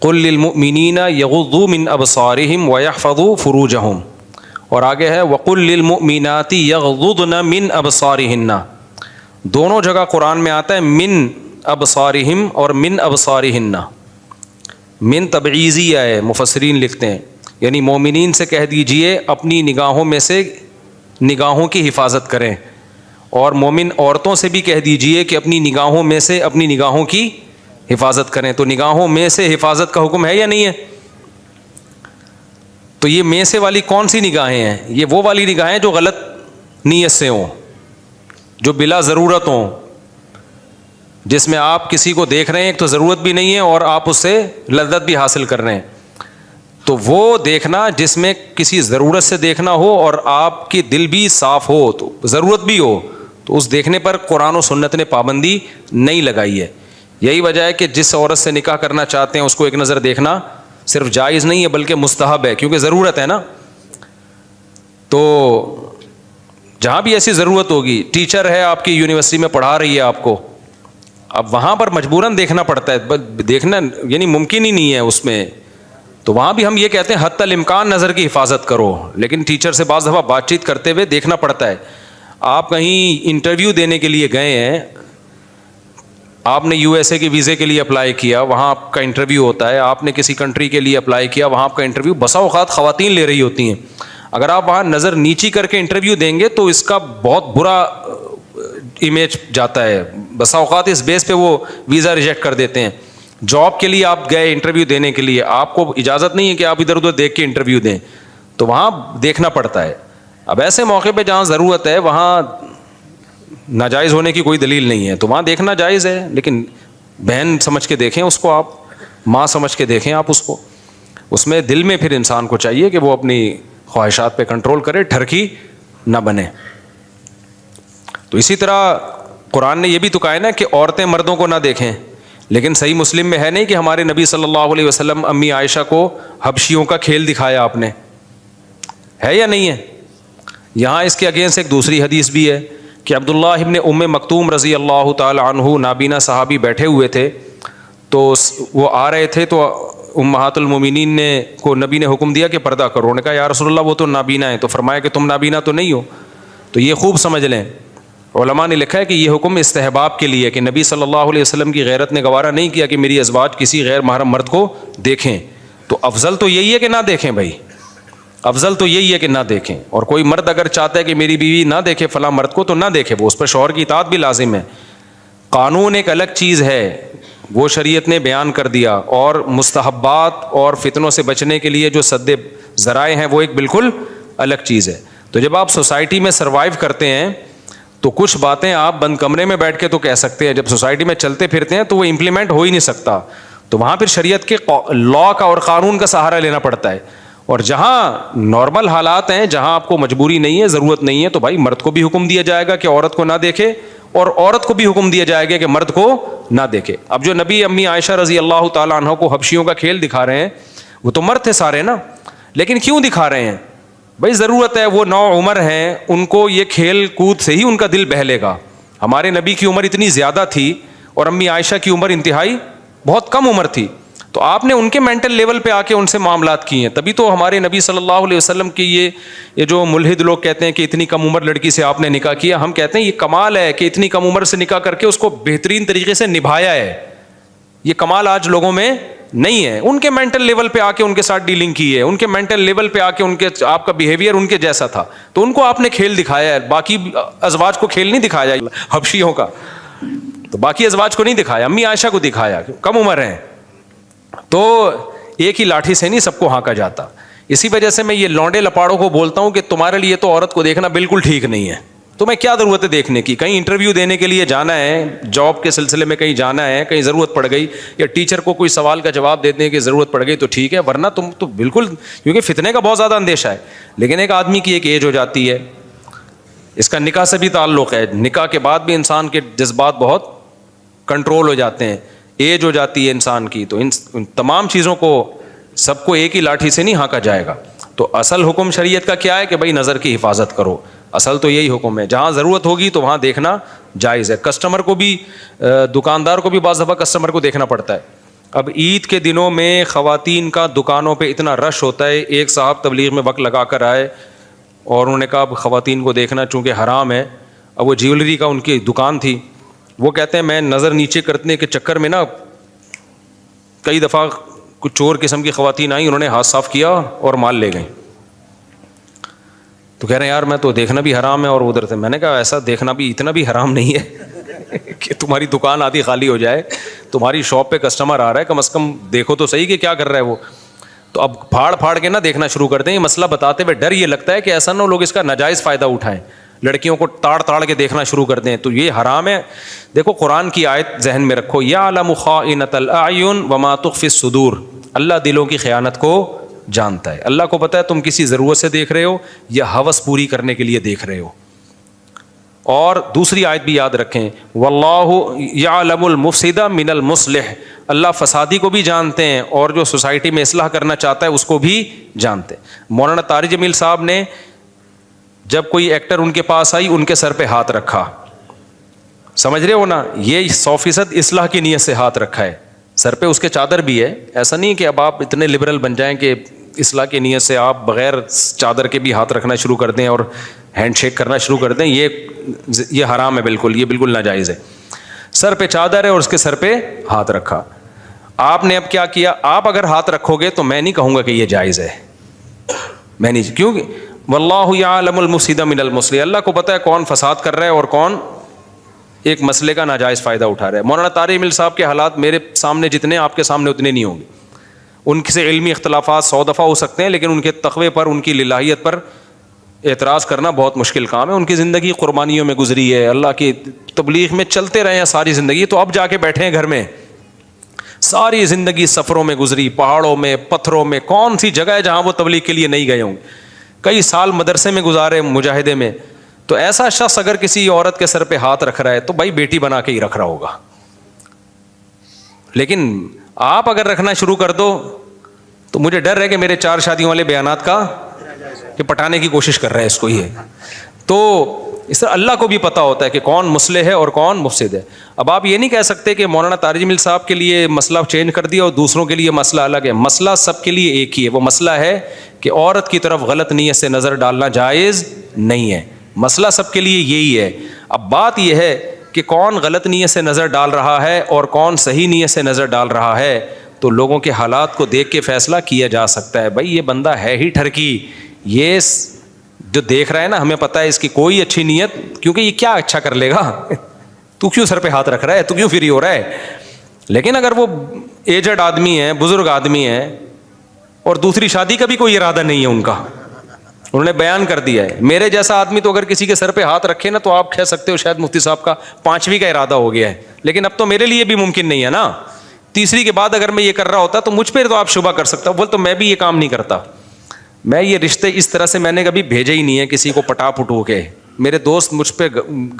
قل للمؤمنین یغضوا من ابصارہم ویحفظوا فروجہم, اور آگے ہے وقل للمؤمنات یغضضن من ابصارہن. دونوں جگہ قرآن میں آتا ہے من ابصارہم اور من ابصارہن. من تبعیضی ہے, مفسرین لکھتے ہیں, یعنی مومنین سے کہہ دیجئے اپنی نگاہوں میں سے نگاہوں کی حفاظت کریں, اور مومن عورتوں سے بھی کہہ دیجئے کہ اپنی نگاہوں میں سے اپنی نگاہوں کی حفاظت کریں. تو نگاہوں میں سے حفاظت کا حکم ہے یا نہیں ہے؟ تو یہ میں سے والی کون سی نگاہیں ہیں؟ یہ وہ والی نگاہیں جو غلط نیت سے ہوں, جو بلا ضرورت ہوں, جس میں آپ کسی کو دیکھ رہے ہیں ایک تو ضرورت بھی نہیں ہے اور آپ اس سے لذت بھی حاصل کر رہے ہیں. تو وہ دیکھنا جس میں کسی ضرورت سے دیکھنا ہو اور آپ کی دل بھی صاف ہو, تو ضرورت بھی ہو, تو اس دیکھنے پر قرآن و سنت نے پابندی نہیں لگائی ہے. یہی وجہ ہے کہ جس عورت سے نکاح کرنا چاہتے ہیں اس کو ایک نظر دیکھنا صرف جائز نہیں ہے بلکہ مستحب ہے, کیونکہ ضرورت ہے نا. تو جہاں بھی ایسی ضرورت ہوگی, ٹیچر ہے آپ کی یونیورسٹی میں پڑھا رہی ہے آپ کو, اب وہاں پر مجبوراً دیکھنا پڑتا ہے, دیکھنا یعنی ممکن ہی نہیں ہے اس میں, تو وہاں بھی ہم یہ کہتے ہیں حتی الامکان نظر کی حفاظت کرو, لیکن ٹیچر سے بعض دفعہ بات چیت کرتے ہوئے دیکھنا پڑتا ہے. آپ کہیں انٹرویو دینے کے لیے گئے ہیں, آپ نے یو ایس اے کے ویزے کے لیے اپلائی کیا, وہاں آپ کا انٹرویو ہوتا ہے, آپ نے کسی کنٹری کے لیے اپلائی کیا, وہاں آپ کا انٹرویو بسا اوقات خواتین لے رہی ہوتی ہیں. اگر آپ وہاں نظر نیچی کر کے انٹرویو دیں گے تو اس کا بہت برا امیج جاتا ہے, بسا اوقات اس بیس پہ وہ ویزا ریجیکٹ کر دیتے ہیں. جاب کے لیے آپ گئے انٹرویو دینے کے لیے, آپ کو اجازت نہیں ہے کہ آپ ادھر ادھر دیکھ کے انٹرویو دیں, تو وہاں دیکھنا پڑتا ہے. اب ایسے موقع پہ جہاں ضرورت ہے وہاں ناجائز ہونے کی کوئی دلیل نہیں ہے, تو وہاں دیکھنا جائز ہے, لیکن بہن سمجھ کے دیکھیں اس کو, آپ ماں سمجھ کے دیکھیں آپ اس کو. اس میں دل میں پھر انسان کو چاہیے کہ وہ اپنی خواہشات پہ کنٹرول کرے, ٹھرکی نہ بنے. تو اسی طرح قرآن نے یہ بھی تو کہا ہے نا کہ عورتیں مردوں کو نہ دیکھیں, لیکن صحیح مسلم میں ہے نہیں کہ ہمارے نبی صلی اللہ علیہ وسلم امی عائشہ کو حبشیوں کا کھیل دکھایا آپ نے, ہے یا نہیں ہے؟ یہاں اس کے اگینسٹ ایک دوسری حدیث بھی ہے کہ عبداللہ ابن ام مکتوم رضی اللہ تعالی عنہ نابینا صحابی بیٹھے ہوئے تھے, تو وہ آ رہے تھے تو امہات المومنین نے کو نبی نے حکم دیا کہ پردہ کرو. انہوں نے کہا یا رسول اللہ وہ تو نابینا ہے, تو فرمایا کہ تم نابینا تو نہیں ہو. تو یہ خوب سمجھ لیں, علماء نے لکھا ہے کہ یہ حکم استحباب کے لیے, کہ نبی صلی اللہ علیہ وسلم کی غیرت نے گوارا نہیں کیا کہ میری ازواج کسی غیر محرم مرد کو دیکھیں. تو افضل تو یہی ہے کہ نہ دیکھیں بھائی, افضل تو یہی ہے کہ نہ دیکھیں. اور کوئی مرد اگر چاہتا ہے کہ میری بیوی نہ دیکھے فلاں مرد کو, تو نہ دیکھے, وہ اس پر شوہر کی اطاعت بھی لازم ہے. قانون ایک الگ چیز ہے, وہ شریعت نے بیان کر دیا, اور مستحبات اور فتنوں سے بچنے کے لیے جو سد ذرائع ہیں وہ ایک بالکل الگ چیز ہے. تو جب آپ سوسائٹی میں سروائیو کرتے ہیں تو کچھ باتیں آپ بند کمرے میں بیٹھ کے تو کہہ سکتے ہیں, جب سوسائٹی میں چلتے پھرتے ہیں تو وہ امپلیمنٹ ہو ہی نہیں سکتا, تو وہاں پھر شریعت کے لا کا اور قانون کا سہارا لینا پڑتا ہے. اور جہاں نارمل حالات ہیں, جہاں آپ کو مجبوری نہیں ہے, ضرورت نہیں ہے, تو بھائی مرد کو بھی حکم دیا جائے گا کہ عورت کو نہ دیکھے, اور عورت کو بھی حکم دیا جائے گا کہ مرد کو نہ دیکھے. اب جو نبی امی عائشہ رضی اللہ تعالیٰ عنہ کو حبشیوں کا کھیل دکھا رہے ہیں, وہ تو مرد تھے سارے نا, لیکن کیوں دکھا رہے ہیں؟ بھائی ضرورت ہے, وہ نو عمر ہیں, ان کو یہ کھیل کود سے ہی ان کا دل بہلے گا. ہمارے نبی کی عمر اتنی زیادہ تھی اور امی عائشہ کی عمر انتہائی بہت کم عمر تھی, تو آپ نے ان کے مینٹل لیول پہ آ کے ان سے معاملات کیے ہیں. تبھی تو ہمارے نبی صلی اللہ علیہ وسلم کی یہ جو ملحد لوگ کہتے ہیں کہ اتنی کم عمر لڑکی سے آپ نے نکاح کیا, ہم کہتے ہیں یہ کمال ہے کہ اتنی کم عمر سے نکاح کر کے اس کو بہترین طریقے سے نبھایا ہے. یہ کمال آج لوگوں میں نہیں ہے. ان کے مینٹل لیول پہ آ کے ان کے ساتھ ڈیلنگ کی ہے, ان کے مینٹل لیول پہ آ کے ان کے آپ کا بیہیویئر ان کے جیسا تھا, تو ان کو آپ نے کھیل دکھایا ہے. باقی ازواج کو کھیل نہیں دکھایا حبشیوں کا, تو باقی ازواج کو نہیں دکھایا, امی عائشہ کو دکھایا, کم عمر ہیں. تو ایک ہی لاٹھی سے نہیں سب کو ہانکا جاتا. اسی وجہ سے میں یہ لونڈے لپاڑوں کو بولتا ہوں کہ تمہارے لیے تو عورت کو دیکھنا بالکل ٹھیک نہیں ہے. تمہیں کیا ضرورت ہے دیکھنے کی؟ کہیں انٹرویو دینے کے لیے جانا ہے, جاب کے سلسلے میں کہیں جانا ہے, کہیں ضرورت پڑ گئی, یا ٹیچر کو کوئی سوال کا جواب دینے کی ضرورت پڑ گئی تو ٹھیک ہے, ورنہ تم تو بالکل, کیونکہ فتنے کا بہت زیادہ اندیشہ ہے. لیکن ایک آدمی کی ایک ایج ہو جاتی ہے, اس کا نکاح سے بھی تعلق ہے, نکاح کے بعد بھی انسان کے جذبات بہت کنٹرول ہو جاتے ہیں, ایج ہو جاتی ہے انسان کی, تو ان تمام چیزوں کو سب کو ایک ہی لاٹھی سے نہیں ہانکا جائے گا. تو اصل حکم شریعت کا کیا ہے کہ بھائی نظر کی حفاظت کرو, اصل تو یہی حکم ہے. جہاں ضرورت ہوگی تو وہاں دیکھنا جائز ہے. کسٹمر کو بھی, دکاندار کو بھی بعض دفعہ کسٹمر کو دیکھنا پڑتا ہے. اب عید کے دنوں میں خواتین کا دکانوں پہ اتنا رش ہوتا ہے. ایک صاحب تبلیغ میں وقت لگا کر آئے اور انہوں نے کہا اب خواتین کو دیکھنا چونکہ حرام ہے. اب وہ جیولری کا ان کی دکان تھی, وہ کہتے ہیں میں نظر نیچے کرنے کے چکر میں نا کئی دفعہ کچھ چور قسم کی خواتین آئیں, انہوں نے ہاتھ صاف کیا اور مال لے گئیں. تو کہہ رہے ہیں یار میں تو دیکھنا بھی حرام ہے اور ادھر سے. میں نے کہا ایسا دیکھنا بھی اتنا بھی حرام نہیں ہے کہ تمہاری دکان آدھی خالی ہو جائے, تمہاری شاپ پہ کسٹمر آ رہا ہے, کم از کم دیکھو تو صحیح کہ کیا کر رہا ہے وہ. تو اب پھاڑ پھاڑ کے نہ دیکھنا شروع کر دیں. یہ مسئلہ بتاتے ہوئے ڈر یہ لگتا ہے کہ ایسا نہ لوگ اس کا ناجائز فائدہ اٹھائیں, لڑکیوں کو تاڑ تاڑ کے دیکھنا شروع کر دیں, تو یہ حرام ہے. دیکھو قرآن کی آیت ذہن میں رکھو, یعلم خائنۃ الاعین وما تخفی الصدور, اللہ دلوں کی خیانت کو جانتا ہے. اللہ کو پتہ ہے تم کسی ضرورت سے دیکھ رہے ہو یا ہوس پوری کرنے کے لیے دیکھ رہے ہو. اور دوسری آیت بھی یاد رکھیں, واللہ یعلم المفسد من المصلح, اللہ فسادی کو بھی جانتے ہیں اور جو سوسائٹی میں اصلاح کرنا چاہتا ہے اس کو بھی جانتے ہیں. مولانا طارق جمیل صاحب نے جب کوئی ایکٹر ان کے پاس آئی, ان کے سر پہ ہاتھ رکھا, سمجھ رہے ہو نا, یہ 100% اصلاح کی نیت سے ہاتھ رکھا ہے. سر پہ اس کے چادر بھی ہے, ایسا نہیں کہ اب آپ اتنے لبرل بن جائیں کہ اصلاح کی نیت سے آپ بغیر چادر کے بھی ہاتھ رکھنا شروع کر دیں اور ہینڈ شیک کرنا شروع کر دیں. یہ حرام ہے بالکل, یہ بالکل ناجائز ہے. سر پہ چادر ہے اور اس کے سر پہ ہاتھ رکھا. آپ نے اب کیا کیا, آپ اگر ہاتھ رکھو گے تو میں نہیں کہوں گا کہ یہ جائز ہے, میں نہیں, کیونکہ واللہ یعلم المفسد من المصلح, اللہ کو پتہ ہے کون فساد کر رہا ہے اور کون ایک مسئلے کا ناجائز فائدہ اٹھا رہا ہے. مولانا طارق جمیل صاحب کے حالات میرے سامنے جتنے آپ کے سامنے اتنے نہیں ہوں گے. ان سے علمی اختلافات 100 دفعہ ہو سکتے ہیں, لیکن ان کے تقوی پر, ان کی للہیت پر اعتراض کرنا بہت مشکل کام ہے. ان کی زندگی قربانیوں میں گزری ہے, اللہ کی تبلیغ میں چلتے رہے ہیں ساری زندگی, تو اب جا کے بیٹھے ہیں گھر میں. ساری زندگی سفروں میں گزری, پہاڑوں میں, پتھروں میں, کون سی جگہ ہے جہاں وہ تبلیغ کے لیے نہیں گئے ہوں. کئی سال مدرسے میں گزارے, مجاہدے میں. تو ایسا شخص اگر کسی عورت کے سر پہ ہاتھ رکھ رہا ہے تو بھائی بیٹی بنا کے ہی رکھ رہا ہوگا. لیکن آپ اگر رکھنا شروع کر دو تو مجھے ڈر ہے کہ میرے 4 شادیوں والے بیانات کا کہ پٹانے کی کوشش کر رہے ہیں اس کو. یہ تو اس طرح اللہ کو بھی پتہ ہوتا ہے کہ کون مصلح ہے اور کون مفسد ہے. اب آپ یہ نہیں کہہ سکتے کہ مولانا طارق جمیل صاحب کے لیے مسئلہ چینج کر دیا اور دوسروں کے لیے مسئلہ الگ ہے. مسئلہ سب کے لیے ایک ہی ہے. وہ مسئلہ ہے کہ عورت کی طرف غلط نیت سے نظر ڈالنا جائز نہیں ہے. مسئلہ سب کے لیے یہی ہے. اب بات یہ ہے کہ کون غلط نیت سے نظر ڈال رہا ہے اور کون صحیح نیت سے نظر ڈال رہا ہے, تو لوگوں کے حالات کو دیکھ کے فیصلہ کیا جا سکتا ہے. بھائی یہ بندہ ہے ہی ٹھرکی, یہ جو دیکھ رہا ہے نا, ہمیں پتہ ہے اس کی کوئی اچھی نیت, کیونکہ یہ کیا اچھا کر لے گا, تو کیوں سر پہ ہاتھ رکھ رہا ہے, تو کیوں فری ہو رہا ہے. لیکن اگر وہ ایجڈ آدمی ہے, بزرگ آدمی ہے, اور دوسری شادی کا بھی کوئی ارادہ نہیں ہے ان کا, انہوں نے بیان کر دیا ہے. میرے جیسا آدمی تو اگر کسی کے سر پہ ہاتھ رکھے نا تو آپ کہہ سکتے ہو شاید مفتی صاحب کا 5ویں کا ارادہ ہو گیا ہے, لیکن اب تو میرے لیے بھی ممکن نہیں ہے نا. 3 کے بعد اگر میں یہ کر رہا ہوتا تو مجھ پہ تو آپ شبہ کر سکتا. بول تو میں بھی یہ کام نہیں کرتا. میں یہ رشتے اس طرح سے میں نے کبھی بھیجے ہی نہیں ہے کسی کو پٹا پٹو کے. میرے دوست مجھ پہ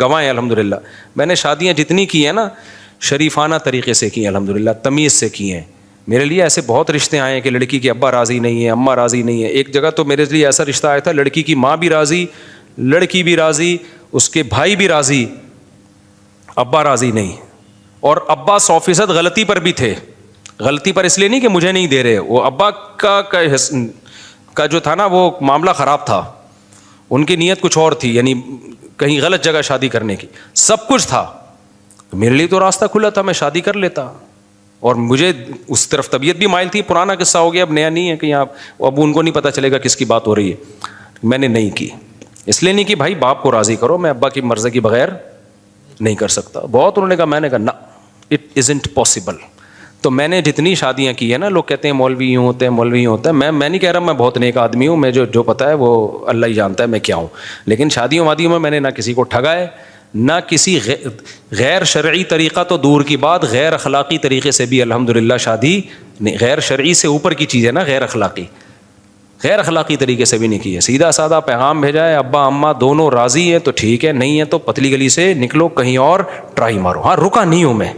گواہ ہیں الحمدللہ. میں نے شادیاں جتنی کی ہیں نا شریفانہ طریقے سے کی ہیں الحمدللہ, تمیز سے کی ہیں. میرے لیے ایسے بہت رشتے آئے ہیں کہ لڑکی کے ابا راضی نہیں ہے, اماں راضی نہیں ہے. ایک جگہ تو میرے لیے ایسا رشتہ آیا تھا لڑکی کی ماں بھی راضی, لڑکی بھی راضی, اس کے بھائی بھی راضی, ابا راضی نہیں. اور ابا 100% غلطی پر بھی تھے. غلطی پر اس لیے نہیں کہ مجھے نہیں دے رہے, وہ ابا کا جو تھا نا وہ معاملہ خراب تھا. ان کی نیت کچھ اور تھی, یعنی کہیں غلط جگہ شادی کرنے کی. سب کچھ تھا, میرے لیے تو راستہ کھلا تھا, میں شادی کر لیتا. اور مجھے اس طرف طبیعت بھی مائل تھی. پرانا قصہ ہو گیا, اب نیا نہیں ہے کہ آپ اب ان کو نہیں پتہ چلے گا کس کی بات ہو رہی ہے. میں نے نہیں کی, اس لیے نہیں کہ بھائی باپ کو راضی کرو, میں ابا کی مرضی کے بغیر نہیں کر سکتا. بہت انہوں نے کہا, میں نے کہا نا اٹ ازنٹ پاسبل. تو میں نے جتنی شادیاں کی ہیں نا, لوگ کہتے ہیں مولوی یوں ہوتے ہیں مولوی یوں ہوتا ہے, میں نہیں کہہ رہا میں بہت نیک آدمی ہوں, میں جو پتہ ہے وہ اللہ ہی جانتا ہے میں کیا ہوں. لیکن شادیوں وادیوں میں نے نہ کسی کو ٹھگا ہے, نہ کسی غیر شرعی طریقہ تو دور کی بات, غیر اخلاقی طریقے سے بھی الحمدللہ شادی نہیں. غیر شرعی سے اوپر کی چیز ہے نا غیر اخلاقی, غیر اخلاقی طریقے سے بھی نہیں کی ہے. سیدھا سادہ پیغام بھیجا ہے, ابا اماں دونوں راضی ہیں تو ٹھیک ہے, نہیں ہے تو پتلی گلی سے نکلو, کہیں اور ٹرائی مارو. ہاں رکا نہیں ہوں میں,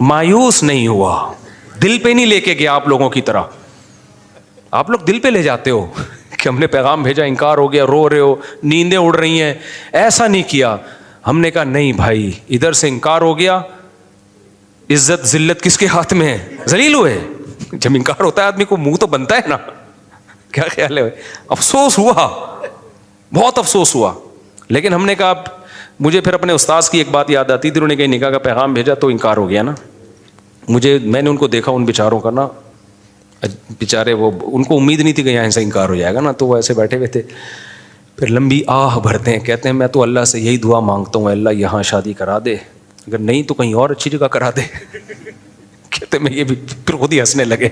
مایوس نہیں ہوا, دل پہ نہیں لے کے گیا آپ لوگوں کی طرح. آپ لوگ دل پہ لے جاتے ہو کہ ہم نے پیغام بھیجا, انکار ہو گیا, رو رہے ہو, نیندیں اڑ رہی ہیں. ایسا نہیں کیا. ہم نے کہا نہیں بھائی, ادھر سے انکار ہو گیا, عزت ذلت کس کے ہاتھ میں ہے, ذلیل ہوئے. جب انکار ہوتا ہے آدمی کو منہ تو بنتا ہے نا. کیا خیال ہے؟ افسوس ہوا, بہت افسوس ہوا. لیکن ہم نے کہا, مجھے پھر اپنے استاذ کی ایک بات یاد آتی تھی, انہوں نے کہیں نکاح کا پیغام بھیجا تو انکار ہو گیا نا. میں نے ان کو دیکھا, ان بیچاروں کا نا, بیچارے وہ ان کو امید نہیں تھی کہ یہاں سے انکار ہو جائے گا نا, تو وہ ایسے بیٹھے ہوئے تھے. پھر لمبی آہ بھرتے ہیں, کہتے ہیں میں تو اللہ سے یہی دعا مانگتا ہوں, اللہ یہاں شادی کرا دے, اگر نہیں تو کہیں اور اچھی جگہ کرا دے. کہتے میں یہ بھی پھر خود ہی ہنسنے لگے.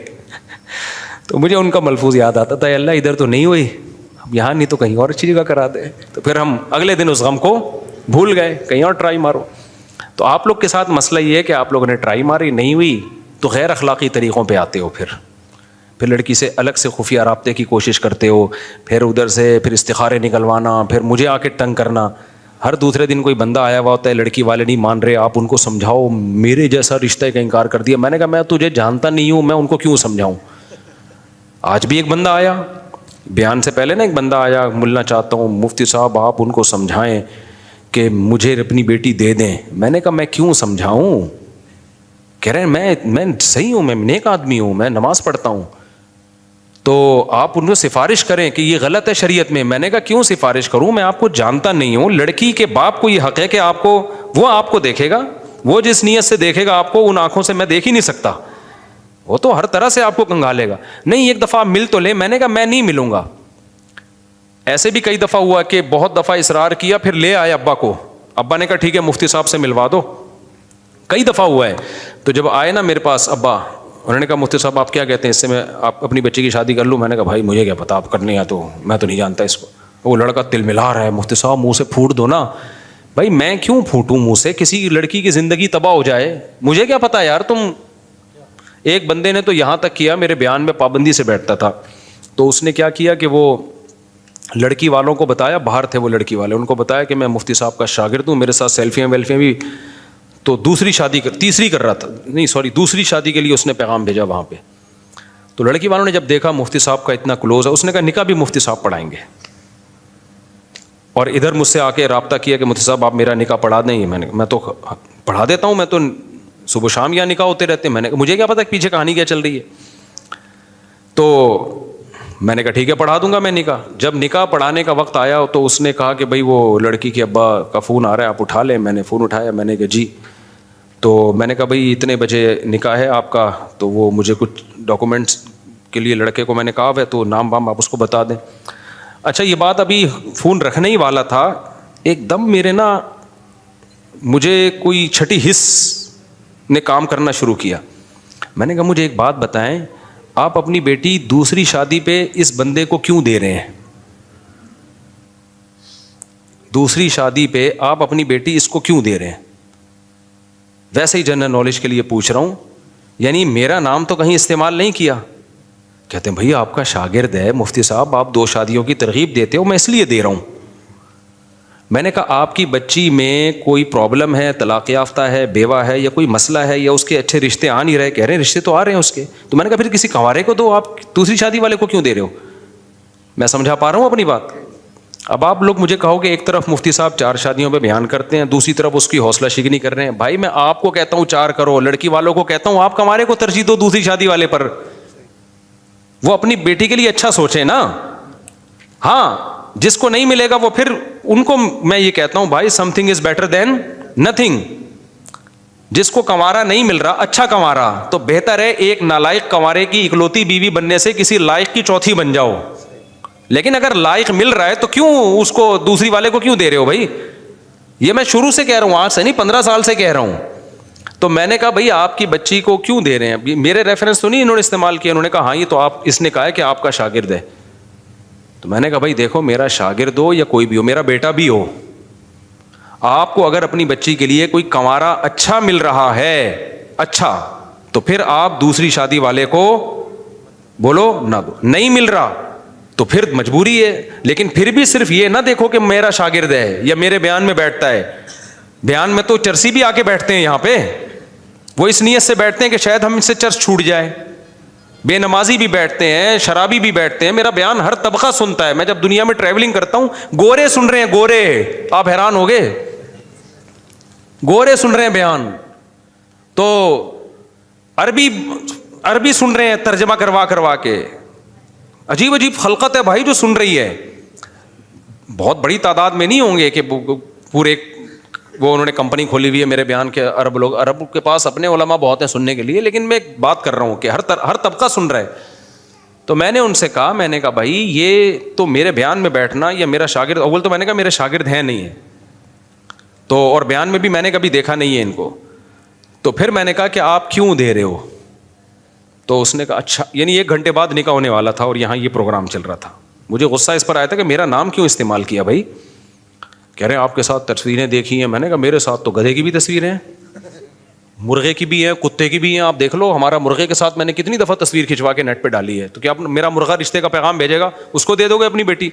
تو مجھے ان کا ملفوظ یاد آتا تھا, اللہ ادھر تو نہیں ہوئی, اب یہاں نہیں تو کہیں اور اچھی جگہ کرا دے. تو پھر ہم اگلے دن اس غم کو بھول گئے, کہیں اور ٹرائی مارو. تو آپ لوگ کے ساتھ مسئلہ یہ ہے کہ آپ لوگوں نے ٹرائی ماری, نہیں ہوئی تو غیر اخلاقی طریقوں پہ آتے ہو. پھر لڑکی سے الگ سے خفیہ رابطے کی کوشش کرتے ہو, پھر ادھر سے پھر استخارے نکلوانا, پھر مجھے آ کے تنگ کرنا. ہر دوسرے دن کوئی بندہ آیا ہوا ہوتا ہے, لڑکی والے نہیں مان رہے, آپ ان کو سمجھاؤ, میرے جیسا رشتہ کا انکار کر دیا. میں نے کہا میں تجھے جانتا نہیں ہوں, میں ان کو کیوں سمجھاؤں. آج بھی ایک بندہ آیا, بیان سے پہلے نا ایک بندہ آیا, ملنا چاہتا ہوں مفتی صاحب آپ ان کو سمجھائیں کہ مجھے اپنی بیٹی دے دیں. میں نے کہا میں کیوں سمجھاؤں, کہہ رہے ہیں میں صحیح ہوں, میں نیک آدمی ہوں, میں نماز پڑھتا ہوں, تو آپ ان کو سفارش کریں کہ یہ غلط ہے شریعت میں. میں نے کہا کیوں سفارش کروں, میں آپ کو جانتا نہیں ہوں. لڑکی کے باپ کو یہ حق ہے کہ وہ آپ کو دیکھے گا, وہ جس نیت سے دیکھے گا آپ کو, ان آنکھوں سے میں دیکھ ہی نہیں سکتا, وہ تو ہر طرح سے آپ کو کنگالے گا. نہیں ایک دفعہ مل تو لے. میں نے کہا میں نہیں ملوں گا. ایسے بھی کئی دفعہ ہوا کہ بہت دفعہ اصرار کیا, پھر لے آئے ابا کو, ابا نے کہا ٹھیک ہے مفتی صاحب سے ملوا دو. کئی دفعہ ہوا ہے. تو جب آئے نا میرے پاس ابا, انہوں نے کہا مفتی صاحب آپ کیا کہتے ہیں, اس سے میں آپ اپنی بچی کی شادی کر لوں. میں نے کہا بھائی مجھے کیا پتا, آپ کرنے یا تو میں تو نہیں جانتا اس کو. وہ لڑکا تل ملا رہا ہے, مفتی صاحب منہ سے پھوٹ دو نا. بھائی میں کیوں پھوٹوں منہ سے, کسی لڑکی کی زندگی تباہ ہو جائے, مجھے کیا پتا یار. تم ایک بندے نے تو یہاں تک کیا, میرے بیان میں پابندی سے بیٹھتا تھا, تو اس نے کیا کیا کہ وہ لڑکی والوں کو بتایا, باہر تھے وہ لڑکی والے, ان کو بتایا کہ میں مفتی صاحب کا شاگرد ہوں, میرے ساتھ سیلفیاں ویلفیاں بھی. تو دوسری شادی کے لیے اس نے پیغام بھیجا وہاں پہ. تو لڑکی والوں نے جب دیکھا مفتی صاحب کا اتنا کلوز ہے, اس نے کہا نکاح بھی مفتی صاحب پڑھائیں گے. اور ادھر مجھ سے آ کے رابطہ کیا کہ مفتی صاحب آپ میرا نکاح پڑھا دیں. میں تو پڑھا دیتا ہوں, میں تو صبح شام یہاں نکاح ہوتے رہتے ہیں. میں نے مجھے کیا پتا پیچھے کہانی کیا چل رہی ہے. تو میں نے کہا ٹھیک ہے پڑھا دوں گا میں نکاح. جب نکاح پڑھانے کا وقت آیا تو اس نے کہا کہ بھائی وہ لڑکی کے ابا کا فون آ رہا ہے, آپ اٹھا لیں. میں نے فون اٹھایا, میں نے کہا جی. تو میں نے کہا بھائی اتنے بجے نکاح ہے آپ کا, تو وہ مجھے کچھ ڈاکومنٹس کے لیے لڑکے کو میں نے کہا ہے, تو نام وام آپ اس کو بتا دیں. اچھا یہ بات ابھی فون رکھنے ہی والا تھا, ایک دم میرے نا مجھے کوئی چھٹی حص نے کام کرنا شروع کیا. میں نے کہا مجھے ایک بات بتائیں, آپ اپنی بیٹی دوسری شادی پہ اس بندے کو کیوں دے رہے ہیں؟ دوسری شادی پہ آپ اپنی بیٹی اس کو کیوں دے رہے ہیں؟ ویسے ہی جنرل نالج کے لیے پوچھ رہا ہوں، یعنی میرا نام تو کہیں استعمال نہیں کیا. کہتے ہیں بھائی آپ کا شاگرد ہے مفتی صاحب، آپ 2 شادیوں کی ترغیب دیتے ہو، میں اس لیے دے رہا ہوں. میں نے کہا آپ کی بچی میں کوئی پرابلم ہے، طلاق یافتہ ہے، بیوہ ہے، یا کوئی مسئلہ ہے، یا اس کے اچھے رشتے آ نہیں رہے؟ کہہ رہے ہیں رشتے تو آ رہے ہیں اس کے. تو میں نے کہا پھر کسی کنوارے کو دو، آپ دوسری شادی والے کو کیوں دے رہے ہو؟ میں سمجھا پا رہا ہوں اپنی بات؟ اب آپ لوگ مجھے کہو کہ ایک طرف مفتی صاحب 4 شادیوں پہ بیان کرتے ہیں، دوسری طرف اس کی حوصلہ شکنی کر رہے ہیں. بھائی میں آپ کو کہتا ہوں 4 کرو، لڑکی والوں کو کہتا ہوں آپ کنوارے کو ترجیح دو دوسری شادی والے پر. وہ اپنی بیٹی کے لیے اچھا سوچیں نا. ہاں جس کو نہیں ملے گا وہ پھر ان کو میں یہ کہتا ہوں بھائی some thing is better than nothing. جس کو کنوارا نہیں مل رہا، اچھا کنوارا، تو بہتر ہے ایک نالائق کنوارے کی اکلوتی بیوی بننے سے کسی لائق کی چوتھی بن جاؤ. لیکن اگر لائق مل رہا ہے تو کیوں اس کو دوسری والے کو کیوں دے رہے ہو بھائی؟ یہ میں شروع سے کہہ رہا ہوں، آج سے نہیں 15 سال سے کہہ رہا ہوں. تو میں نے کہا بھائی آپ کی بچی کو کیوں دے رہے ہیں؟ میرے ریفرنس تو نہیں انہوں نے استعمال کیا. انہوں نے کہا ہاں یہ تو آپ، اس نے کہا ہے کہ آپ کا شاگرد ہے. تو میں نے کہا بھائی دیکھو میرا شاگرد ہو یا کوئی بھی ہو، میرا بیٹا بھی ہو، آپ کو اگر اپنی بچی کے لیے کوئی کنوارا اچھا مل رہا ہے، اچھا، تو پھر آپ دوسری شادی والے کو بولو نہ دو. نہیں مل رہا تو پھر مجبوری ہے. لیکن پھر بھی صرف یہ نہ دیکھو کہ میرا شاگرد ہے یا میرے بیان میں بیٹھتا ہے. بیان میں تو چرسی بھی آ کے بیٹھتے ہیں یہاں پہ، وہ اس نیت سے بیٹھتے ہیں کہ شاید ہم سے چرس چھوٹ جائے. بے نمازی بھی بیٹھتے ہیں، شرابی بھی بیٹھتے ہیں. میرا بیان ہر طبقہ سنتا ہے. میں جب دنیا میں ٹریولنگ کرتا ہوں، گورے سن رہے ہیں، گورے، آپ حیران ہو گئے، گورے سن رہے ہیں بیان. تو عربی سن رہے ہیں ترجمہ کروا کے. عجیب عجیب خلقت ہے بھائی جو سن رہی ہے. بہت بڑی تعداد میں نہیں ہوں گے کہ پورے وہ انہوں نے کمپنی کھولی ہوئی ہے میرے بیان کے عرب لوگ، عرب کے پاس اپنے علماء بہت ہیں سننے کے لیے، لیکن میں بات کر رہا ہوں کہ ہر طبقہ سن رہا ہے. تو میں نے ان سے کہا، میں نے کہا بھائی یہ تو میرے بیان میں بیٹھنا یا میرا شاگرد، اول تو میں نے کہا میرے شاگرد ہیں نہیں ہے تو، اور بیان میں بھی میں نے کبھی دیکھا نہیں ہے ان کو. تو پھر میں نے کہا کہ آپ کیوں دے رہے ہو؟ تو اس نے کہا اچھا، یعنی 1 گھنٹے بعد نکاح ہونے والا تھا اور یہاں یہ پروگرام چل رہا تھا. مجھے غصہ اس پر آیا تھا کہ میرا نام کیوں استعمال کیا بھائی. کہہ رہے ہیں آپ کے ساتھ تصویریں دیکھی ہیں. میں نے کہا میرے ساتھ تو گدھے کی بھی تصویریں ہیں، مرغے کی بھی ہیں، کتے کی بھی ہیں. آپ دیکھ لو ہمارا مرغے کے ساتھ میں نے کتنی دفعہ تصویر کھنچوا کے نیٹ پہ ڈالی ہے. تو کیا میرا مرغا رشتے کا پیغام بھیجے گا، اس کو دے دو گے اپنی بیٹی؟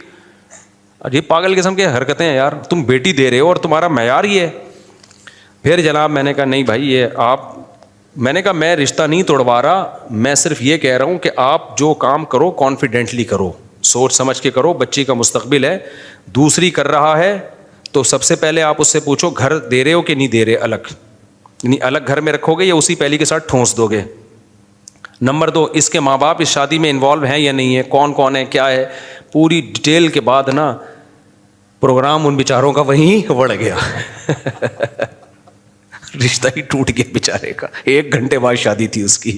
عجیب پاگل قسم کی حرکتیں ہیں یار. تم بیٹی دے رہے ہو اور تمہارا معیار ہی ہے. پھر جناب میں نے کہا نہیں بھائی یہ آپ، میں نے کہا میں رشتہ نہیں توڑوا رہا، میں صرف یہ کہہ رہا ہوں کہ آپ جو کام کرو کانفیڈنٹلی کرو، سوچ سمجھ کے کرو. بچی کا مستقبل ہے. دوسری کر رہا ہے تو سب سے پہلے آپ اس سے پوچھو گھر دے رہے ہو کہ نہیں دے رہے، الگ، یعنی الگ گھر میں رکھو گے یا اسی پہلی کے ساتھ ٹھونس دو گے. نمبر 2، اس کے ماں باپ اس شادی میں انوالو ہیں یا نہیں ہے، کون کون ہے، کیا ہے، پوری ڈیٹیل کے بعد نا پروگرام ان بیچاروں کا وہیں بڑھ گیا. رشتہ ہی ٹوٹ گیا بیچارے کا. 1 گھنٹے بعد شادی تھی اس کی.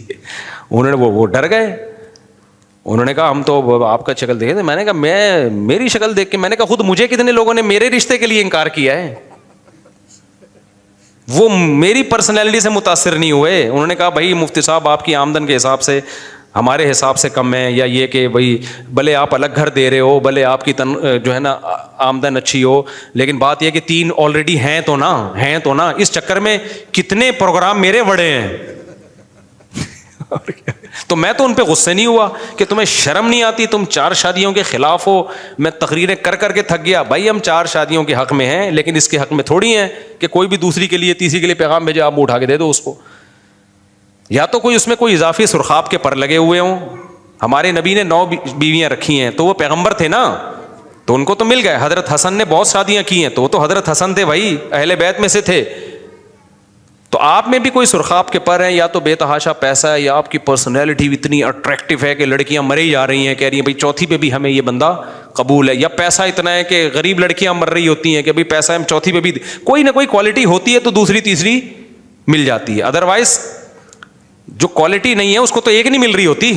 انہوں نے وہ ڈر گئے. انہوں نے کہا ہم تو آپ کا شکل دیکھے تھے. میں نے کہا میں میری شکل دیکھ کے، میں نے کہا خود مجھے کتنے لوگوں نے میرے رشتے کے لیے انکار کیا ہے، وہ میری پرسنالٹی سے متاثر نہیں ہوئے. انہوں نے کہا بھائی مفتی صاحب آپ کی آمدن کے حساب سے ہمارے حساب سے کم ہے، یا یہ کہ بھائی بھلے آپ الگ گھر دے رہے ہو، بھلے آپ کی جو ہے نا آمدن اچھی ہو، لیکن بات یہ کہ 3 آلریڈی ہیں تو نا. اس چکر میں کتنے پروگرام میرے بڑے ہیں. تو میں تو ان پہ غصے نہیں ہوا کہ تمہیں شرم نہیں آتی، تم 4 شادیوں کے خلاف ہو. میں تقریریں کر کے تھک گیا. بھائی ہم 4 شادیوں کے حق میں ہیں، لیکن اس کے حق میں تھوڑی ہیں کہ کوئی بھی دوسری کے لیے، تیسری کے لیے پیغام بھیجے آپ اٹھا کے دے دو اس کو. یا تو کوئی اس میں کوئی اضافی سرخاب کے پر لگے ہوئے ہوں. ہمارے نبی نے 9 بیویاں رکھی ہیں تو وہ پیغمبر تھے نا، تو ان کو تو مل گئے. حضرت حسن نے بہت شادیاں کی ہیں تو وہ تو حضرت حسن تھے بھائی، اہل بیت میں سے تھے. تو آپ میں بھی کوئی سرخاب کے پر ہیں، یا تو بے تحاشا پیسہ ہے، یا آپ کی پرسنالٹی اتنی اٹریکٹیو ہے کہ لڑکیاں مرے جا رہی ہیں، کہہ رہی ہیں بھائی چوتھی پہ بھی ہمیں یہ بندہ قبول ہے. یا پیسہ اتنا ہے کہ غریب لڑکیاں مر رہی ہوتی ہیں کہ بھائی پیسہ ہم چوتھی پہ بھی، کوئی نہ کوئی کوالٹی ہوتی ہے تو دوسری تیسری مل جاتی ہے. ادروائز جو کوالٹی نہیں ہے اس کو تو ایک نہیں مل رہی ہوتی.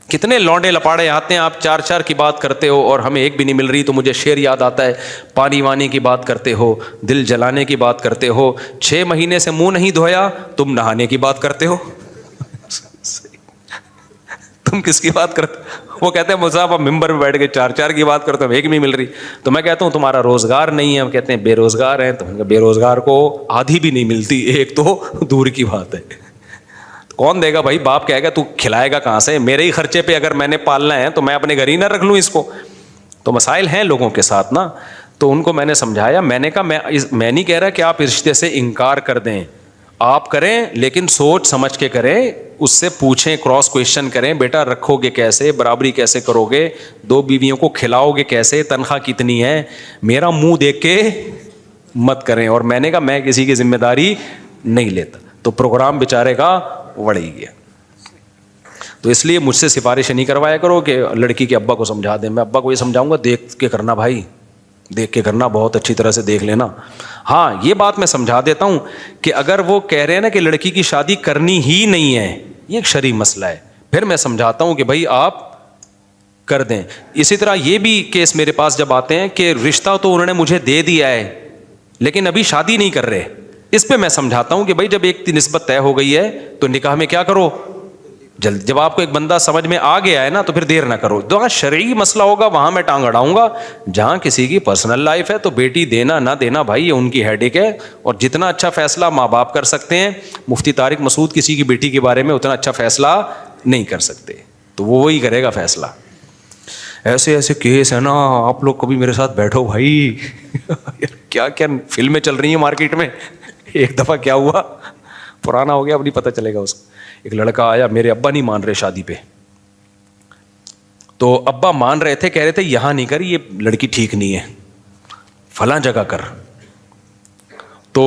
کتنے لونڈے لپاڑے آتے ہیں، آپ 4 کی بات کرتے ہو اور ہمیں ایک بھی نہیں مل رہی. تو مجھے شعر یاد آتا ہے، پانی وانی کی بات کرتے ہو، دل جلانے کی بات کرتے ہو، 6 مہینے سے منہ نہیں دھویا، تم نہانے کی بات کرتے ہو. تم کس کی بات کرتے؟ وہ کہتے ہیں مصعب آپ ممبر میں بیٹھ کے چار چار کی بات کرتے ہو، ایک نہیں مل رہی. تو میں کہتا ہوں تمہارا روزگار نہیں ہے. ہم کہتے ہیں بے روزگار ہیں. تو بے روزگار کو آدھی بھی نہیں ملتی، ایک تو دور کی بات ہے. کون دے گا بھائی؟ باپ کہے گا تو کھلائے گا کہاں سے؟ میرے ہی خرچے پہ اگر میں نے پالنا ہے تو میں اپنے گھر ہی نہ رکھ لوں اس کو. تو مسائل ہیں لوگوں کے ساتھ نا. تو ان کو میں نے سمجھایا. میں نے کہا میں نہیں کہہ رہا کہ آپ رشتے سے انکار کر دیں، آپ کریں لیکن سوچ سمجھ کے کریں، اس سے پوچھیں، کراس کویشچن کریں. بیٹا رکھو گے کیسے، برابری کیسے کرو گے، 2 بیویوں کو کھلاؤ گے کیسے، تنخواہ کتنی ہے، میرا منہ دیکھ کے مت کریں. اور میں نے کہا میں کسی کی ذمہ داری نہیں لیتا. تو پروگرام بیچارے کا وڑ ہی گیا. تو اس لیے مجھ سے سفارش نہیں کروایا کرو کہ لڑکی کے ابا کو سمجھا دیں. میں ابا کو یہ سمجھاؤں گا دیکھ کے کرنا بھائی، دیکھ کے کرنا، بہت اچھی طرح سے دیکھ لینا. ہاں یہ بات میں سمجھا دیتا ہوں کہ اگر وہ کہہ رہے ہیں نا کہ لڑکی کی شادی کرنی ہی نہیں ہے، یہ ایک شرعی مسئلہ ہے، پھر میں سمجھاتا ہوں کہ بھائی آپ کر دیں. اسی طرح یہ بھی کیس میرے پاس جب آتے ہیں کہ رشتہ تو انہوں نے مجھے دے دیا ہے لیکن ابھی شادی نہیں کر رہے، اس پہ میں سمجھاتا ہوں کہ بھائی جب ایک نسبت طے ہو گئی ہے تو نکاح میں کیا کرو جلد. جب آپ کو ایک بندہ سمجھ میں آ گیا ہے نا تو پھر دیر نہ کرو. جہاں شرعی مسئلہ ہوگا وہاں میں ٹانگ اڑاؤں گا. جہاں کسی کی پرسنل لائف ہے تو بیٹی دینا نہ دینا بھائی یہ ان کی ہیڈیک ہے. اور جتنا اچھا فیصلہ ماں باپ کر سکتے ہیں، مفتی طارق مسعود کسی کی بیٹی کے بارے میں اتنا اچھا فیصلہ نہیں کر سکتے، تو وہ وہی کرے گا فیصلہ. ایسے ایسے کیس ہے نا، آپ لوگ کبھی میرے ساتھ بیٹھو بھائی. کیا کیا فلمیں چل رہی ہیں مارکیٹ میں. ایک دفعہ کیا ہوا، پرانا ہو گیا اب نہیں پتہ چلے گا اس کو. ایک لڑکا آیا، میرے ابا نہیں مان رہے شادی پہ. تو ابا مان رہے تھے، کہہ رہے تھے یہاں نہیں کر، یہ لڑکی ٹھیک نہیں ہے، فلاں جگہ کر. تو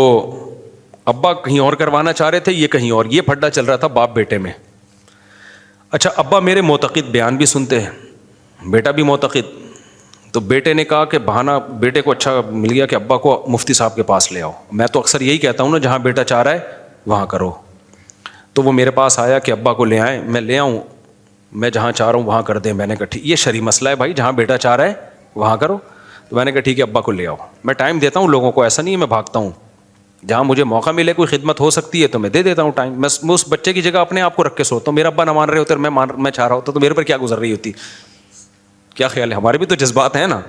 ابا کہیں اور کروانا چاہ رہے تھے، یہ کہیں اور. یہ پھڈا چل رہا تھا باپ بیٹے میں. اچھا ابا میرے معتقد بیان بھی سنتے ہیں، بیٹا بھی معتقد. تو بیٹے نے کہا کہ بہانہ بیٹے کو اچھا مل گیا کہ ابا کو مفتی صاحب کے پاس لے آؤ. میں تو اکثر یہی کہتا ہوں نا، جہاں بیٹا چاہ رہا ہے وہاں کرو. تو وہ میرے پاس آیا کہ ابا کو لے آئیں. میں لے آؤں، میں جہاں چاہ رہا ہوں وہاں کر دیں. میں نے کہا ٹھیک، یہ شرعی مسئلہ ہے بھائی، جہاں بیٹا چاہ رہا ہے وہاں کرو. تو میں نے کہا ٹھیک ہے ابا کو لے آؤ. میں ٹائم دیتا ہوں لوگوں کو، ایسا نہیں ہے میں بھاگتا ہوں. جہاں مجھے موقع ملے، کوئی خدمت ہو سکتی ہے تو میں دے دیتا ہوں ٹائم. میں اس بچے کی جگہ اپنے آپ کو رکھ کے سوتا ہوں. میرا ابا نہ مان رہے ہوتے اور میں چاہ رہا ہوتا تو میرے پر کیا گزر رہی ہوتی. کیا خیال ہے، ہمارے بھی تو جذبات ہیں نا.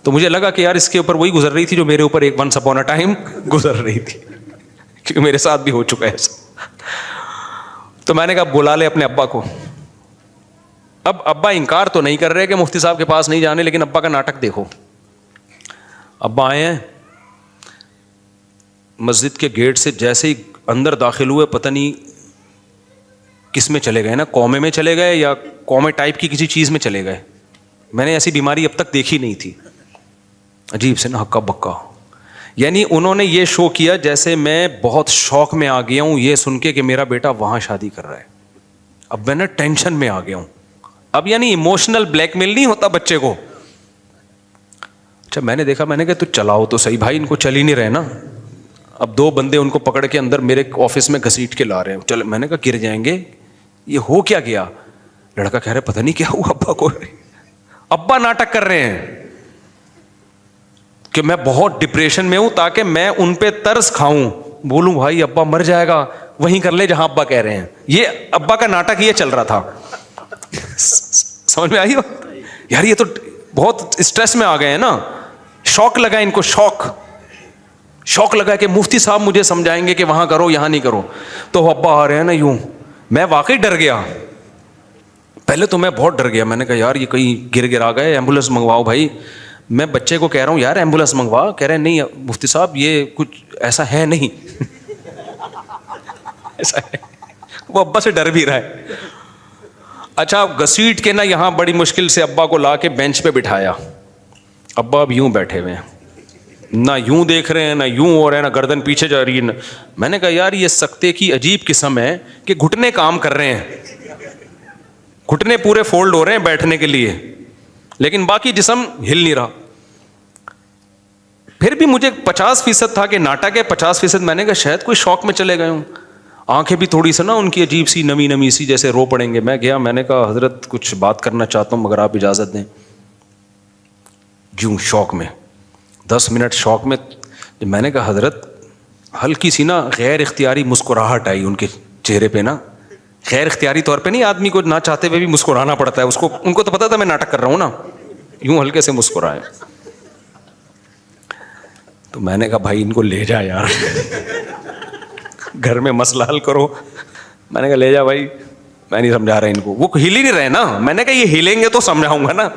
تو مجھے لگا کہ یار اس کے اوپر وہی گزر رہی تھی جو میرے اوپر ایک ونس اپون اے ٹائم گزر رہی تھی، کیونکہ میرے ساتھ بھی ہو چکا ہے ایسا. تو میں نے کہا بلا لے اپنے ابا کو. اب ابا انکار تو نہیں کر رہے کہ مفتی صاحب کے پاس نہیں جانے، لیکن ابا کا ناٹک دیکھو. ابا آئے ہیں مسجد کے گیٹ سے، جیسے ہی اندر داخل ہوئے پتہ نہیں کس میں چلے گئے نا، قومے میں چلے گئے یا قومے ٹائپ کی کسی چیز میں چلے گئے. میں نے ایسی بیماری اب تک دیکھی نہیں تھی، عجیب سے نا ہکا بکا. یعنی انہوں نے یہ شو کیا جیسے میں بہت شوق میں آ گیا ہوں یہ سن کے کہ میرا بیٹا وہاں شادی کر رہا ہے. اب میں نا ٹینشن میں آ گیا ہوں. اب یعنی ایموشنل بلیک میل نہیں ہوتا بچے کو. اچھا میں نے دیکھا، میں نے کہا تو چلاؤ تو صحیح بھائی، ان کو چل ہی نہیں رہے نا. اب 2 بندے ان کو پکڑ کے اندر میرے آفس میں گھسیٹ کے لا رہے ہیں. چل میں نے کہا گر جائیں گے، یہ ہو کیا گیا. لڑکا کہہ رہے پتہ نہیں کیا ہوا ابا کو. ابا ناٹک کر رہے ہیں کہ میں بہت ڈپریشن میں ہوں تاکہ میں ان پہ ترس کھاؤں. بولوں بھائی ابا مر جائے گا، وہیں کر لے جہاں ابا کہہ رہے ہیں. یہ ابا کا ناٹک یہ چل رہا تھا. سمجھ میں آئی ہو یار؟ یہ تو بہت اسٹریس میں آ گئے ہیں نا. شوق لگا ان کو، شوق لگا کہ مفتی صاحب مجھے سمجھائیں گے کہ وہاں کرو یہاں نہیں کرو. تو ابا آ رہے ہیں نا یوں. میں واقعی ڈر گیا، پہلے تو میں بہت ڈر گیا. میں نے کہا یار یہ کہیں گر آ گئے، ایمبولینس منگواؤ بھائی. میں بچے کو کہہ رہا ہوں یار ایمبولینس منگوا، کہہ رہے نہیں مفتی صاحب یہ کچھ ایسا ہے نہیں. ایسا ہے، وہ ابا سے ڈر بھی رہا ہے. اچھا گھسیٹ کے نا یہاں بڑی مشکل سے ابا کو لا کے بینچ پہ بٹھایا. ابا اب یوں بیٹھے ہوئے ہیں، نہ یوں دیکھ رہے ہیں، نہ یوں ہو رہے ہیں، نہ گردن پیچھے جا رہی ہے. میں نے کہا یار یہ سکتے کی عجیب قسم ہے کہ گھٹنے کام کر رہے ہیں، گھٹنے پورے فولڈ ہو رہے ہیں بیٹھنے کے لیے، لیکن باقی جسم ہل نہیں رہا. پھر بھی مجھے 50% تھا کہ ناٹک ہے، 50% میں نے کہا شاید کوئی شوق میں چلے گئے ہوں. آنکھیں بھی تھوڑی سی نا ان کی عجیب سی نمی سی جیسے رو پڑیں گے. میں گیا، میں نے کہا حضرت کچھ بات کرنا چاہتا ہوں مگر آپ اجازت دیں. جوں شوق میں 10 منٹ شوق میں. میں نے کہا حضرت، ہلکی سی نا غیر اختیاری مسکراہٹ آئی ان کے چہرے پہ نا. غیر اختیاری طور پہ نہیں, آدمی کو نہ چاہتے ہوئے بھی مسکرانا پڑتا ہے. اس کو, ان کو تو پتا تھا میں ناٹک کر رہا ہوں نا, یوں ہلکے سے مسکرائے. تو میں نے کہا بھائی ان کو لے جا یار, گھر میں مسئلہ حل کرو. میں نے کہا لے جا بھائی, میں نہیں سمجھا رہا ان کو. وہ ہل ہی نہیں رہے نا. میں نے کہا یہ ہلیں گے تو سمجھاؤں گا نا.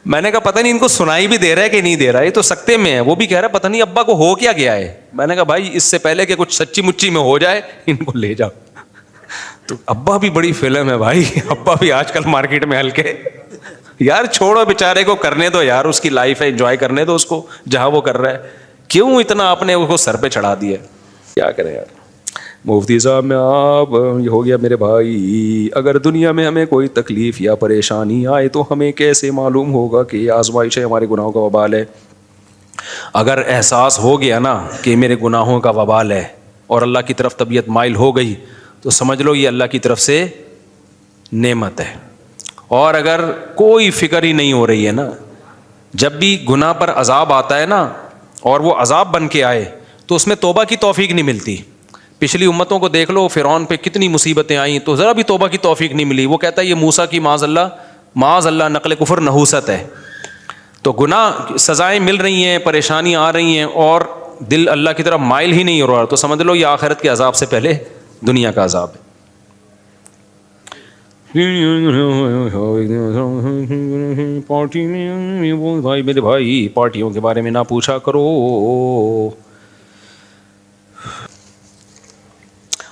میں نے کہا پتہ نہیں ان کو سنائی بھی دے رہا ہے کہ نہیں دے رہا ہے, یہ تو سکتے میں ہے. وہ بھی کہہ رہا ہے پتہ نہیں ابا کو ہو کیا گیا ہے. میں نے کہا بھائی اس سے پہلے کہ کچھ سچی مچی میں ہو جائے ان کو لے جاؤ. تو ابا بھی بڑی فلم ہے بھائی, ابا بھی آج کل مارکیٹ میں ہلکے. یار چھوڑو بیچارے کو, کرنے دو یار, اس کی لائف ہے, انجوائے کرنے دو اس کو جہاں وہ کر رہا ہے. کیوں اتنا اپنے اس کو سر پہ چڑھا دیا, کیا کرے یار. مفتی صاحب میں آپ یہ ہو گیا میرے بھائی, اگر دنیا میں ہمیں کوئی تکلیف یا پریشانی آئے تو ہمیں کیسے معلوم ہوگا کہ یہ آزمائش ہے, ہمارے گناہوں کا وبال ہے. اگر احساس ہو گیا نا کہ میرے گناہوں کا وبال ہے اور اللہ کی طرف طبیعت مائل ہو گئی تو سمجھ لو یہ اللہ کی طرف سے نعمت ہے. اور اگر کوئی فکر ہی نہیں ہو رہی ہے نا, جب بھی گناہ پر عذاب آتا ہے نا اور وہ عذاب بن کے آئے تو اس میں توبہ کی توفیق نہیں ملتی. پچھلی امتوں کو دیکھ لو, فرعون پہ کتنی مصیبتیں آئیں تو ذرا بھی توبہ کی توفیق نہیں ملی. وہ کہتا ہے یہ موسیٰ کی معاذ اللہ نقل کفر نحوست ہے. تو گناہ سزائیں مل رہی ہیں, پریشانیاں آ رہی ہیں اور دل اللہ کی طرف مائل ہی نہیں ہو رہا, تو سمجھ لو یہ آخرت کے عذاب سے پہلے دنیا کا عذاب ہے. پارٹی میں بھائی میرے بھائی پارٹیوں کے بارے میں نہ پوچھا کرو.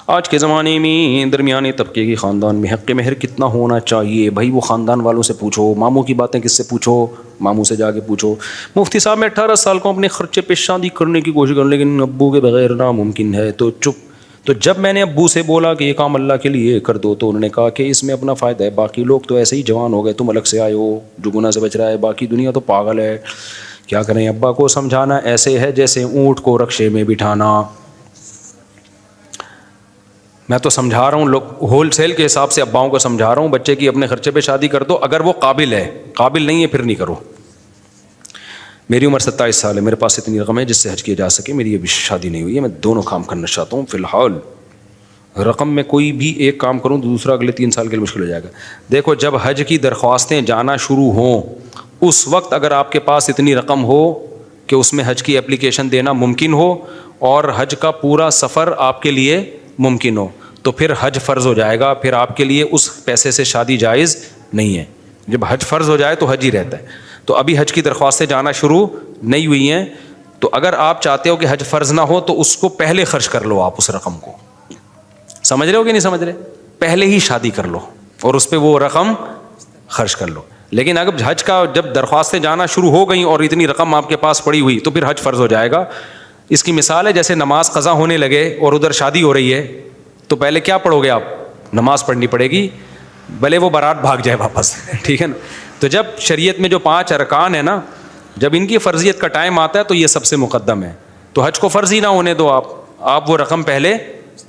آج کے زمانے میں درمیانے طبقے کی خاندان میں حق مہر کتنا ہونا چاہیے؟ بھائی وہ خاندان والوں سے پوچھو, ماموں کی باتیں کس سے پوچھو, ماموں سے جا کے پوچھو. مفتی صاحب میں 18 سال کو اپنے خرچے پہ شادی کرنے کی کوشش کروں لیکن ابو کے بغیر ناممکن ہے, تو چپ. تو جب میں نے ابو سے بولا کہ یہ کام اللہ کے لیے کر دو تو انہوں نے کہا کہ اس میں اپنا فائدہ ہے, باقی لوگ تو ایسے ہی جوان ہو گئے, تم الگ سے آئے ہو جو گناہ سے بچ رہا ہے, باقی دنیا تو پاگل ہے. کیا کریں, ابا کو سمجھانا ایسے ہے جیسے اونٹ کو رکشے میں بٹھانا. میں تو سمجھا رہا ہوں, لوگ ہول سیل کے حساب سے اباؤں کو سمجھا رہا ہوں, بچے کی اپنے خرچے پہ شادی کر دو, اگر وہ قابل ہے, قابل نہیں ہے پھر نہیں کرو. میری عمر 27 سال ہے, میرے پاس اتنی رقم ہے جس سے حج کیا جا سکے, میری ابھی شادی نہیں ہوئی ہے, میں دونوں کام کرنا چاہتا ہوں. فی الحال رقم میں کوئی بھی ایک کام کروں تو دوسرا اگلے 3 سال کے لیے مشکل ہو جائے گا. دیکھو جب حج کی درخواستیں جانا شروع ہوں اس وقت اگر آپ کے پاس اتنی رقم ہو کہ اس میں حج کی اپلیکیشن دینا ممکن ہو اور حج کا پورا سفر آپ کے لیے ممکن ہو تو پھر حج فرض ہو جائے گا, پھر آپ کے لیے اس پیسے سے شادی جائز نہیں ہے. جب حج فرض ہو جائے تو حج ہی رہتا ہے. تو ابھی حج کی درخواستیں جانا شروع نہیں ہوئی ہیں, تو اگر آپ چاہتے ہو کہ حج فرض نہ ہو تو اس کو پہلے خرچ کر لو. آپ اس رقم کو سمجھ رہے ہو کہ نہیں سمجھ رہے, پہلے ہی شادی کر لو اور اس پہ وہ رقم خرچ کر لو. لیکن اگر حج کا جب درخواستیں جانا شروع ہو گئیں اور اتنی رقم آپ کے پاس پڑی ہوئی تو پھر حج فرض ہو جائے گا. اس کی مثال ہے جیسے نماز قضا ہونے لگے اور ادھر شادی ہو رہی ہے تو پہلے کیا پڑھو گے آپ؟ نماز پڑھنی پڑے گی, بھلے وہ بارات بھاگ جائے واپس, ٹھیک ہے نا. تو جب شریعت میں جو 5 ارکان ہیں نا, جب ان کی فرضیت کا ٹائم آتا ہے تو یہ سب سے مقدم ہے. تو حج کو فرض ہی نہ ہونے دو, آپ وہ رقم پہلے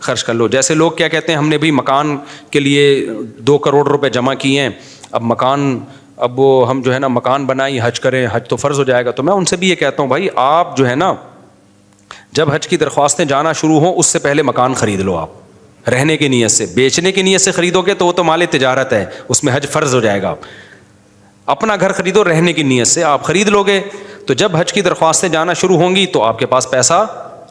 خرچ کر لو. جیسے لوگ کیا کہتے ہیں, ہم نے بھی مکان کے لیے 2 کروڑ روپے جمع کیے ہیں, اب وہ ہم جو ہے نا مکان بنائیں حج کریں, حج تو فرض ہو جائے گا. تو میں ان سے بھی یہ کہتا ہوں بھائی آپ جو ہے نا جب حج کی درخواستیں جانا شروع ہوں اس سے پہلے مکان خرید لو. آپ رہنے کی نیت سے, بیچنے کی نیت سے خریدو گے تو وہ تو مال تجارت ہے, اس میں حج فرض ہو جائے گا. اپنا گھر خریدو رہنے کی نیت سے, آپ خرید لو گے تو جب حج کی درخواستیں جانا شروع ہوں گی تو آپ کے پاس پیسہ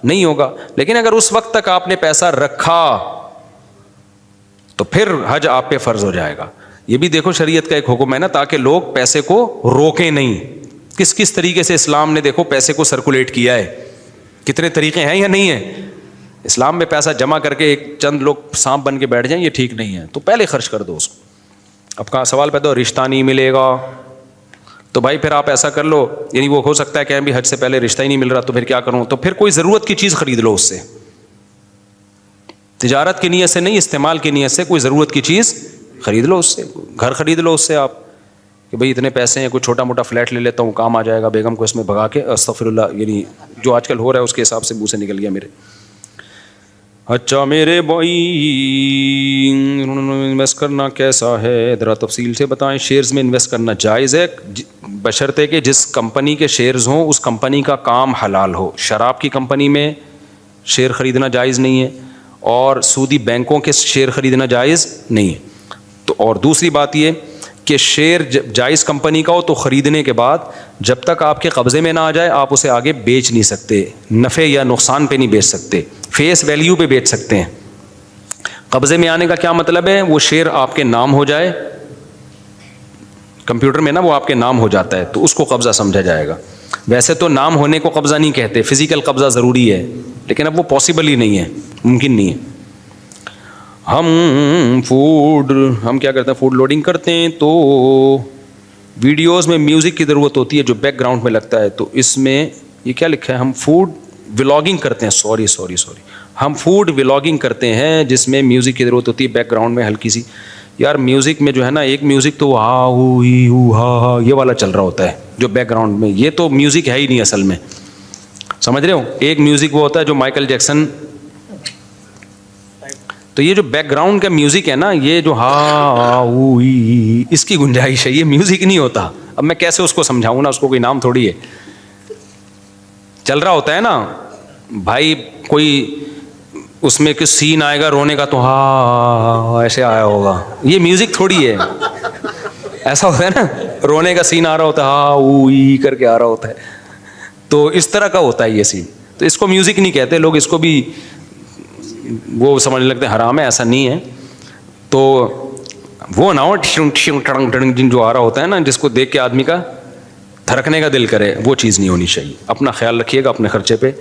نہیں ہوگا. لیکن اگر اس وقت تک آپ نے پیسہ رکھا تو پھر حج آپ پہ فرض ہو جائے گا. یہ بھی دیکھو شریعت کا ایک حکم ہے نا, تاکہ لوگ پیسے کو روکیں نہیں. کس طریقے سے اسلام نے دیکھو پیسے کو سرکولیٹ کیا ہے, کتنے طریقے ہیں یا نہیں ہیں. اسلام میں پیسہ جمع کر کے ایک چند لوگ سانپ بن کے بیٹھ جائیں, یہ ٹھیک نہیں ہے. تو پہلے خرچ کر دو اس کو. اب کا سوال پیدا ہو رشتہ نہیں ملے گا, تو بھائی پھر آپ ایسا کر لو, یعنی وہ ہو سکتا ہے کہ بھی حج سے پہلے رشتہ ہی نہیں مل رہا تو پھر کیا کروں, تو پھر کوئی ضرورت کی چیز خرید لو. اس سے تجارت کی نیت سے نہیں, استعمال کی نیت سے کوئی ضرورت کی چیز خرید لو. اس سے گھر خرید لو اس سے آپ, کہ بھئی اتنے پیسے ہیں, کوئی چھوٹا موٹا فلیٹ لے لیتا ہوں, کام آ جائے گا, بیگم کو اس میں بھگا کے. استغفر اللہ, یعنی جو آج کل ہو رہا ہے اس کے حساب سے منہ سے نکل گیا میرے. اچھا میرے بھائی انویسٹ کرنا کیسا ہے, ذرا تفصیل سے بتائیں. شیئرز میں انویسٹ کرنا جائز ہے بشرطے کہ جس کمپنی کے شیئرز ہوں اس کمپنی کا کام حلال ہو. شراب کی کمپنی میں شیئر خریدنا جائز نہیں ہے, اور سودی بینکوں کے شیئر خریدنا جائز نہیں ہے. تو اور دوسری بات یہ کہ شیئر جائز کمپنی کا ہو تو خریدنے کے بعد جب تک آپ کے قبضے میں نہ آ جائے آپ اسے آگے بیچ نہیں سکتے, نفع یا نقصان پہ نہیں بیچ سکتے, فیس ویلیو پہ بیچ سکتے ہیں. قبضے میں آنے کا کیا مطلب ہے؟ وہ شیئر آپ کے نام ہو جائے, کمپیوٹر میں نا وہ آپ کے نام ہو جاتا ہے تو اس کو قبضہ سمجھا جائے گا. ویسے تو نام ہونے کو قبضہ نہیں کہتے, فزیکل قبضہ ضروری ہے, لیکن اب وہ پاسبل ہی نہیں ہے, ممکن نہیں ہے. ہم کیا کرتے ہیں, فوڈ لوڈنگ کرتے ہیں تو ویڈیوز میں میوزک کی ضرورت ہوتی ہے جو بیک گراؤنڈ میں لگتا ہے. تو اس میں یہ کیا لکھا ہے, ہم فوڈ ولاگنگ کرتے ہیں, سوری ہم فوڈ ولاگنگ کرتے ہیں جس میں میوزک کی ضرورت ہوتی ہے بیک گراؤنڈ میں ہلکی سی. یار میوزک میں جو ہے نا ایک میوزک تو ہا ہو ہی ہو ہا یہ والا چل رہا ہوتا ہے جو بیک گراؤنڈ میں, یہ تو میوزک ہے ہی نہیں اصل میں, سمجھ رہے ہو. ایک میوزک وہ ہوتا ہے جو مائیکل جیکسن, تو یہ جو بیک گراؤنڈ کا میوزک ہے نا یہ جو ہا اس کی گنجائش ہے, یہ میوزک نہیں ہوتا. اب میں کیسے اس کو سمجھاؤں نا, اس کو کوئی نام تھوڑی ہے. چل رہا ہوتا ہے نا بھائی, کوئی اس میں کچھ سین آئے گا رونے کا تو ہاں ایسے آیا ہوگا, یہ میوزک تھوڑی ہے. ایسا ہوتا ہے نا رونے کا سین آ رہا ہوتا ہے ہاں کر کے آ رہا ہوتا ہے, تو اس طرح کا ہوتا ہے یہ سین. تو اس کو میوزک نہیں کہتے لوگ, اس کو بھی وہ سمجھنے لگتے ہیں حرام ہے, ایسا نہیں ہے. تو وہ نہ ہو جو آ رہا ہوتا ہے نا جس کو دیکھ کے آدمی کا دھڑکنے کا دل کرے, وہ چیز نہیں ہونی چاہیے. اپنا خیال رکھیے گا اپنے خرچے پہ.